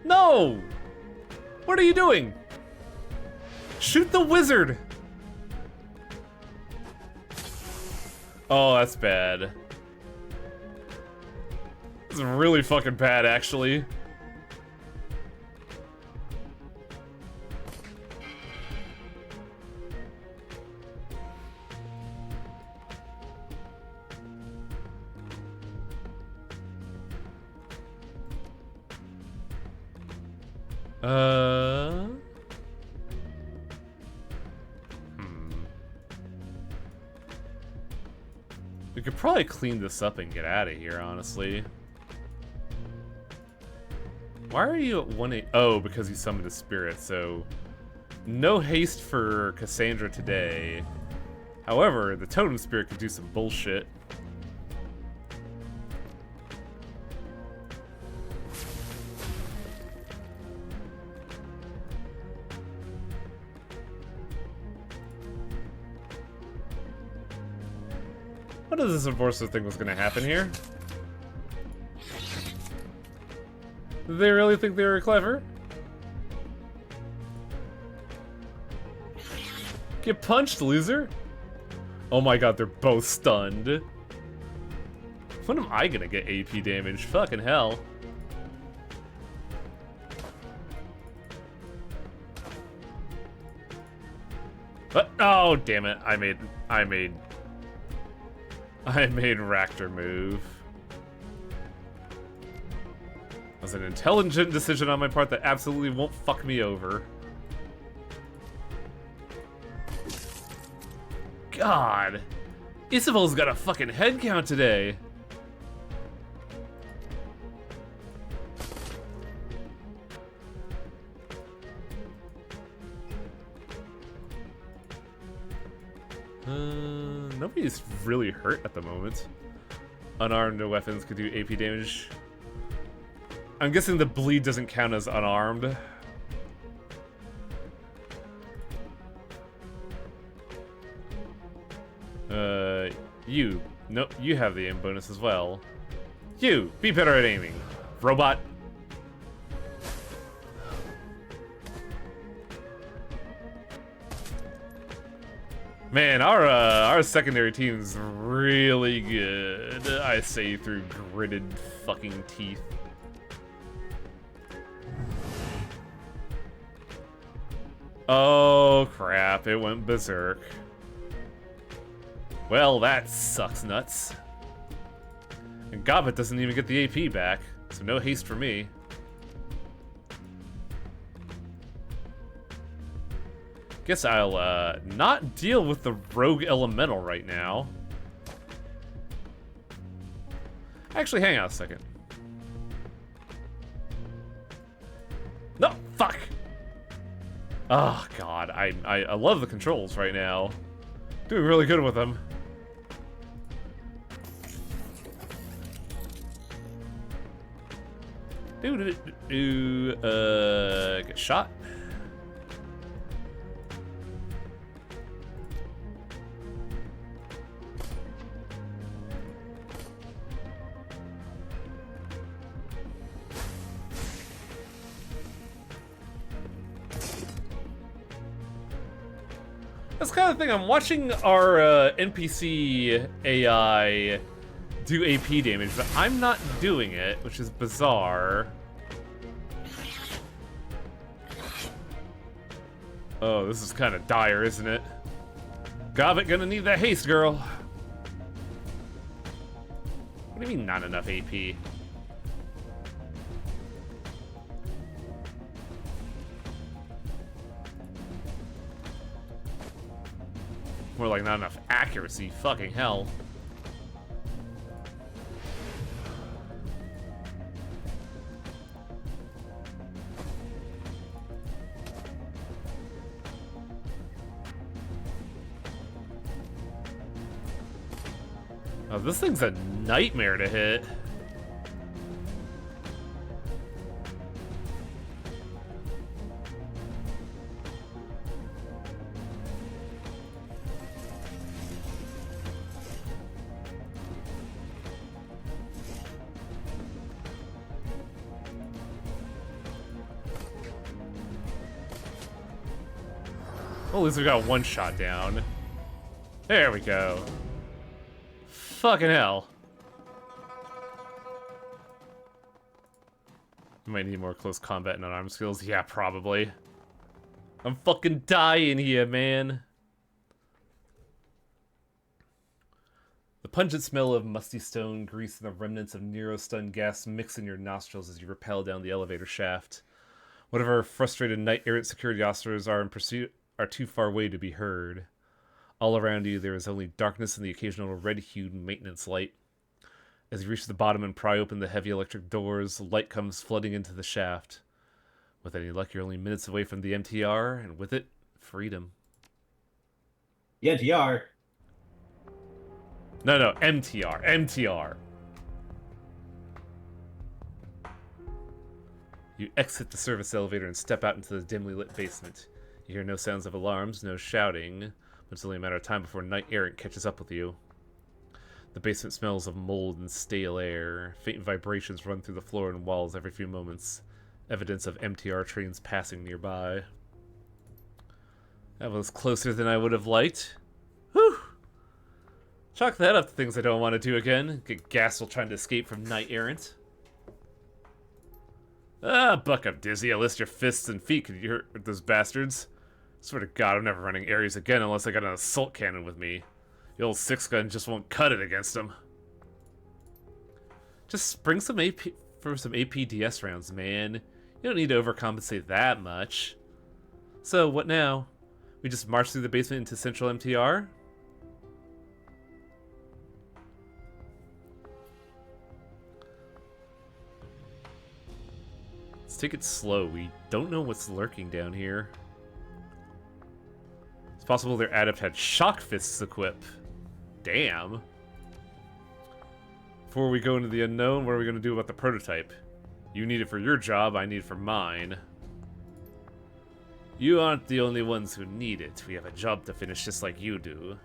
No! What are you doing? Shoot the wizard! Oh, that's bad. It's really fucking bad, actually. We could probably clean this up and get out of here, honestly. Why are you at 1-8? Oh, because you summoned a spirit, so... No haste for Cassandra today. However, the totem spirit could do some bullshit. What does this enforcer think was gonna happen here? Did they really think they were clever? Get punched, loser! Oh my god, they're both stunned. When am I gonna get AP damage? Fucking hell. What? Oh, damn it. I made Raptor move. That was an intelligent decision on my part that absolutely won't fuck me over. God! Isabel's got a fucking head count today! Nobody's really hurt at the moment. Unarmed weapons could do AP damage. I'm guessing the bleed doesn't count as unarmed. You. Nope, you have the aim bonus as well. You, be better at aiming, robot. Man, our secondary team's really good. I say through gritted fucking teeth. Oh crap, it went berserk. Well, that sucks nuts. And Gobbet doesn't even get the AP back, so no haste for me. Guess I'll not deal with the rogue elemental right now. Actually, hang on a second. No, fuck. Oh god, I love the controls right now. Doing really good with them. Get shot. That's kind of the thing. I'm watching our NPC AI do AP damage, but I'm not doing it, which is bizarre. Oh, this is kind of dire, isn't it? Gobbit gonna need that haste, girl. What do you mean not enough AP? More like not enough accuracy, fucking hell. Oh, this thing's a nightmare to hit. Well, at least we got one shot down. There we go. Fucking hell. You might need more close combat and unarmed skills. Yeah, probably. I'm fucking dying here, man. The pungent smell of musty stone, grease, and the remnants of Nero-stun gas mix in your nostrils as you rappel down the elevator shaft. Whatever frustrated knight-errant security officers are in pursuit are too far away to be heard. All around you, there is only darkness and the occasional red-hued maintenance light. As you reach the bottom and pry open the heavy electric doors, light comes flooding into the shaft. With any luck, you're only minutes away from the MTR, and with it, freedom. The NTR. No, MTR. MTR. You exit the service elevator and step out into the dimly lit basement. You hear no sounds of alarms, no shouting, but it's only a matter of time before Knight Errant catches up with you. The basement smells of mold and stale air. Faint vibrations run through the floor and walls every few moments. Evidence of MTR trains passing nearby. That was closer than I would have liked. Whew! Chalk that up to things I don't want to do again. Get gassed while trying to escape from Knight Errant. Ah, buck up, Dizzy. I'll list your fists and feet. Could you hurt those bastards? Swear to God, I'm never running areas again unless I got an assault cannon with me. The old 6-gun just won't cut it against them. Just bring some AP for some APDS rounds, man. You don't need to overcompensate that much. So, what now? We just march through the basement into Central MTR? Let's take it slow. We don't know what's lurking down here. It's possible their adept had shock fists equipped. Damn. Before we go into the unknown, what are we going to do about the prototype? You need it for your job, I need it for mine. You aren't the only ones who need it. We have a job to finish just like you do.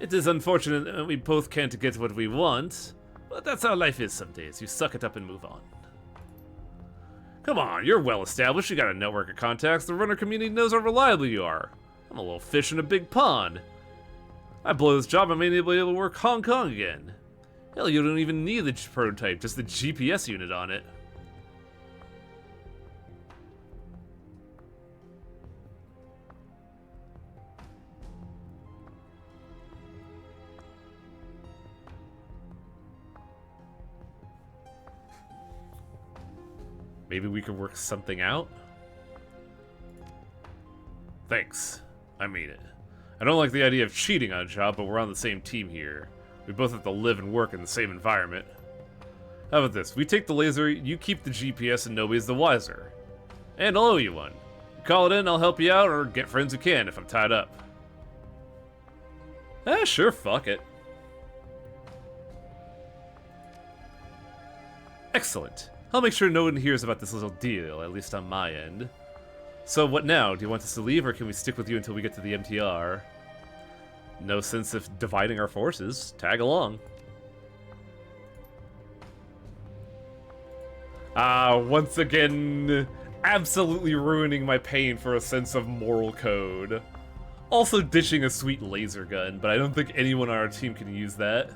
It is unfortunate that we both can't get what we want, but that's how life is some days. You suck it up and move on. Come on, you're well established. You got a network of contacts. The runner community knows how reliable you are. I'm a little fish in a big pond. I blow this job, I may be able to work Hong Kong again. Hell, you don't even need the prototype, just the GPS unit on it. Maybe we could work something out? Thanks. I mean it. I don't like the idea of cheating on a job, but we're on the same team here. We both have to live and work in the same environment. How about this? We take the laser, you keep the GPS, and nobody's the wiser. And I'll owe you one. You call it in, I'll help you out, or get friends who can if I'm tied up. Sure, fuck it. Excellent. I'll make sure no one hears about this little deal, at least on my end. So what now? Do you want us to leave, or can we stick with you until we get to the MTR? No sense of dividing our forces. Tag along. Once again, absolutely ruining my pain for a sense of moral code. Also ditching a sweet laser gun, but I don't think anyone on our team can use that.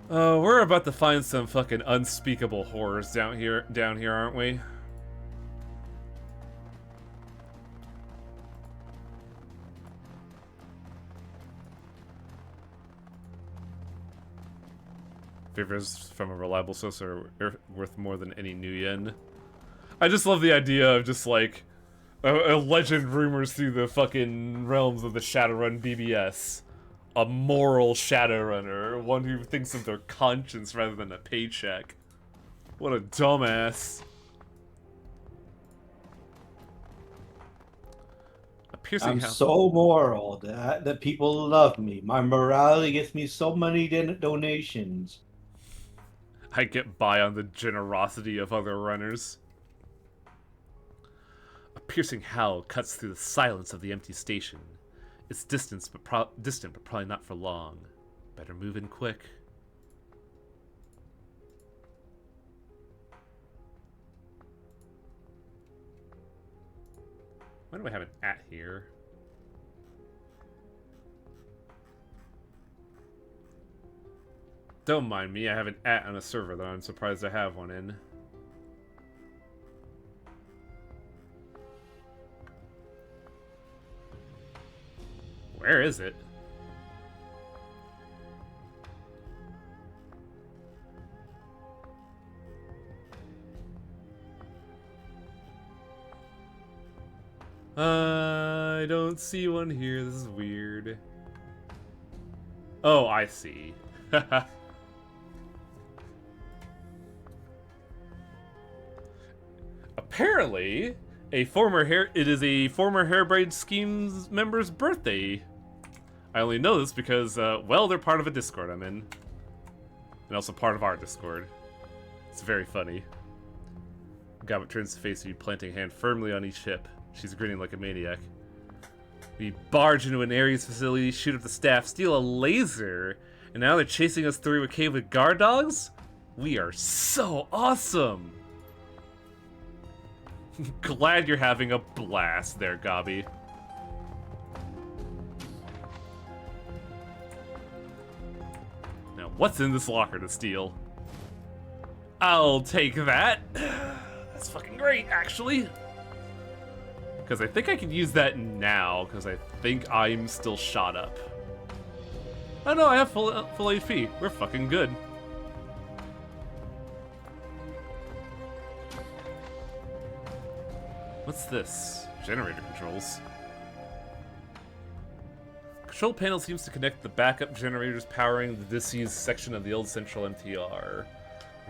We're about to find some fucking unspeakable horrors down here, aren't we? Favors from a reliable source are worth more than any new yen. I just love the idea of just like a legend rumors through the fucking realms of the Shadowrun BBS. A moral Shadowrunner, one who thinks of their conscience rather than a paycheck. What a dumbass. A piercing I'm so moral that people love me. My morality gets me so many donations. I get by on the generosity of other runners. A piercing howl cuts through the silence of the empty station. It's distant, but probably not for long. Better move in quick. Why do I have an @ here? Don't mind me, I have an @ on a server that I'm surprised I have one in. Where is it? I don't see one here. This is weird. Oh, I see. Apparently, it is a former Hairbraid Schemes member's birthday. I only know this because, well, they're part of a Discord I'm in. And also part of our Discord. It's very funny. Gobbet turns to face you, planting a hand firmly on each hip. She's grinning like a maniac. We barge into an Ares facility, shoot up the staff, steal a laser, and now they're chasing us through a cave with guard dogs? We are so awesome! Glad you're having a blast there, Gobby. Now, what's in this locker to steal? I'll take that. That's fucking great, actually. Because I think I can use that now, because I think I'm still shot up. Oh no, I have full HP. We're fucking good. What's this? Generator controls. Control panel seems to connect the backup generators powering the disused section of the old central MTR.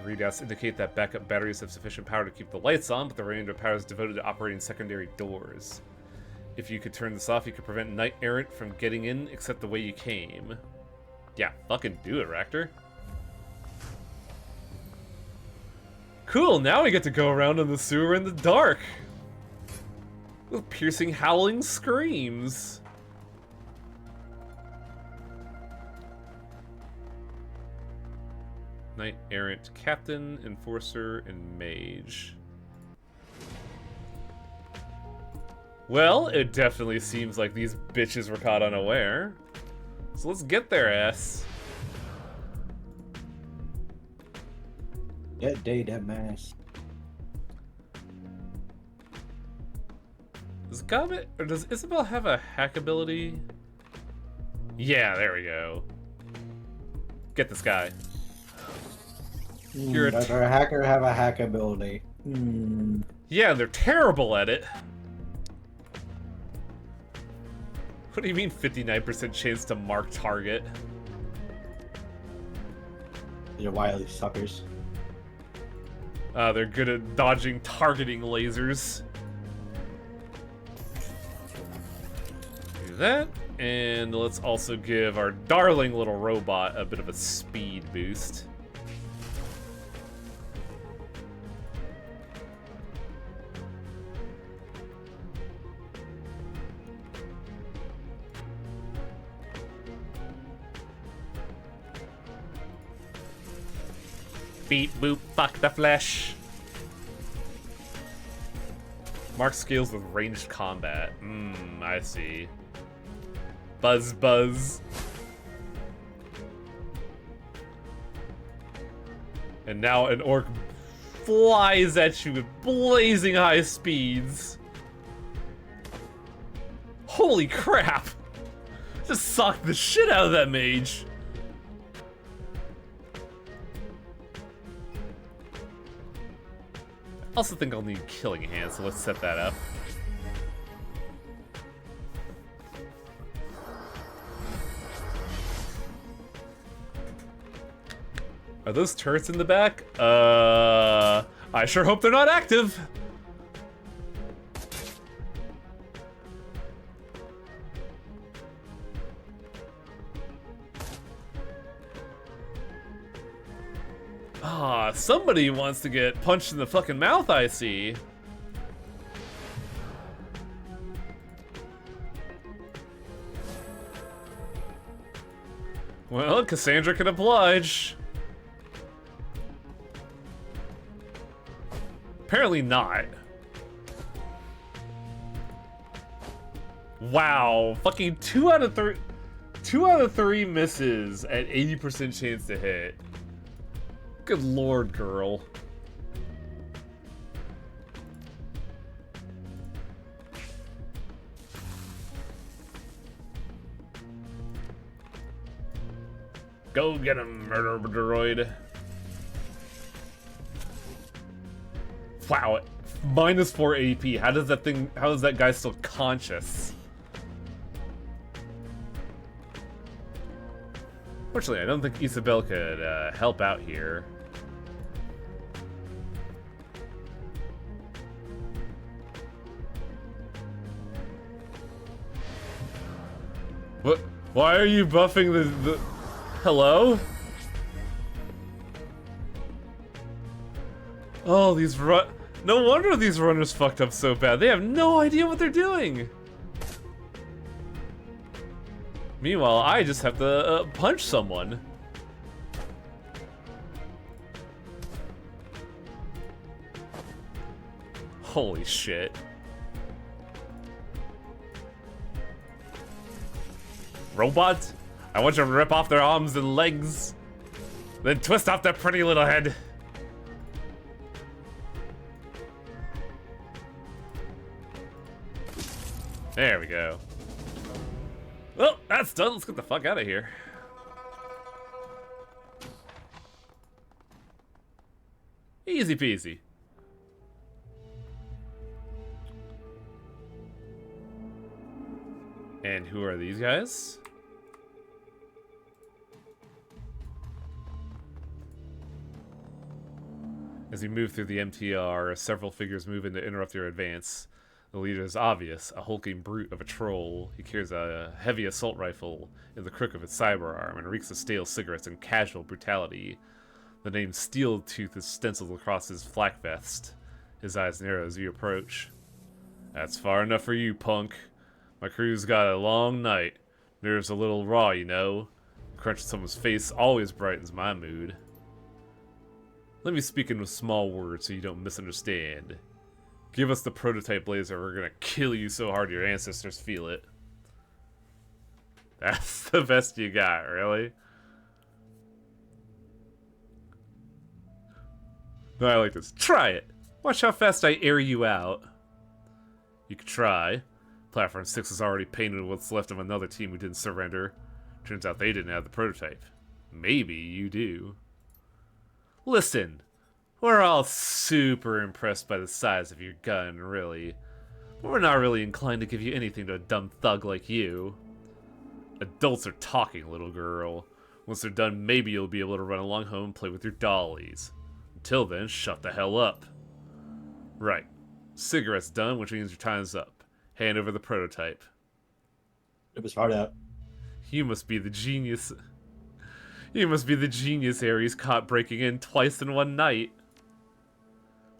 Readouts indicate that backup batteries have sufficient power to keep the lights on, but the remainder of power is devoted to operating secondary doors. If you could turn this off, you could prevent Knight Errant from getting in except the way you came. Yeah, fucking do it, Raptor. Cool, now we get to go around in the sewer in the dark. With piercing, howling screams. Knight Errant Captain, Enforcer, and Mage. Well, it definitely seems like these bitches were caught unaware. So let's get their ass. Get data mask. Does Gobbet, or does Isabel have a hack ability? Yeah, there we go. Get this guy. Does our hacker have a hack ability? Yeah, they're terrible at it. What do you mean 59% chance to mark target? They're wily suckers. They're good at dodging targeting lasers. Do that, and let's also give our darling little robot a bit of a speed boost. Beep boop, fuck the flesh. Mark skills with ranged combat. I see. Buzz buzz. And now an orc flies at you with blazing high speeds. Holy crap! Just socked the shit out of that mage. I also think I'll need Killing Hand, so let's set that up. Are those turrets in the back? I sure hope they're not active. Somebody wants to get punched in the fucking mouth, I see. Well, Cassandra can oblige. Apparently not. Wow, fucking 2 out of 3 misses at 80% chance to hit. Good lord, girl. Go get him, murder droid. Wow, -4 AP. How is that guy still conscious? Fortunately, I don't think Isabel could help out here. What? Why are you buffing the... Hello? Oh, these no wonder these runners fucked up so bad. They have no idea what they're doing. Meanwhile, I just have to punch someone. Holy shit. Robots? I want you to rip off their arms and legs, then twist off their pretty little head. There we go. Well, that's done. Let's get the fuck out of here. Easy peasy. And who are these guys? As you move through the MTR, several figures move in to interrupt your advance. The leader is obvious, a hulking brute of a troll. He carries a heavy assault rifle in the crook of its cyberarm and reeks of stale cigarettes and casual brutality. The name Steel Tooth is stenciled across his flak vest. His eyes narrow as you approach. That's far enough for you, punk. My crew's got a long night. Nerves a little raw, you know. Crunching someone's face always brightens my mood. Let me speak in with small words so you don't misunderstand. Give us the prototype laser, we're gonna kill you so hard your ancestors feel it. That's the best you got, really? No, I like this. Try it! Watch how fast I air you out. You could try. Platform 6 is already painted with what's left of another team who didn't surrender. Turns out they didn't have the prototype. Maybe you do. Listen, We're all super impressed by the size of your gun, really. But we're not really inclined to give you anything to a dumb thug like you. Adults are talking, little girl. Once they're done, maybe you'll be able to run along home and play with your dollies. Until then, shut the hell up. Right. Cigarette's done, which means your time's up. Hand over the prototype. It was hard out. You must be the genius. You must be the genius Ares caught breaking in twice in one night.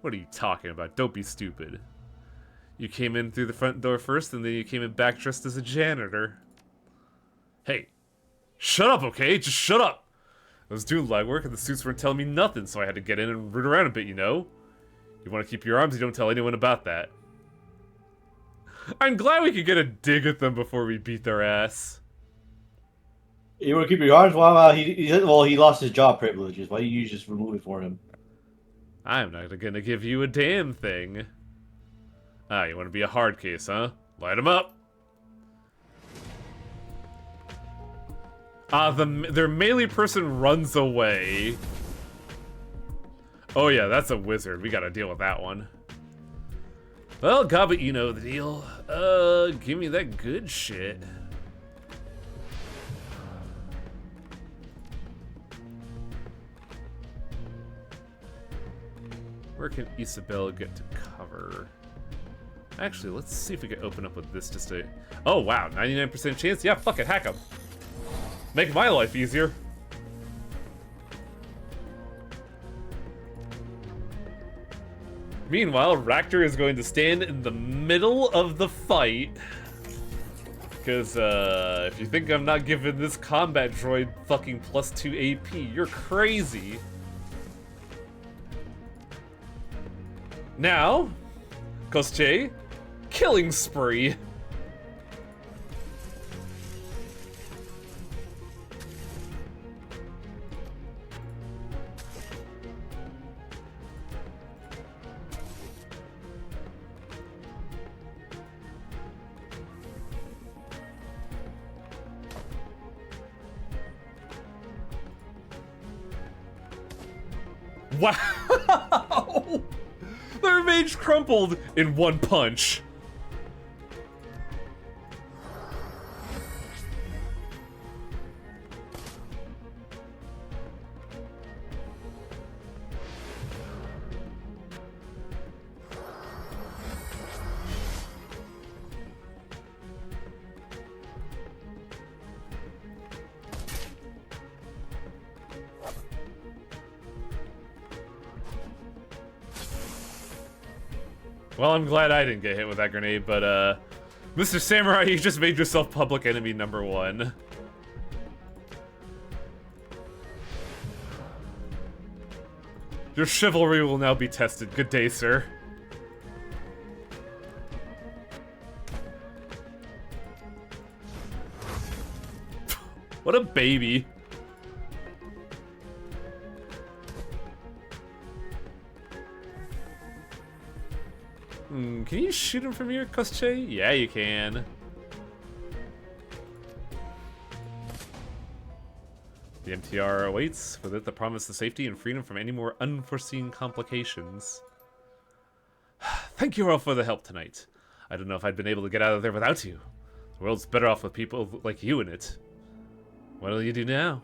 What are you talking about? Don't be stupid. You came in through the front door first, and then you came in back dressed as a janitor. Hey, shut up, okay? Just shut up! I was doing legwork, and the suits weren't telling me nothing, so I had to get in and root around a bit, you know? You want to keep your arms, you don't tell anyone about that. I'm glad we could get a dig at them before we beat their ass. You want to keep your arms? Well, he lost his job privileges. Why don't you just remove it for him? I'm not gonna give you a damn thing. Ah, you want to be a hard case, huh? Light 'em up! Their melee person runs away. Oh yeah, that's a wizard. We gotta deal with that one. Well, Gobbit, you know the deal. Give me that good shit. Where can Isabel get to cover? Actually, let's see if we can open up with this just to... Oh, wow, 99% chance? Yeah, fuck it, hack them. Make my life easier. Meanwhile, Ractor is going to stand in the middle of the fight. Because, if you think I'm not giving this combat droid fucking +2 AP, you're crazy. Now, Kosche, killing spree. Wow! Their mage crumpled in one punch. Well, I'm glad I didn't get hit with that grenade, but, Mr. Samurai, you just made yourself public enemy #1. Your chivalry will now be tested. Good day, sir. What a baby. Can you shoot him from here, Kosche? Yeah, you can. The MTR awaits, with it the promise of safety and freedom from any more unforeseen complications. Thank you all for the help tonight. I don't know if I'd been able to get out of there without you. The world's better off with people like you in it. What'll you do now?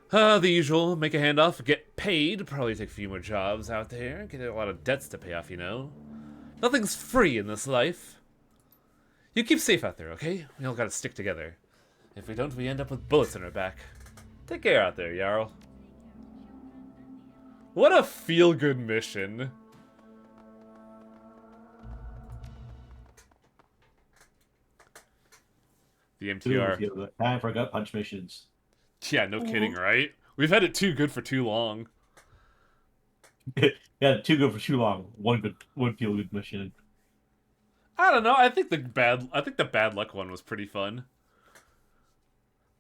The usual, make a handoff, get paid, probably take a few more jobs out there, get a lot of debts to pay off, you know. Nothing's free in this life. You keep safe out there, okay? We all gotta stick together. If we don't, we end up with bullets in our back. Take care out there, Jarl. What a feel-good mission. The MTR. Time for gut punch missions. Yeah, no kidding, right? We've had it too good for too long. Yeah, too good for too long. One feel good mission. I don't know. I think the bad luck one was pretty fun.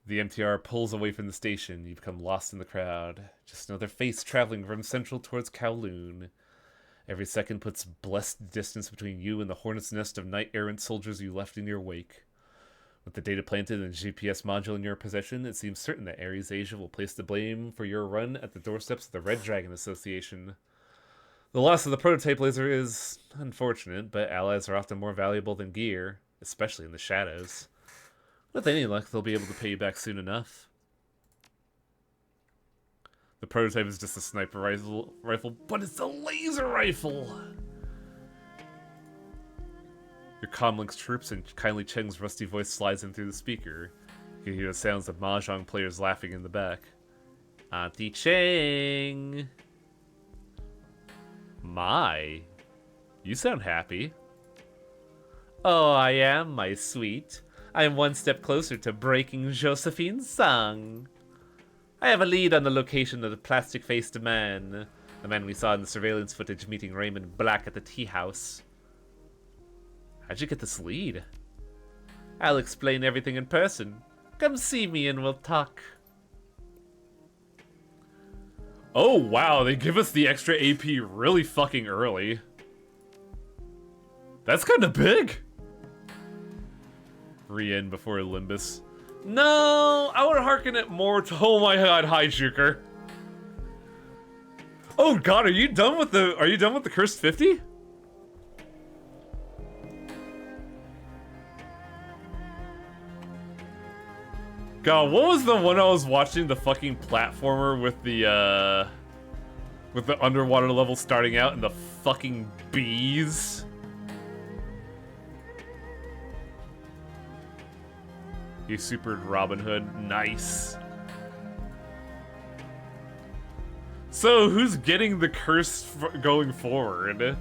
The MTR pulls away from the station. You become lost in the crowd. Just another face traveling from Central towards Kowloon. Every second puts blessed distance between you and the hornet's nest of knight-errant soldiers you left in your wake. With the data planted in the GPS module in your possession, it seems certain that Ares Asia will place the blame for your run at the doorsteps of the Red Dragon Association. The loss of the prototype laser is unfortunate, but allies are often more valuable than gear, especially in the shadows. With any luck, they'll be able to pay you back soon enough. The prototype is just a sniper rifle, but it's a laser rifle! Your comlink's chirps and kindly Cheng's rusty voice slides in through the speaker. You can hear the sounds of mahjong players laughing in the back. Auntie Cheng! My, you sound happy. Oh, I am, my sweet. I am one step closer to breaking Josephine's song. I have a lead on the location of the plastic-faced man. The man we saw in the surveillance footage meeting Raymond Black at the tea house. How'd you get this lead? I'll explain everything in person. Come see me and we'll talk. Oh wow, they give us the extra AP really fucking early. That's kinda big! Re-in before Olympus. No, I would harken it more to, oh my god, hi Juker. Oh god, are you done with the cursed 50? God, what was the one I was watching, the fucking platformer with the underwater level starting out and the fucking bees? You supered Robin Hood, nice. So, who's getting the curse going forward?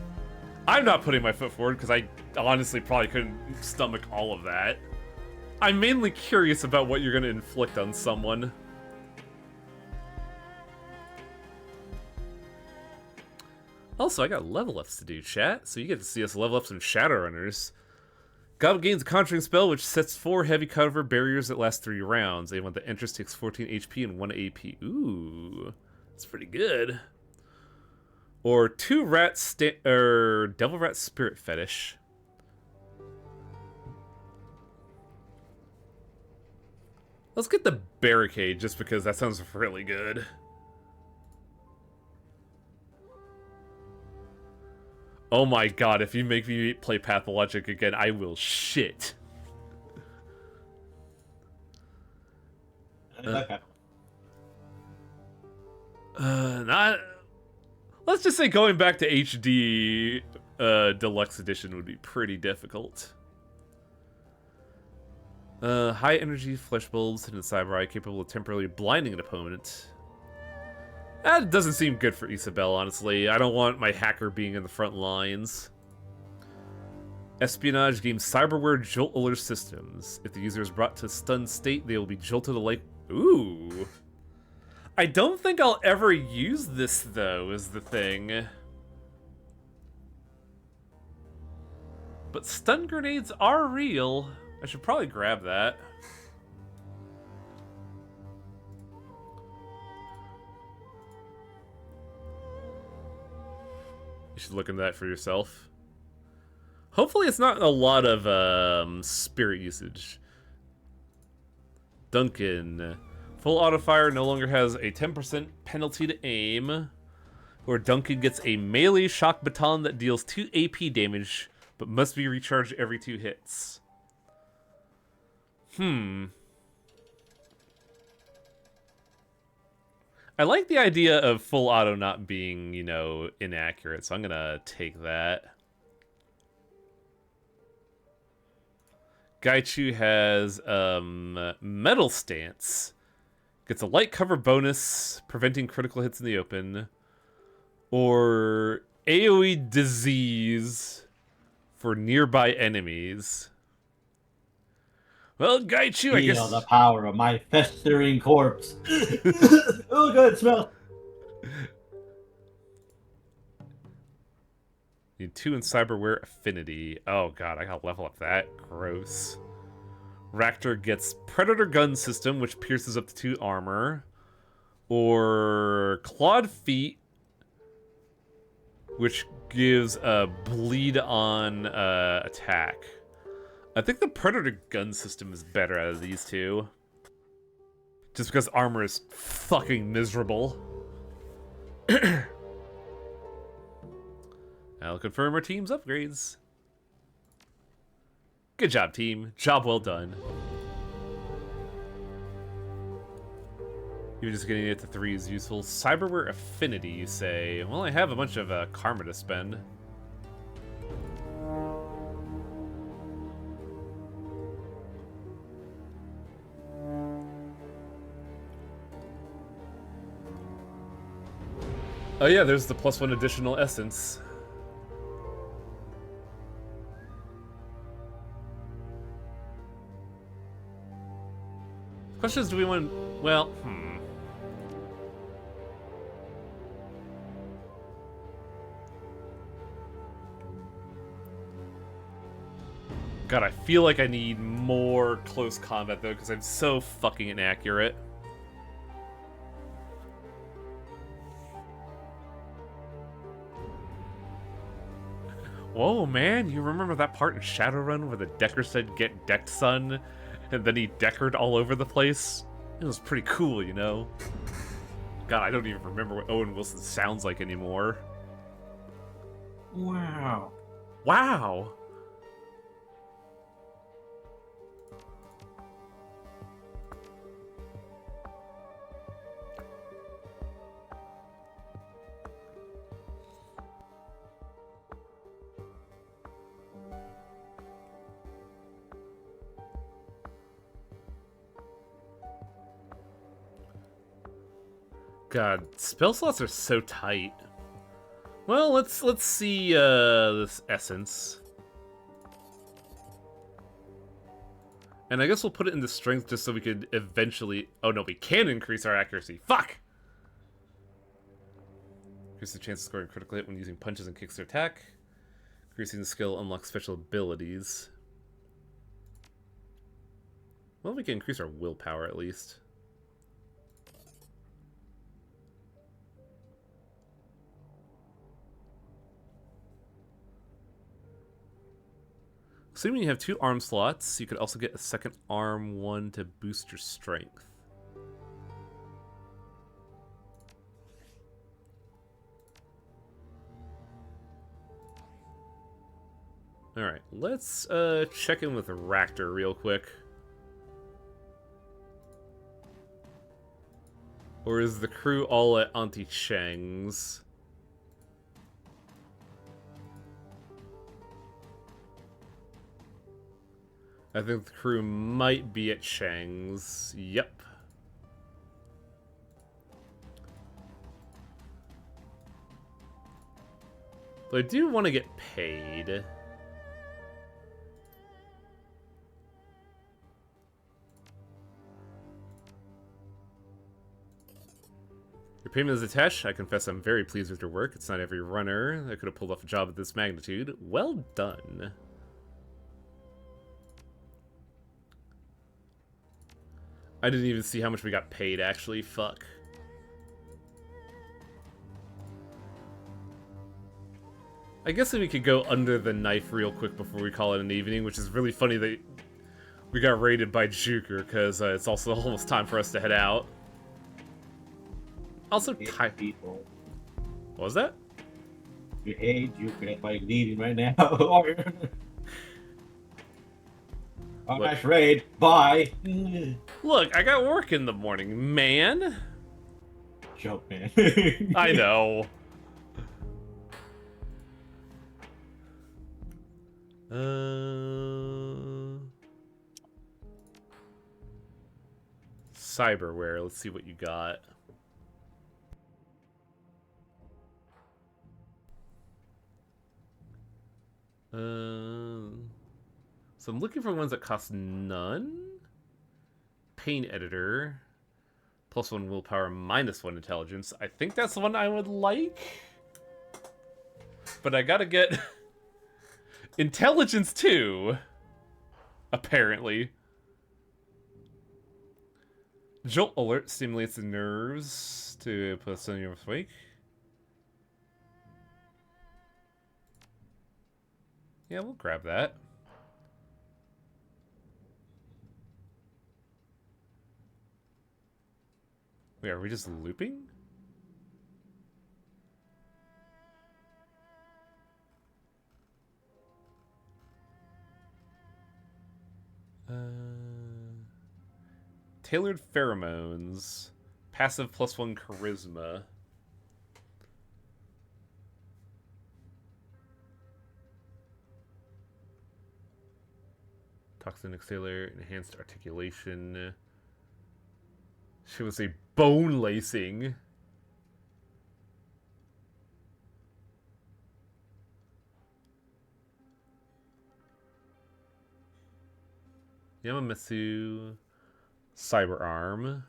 I'm not putting my foot forward because I honestly probably couldn't stomach all of that. I'm mainly curious about what you're going to inflict on someone. Also, I got level ups to do, chat, so you get to see us level up some Shadowrunners. Goblin gains a Conjuring spell, which sets 4 heavy cover barriers that last 3 rounds. Anyone that enters takes 14 HP and 1 AP. Ooh, that's pretty good. Or 2 Devil Rat Spirit Fetish. Let's get the Barricade, just because that sounds really good. Oh my god, if you make me play Pathologic again, I will shit. Not... Let's just say going back to HD Deluxe Edition would be pretty difficult. High energy flesh bulbs hidden cyber eye capable of temporarily blinding an opponent. That doesn't seem good for Isabel, honestly. I don't want my hacker being in the front lines. Espionage gains cyberware jolt alert systems. If the user is brought to stunned state, they will be jolted alike. Ooh. I don't think I'll ever use this, though, is the thing. But stun grenades are real. I should probably grab that. You should look into that for yourself. Hopefully it's not a lot of spirit usage. Duncan. Full auto fire no longer has a 10% penalty to aim. Or Duncan gets a melee shock baton that deals 2 AP damage, but must be recharged every 2 hits. I like the idea of full auto not being, you know, inaccurate, so I'm gonna take that. Gaichu has Metal Stance. Gets a light cover bonus, preventing critical hits in the open. Or AoE Disease for nearby enemies. Well, Gaichu, I guess... Feel the power of my festering corpse. Oh, good smell. Need 2 in Cyberware Affinity. Oh god, I gotta level up that. Gross. Raptor gets Predator Gun System, which pierces up to 2 armor. Or Clawed Feet, which gives a bleed on attack. I think the Predator gun system is better out of these two. Just because armor is fucking miserable. I'll confirm our team's upgrades. Good job, team. Job well done. Even just getting it to 3 is useful. Cyberware affinity, you say? Well, I have a bunch of karma to spend. Oh yeah, there's the +1 additional essence. Question is, do we want... Well, God, I feel like I need more close combat, though, because I'm so fucking inaccurate. Whoa, man, you remember that part in Shadowrun where the Decker said, "Get decked, son," and then he deckered all over the place? It was pretty cool, you know? God, I don't even remember what Owen Wilson sounds like anymore. Wow. Wow! God, spell slots are so tight. Well, let's see this essence. And I guess we'll put it into strength just so we could eventually... Oh no, we can increase our accuracy. Fuck! Increase the chance of scoring a critical hit when using punches and kicks to attack. Increasing the skill unlocks special abilities. Well, we can increase our willpower at least. Assuming you have 2 arm slots, you could also get a second arm one to boost your strength. Alright, let's check in with Ractor real quick. Or is the crew all at Auntie Cheng's? I think the crew might be at Cheng's. Yep. But I do want to get paid. Your payment is attached. I confess I'm very pleased with your work. It's not every runner that could have pulled off a job of this magnitude. Well done. I didn't even see how much we got paid, actually. Fuck. I guess that we could go under the knife real quick before we call it an evening, which is really funny that we got raided by Juker, because it's also almost time for us to head out. Also, People. What was that? You hate Juker, that's why you're leaving right now. Oh, nice raid. Bye. Look, I got work in the morning, man. Joke, man. I know. Cyberware. Let's see what you got. So I'm looking for ones that cost none. Pain editor. +1 willpower, -1 intelligence. I think that's the one I would like. But I gotta get intelligence too. Apparently. Jolt alert stimulates the nerves to put us in your wake. Yeah, we'll grab that. Wait, are we just looping? Tailored pheromones. Passive +1 charisma. Toxin exhaler, enhanced articulation. She would say bone lacing. Yamamitsu. Cyber arm.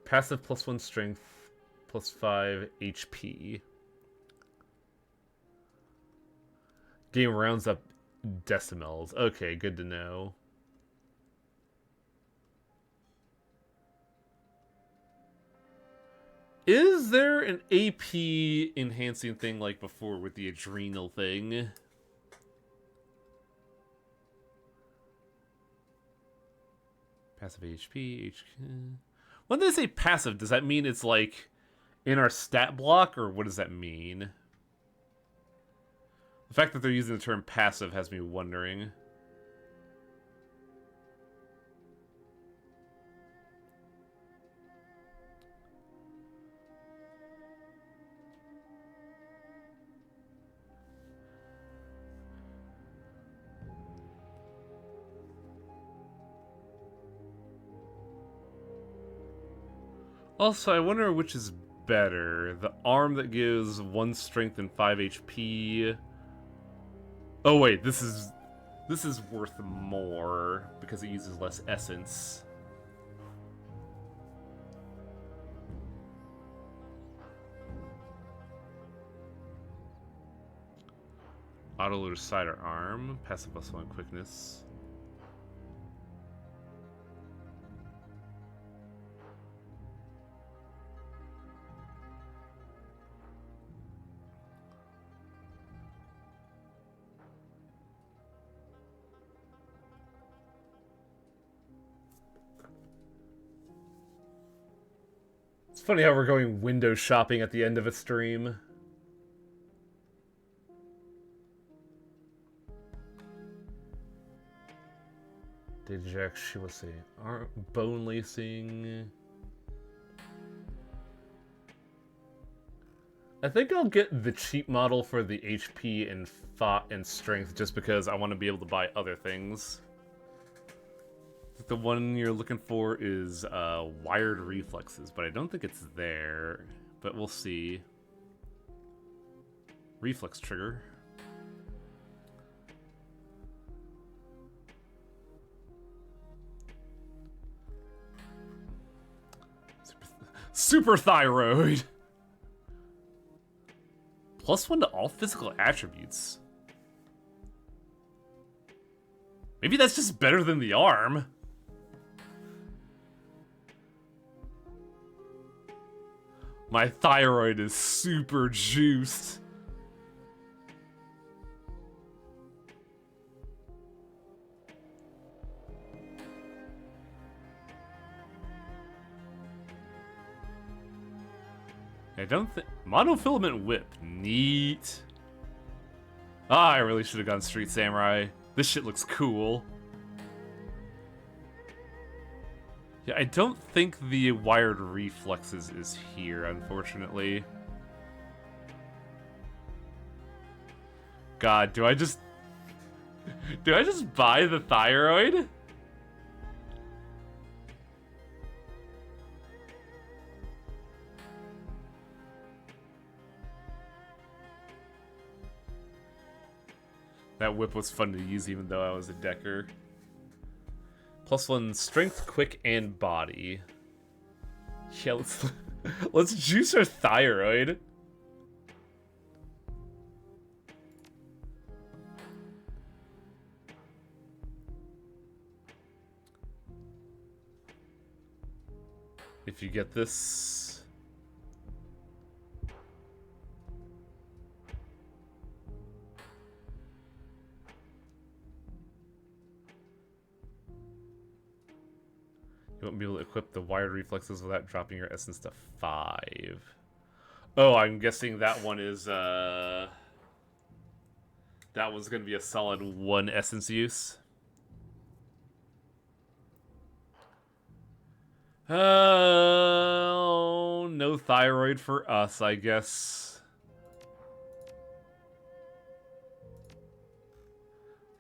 Passive +1 strength, +5 HP. Game rounds up decimals. Okay, good to know. Is there an AP enhancing thing like before with the adrenal thing? Passive HP, When they say passive, does that mean it's like in our stat block, or what does that mean? The fact that they're using the term passive has me wondering. Also, I wonder which is better. The arm that gives 1 strength and 5 HP. Oh wait, this is worth more because it uses less essence. Autoloader cider arm, passive +1 quickness. It's funny how we're going window shopping at the end of a stream. Digijack, she will say, bone lacing. I think I'll get the cheap model for the HP and thought and strength just because I want to be able to buy other things. The one you're looking for is wired reflexes, but I don't think it's there. But we'll see. Reflex trigger. Super thyroid. +1 to all physical attributes. Maybe that's just better than the arm. My thyroid is super juiced. I don't think... Monofilament whip. Neat. Ah, I really should have gone Street Samurai. This shit looks cool. Yeah, I don't think the wired reflexes is here, unfortunately. God, do I just buy the thyroid? That whip was fun to use even though I was a decker. +1 strength, quick, and body. Yeah, let's juice our thyroid. If you get this... won't be able to equip the wired reflexes without dropping your essence to 5. Oh, I'm guessing that one is, that one's gonna be a solid 1 essence use. Oh, no thyroid for us, I guess.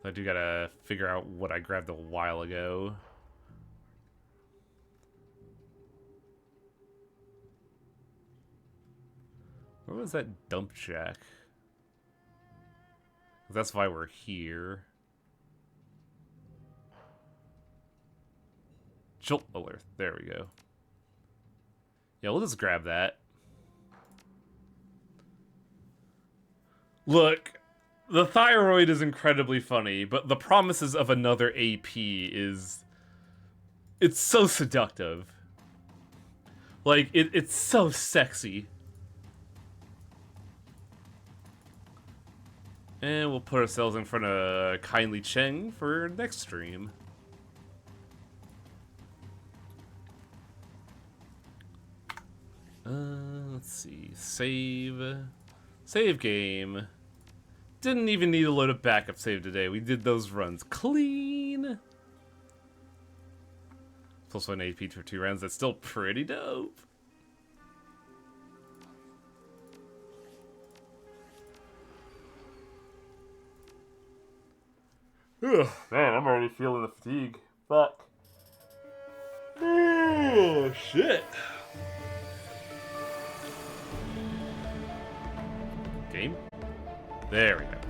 I do gotta figure out what I grabbed a while ago. Where was that dump jack? That's why we're here. Jolt alert. There we go. Yeah, we'll just grab that. Look, the thyroid is incredibly funny, but the promises of another AP is... It's so seductive. Like, it's so sexy. And we'll put ourselves in front of Kindly Cheng for next stream. Let's see. Save. Save game. Didn't even need to load a backup save today. We did those runs clean. Plus 1 AP for 2 rounds. That's still pretty dope. Ugh, man, I'm already feeling the fatigue. Fuck. Oh, shit. Game? There we go.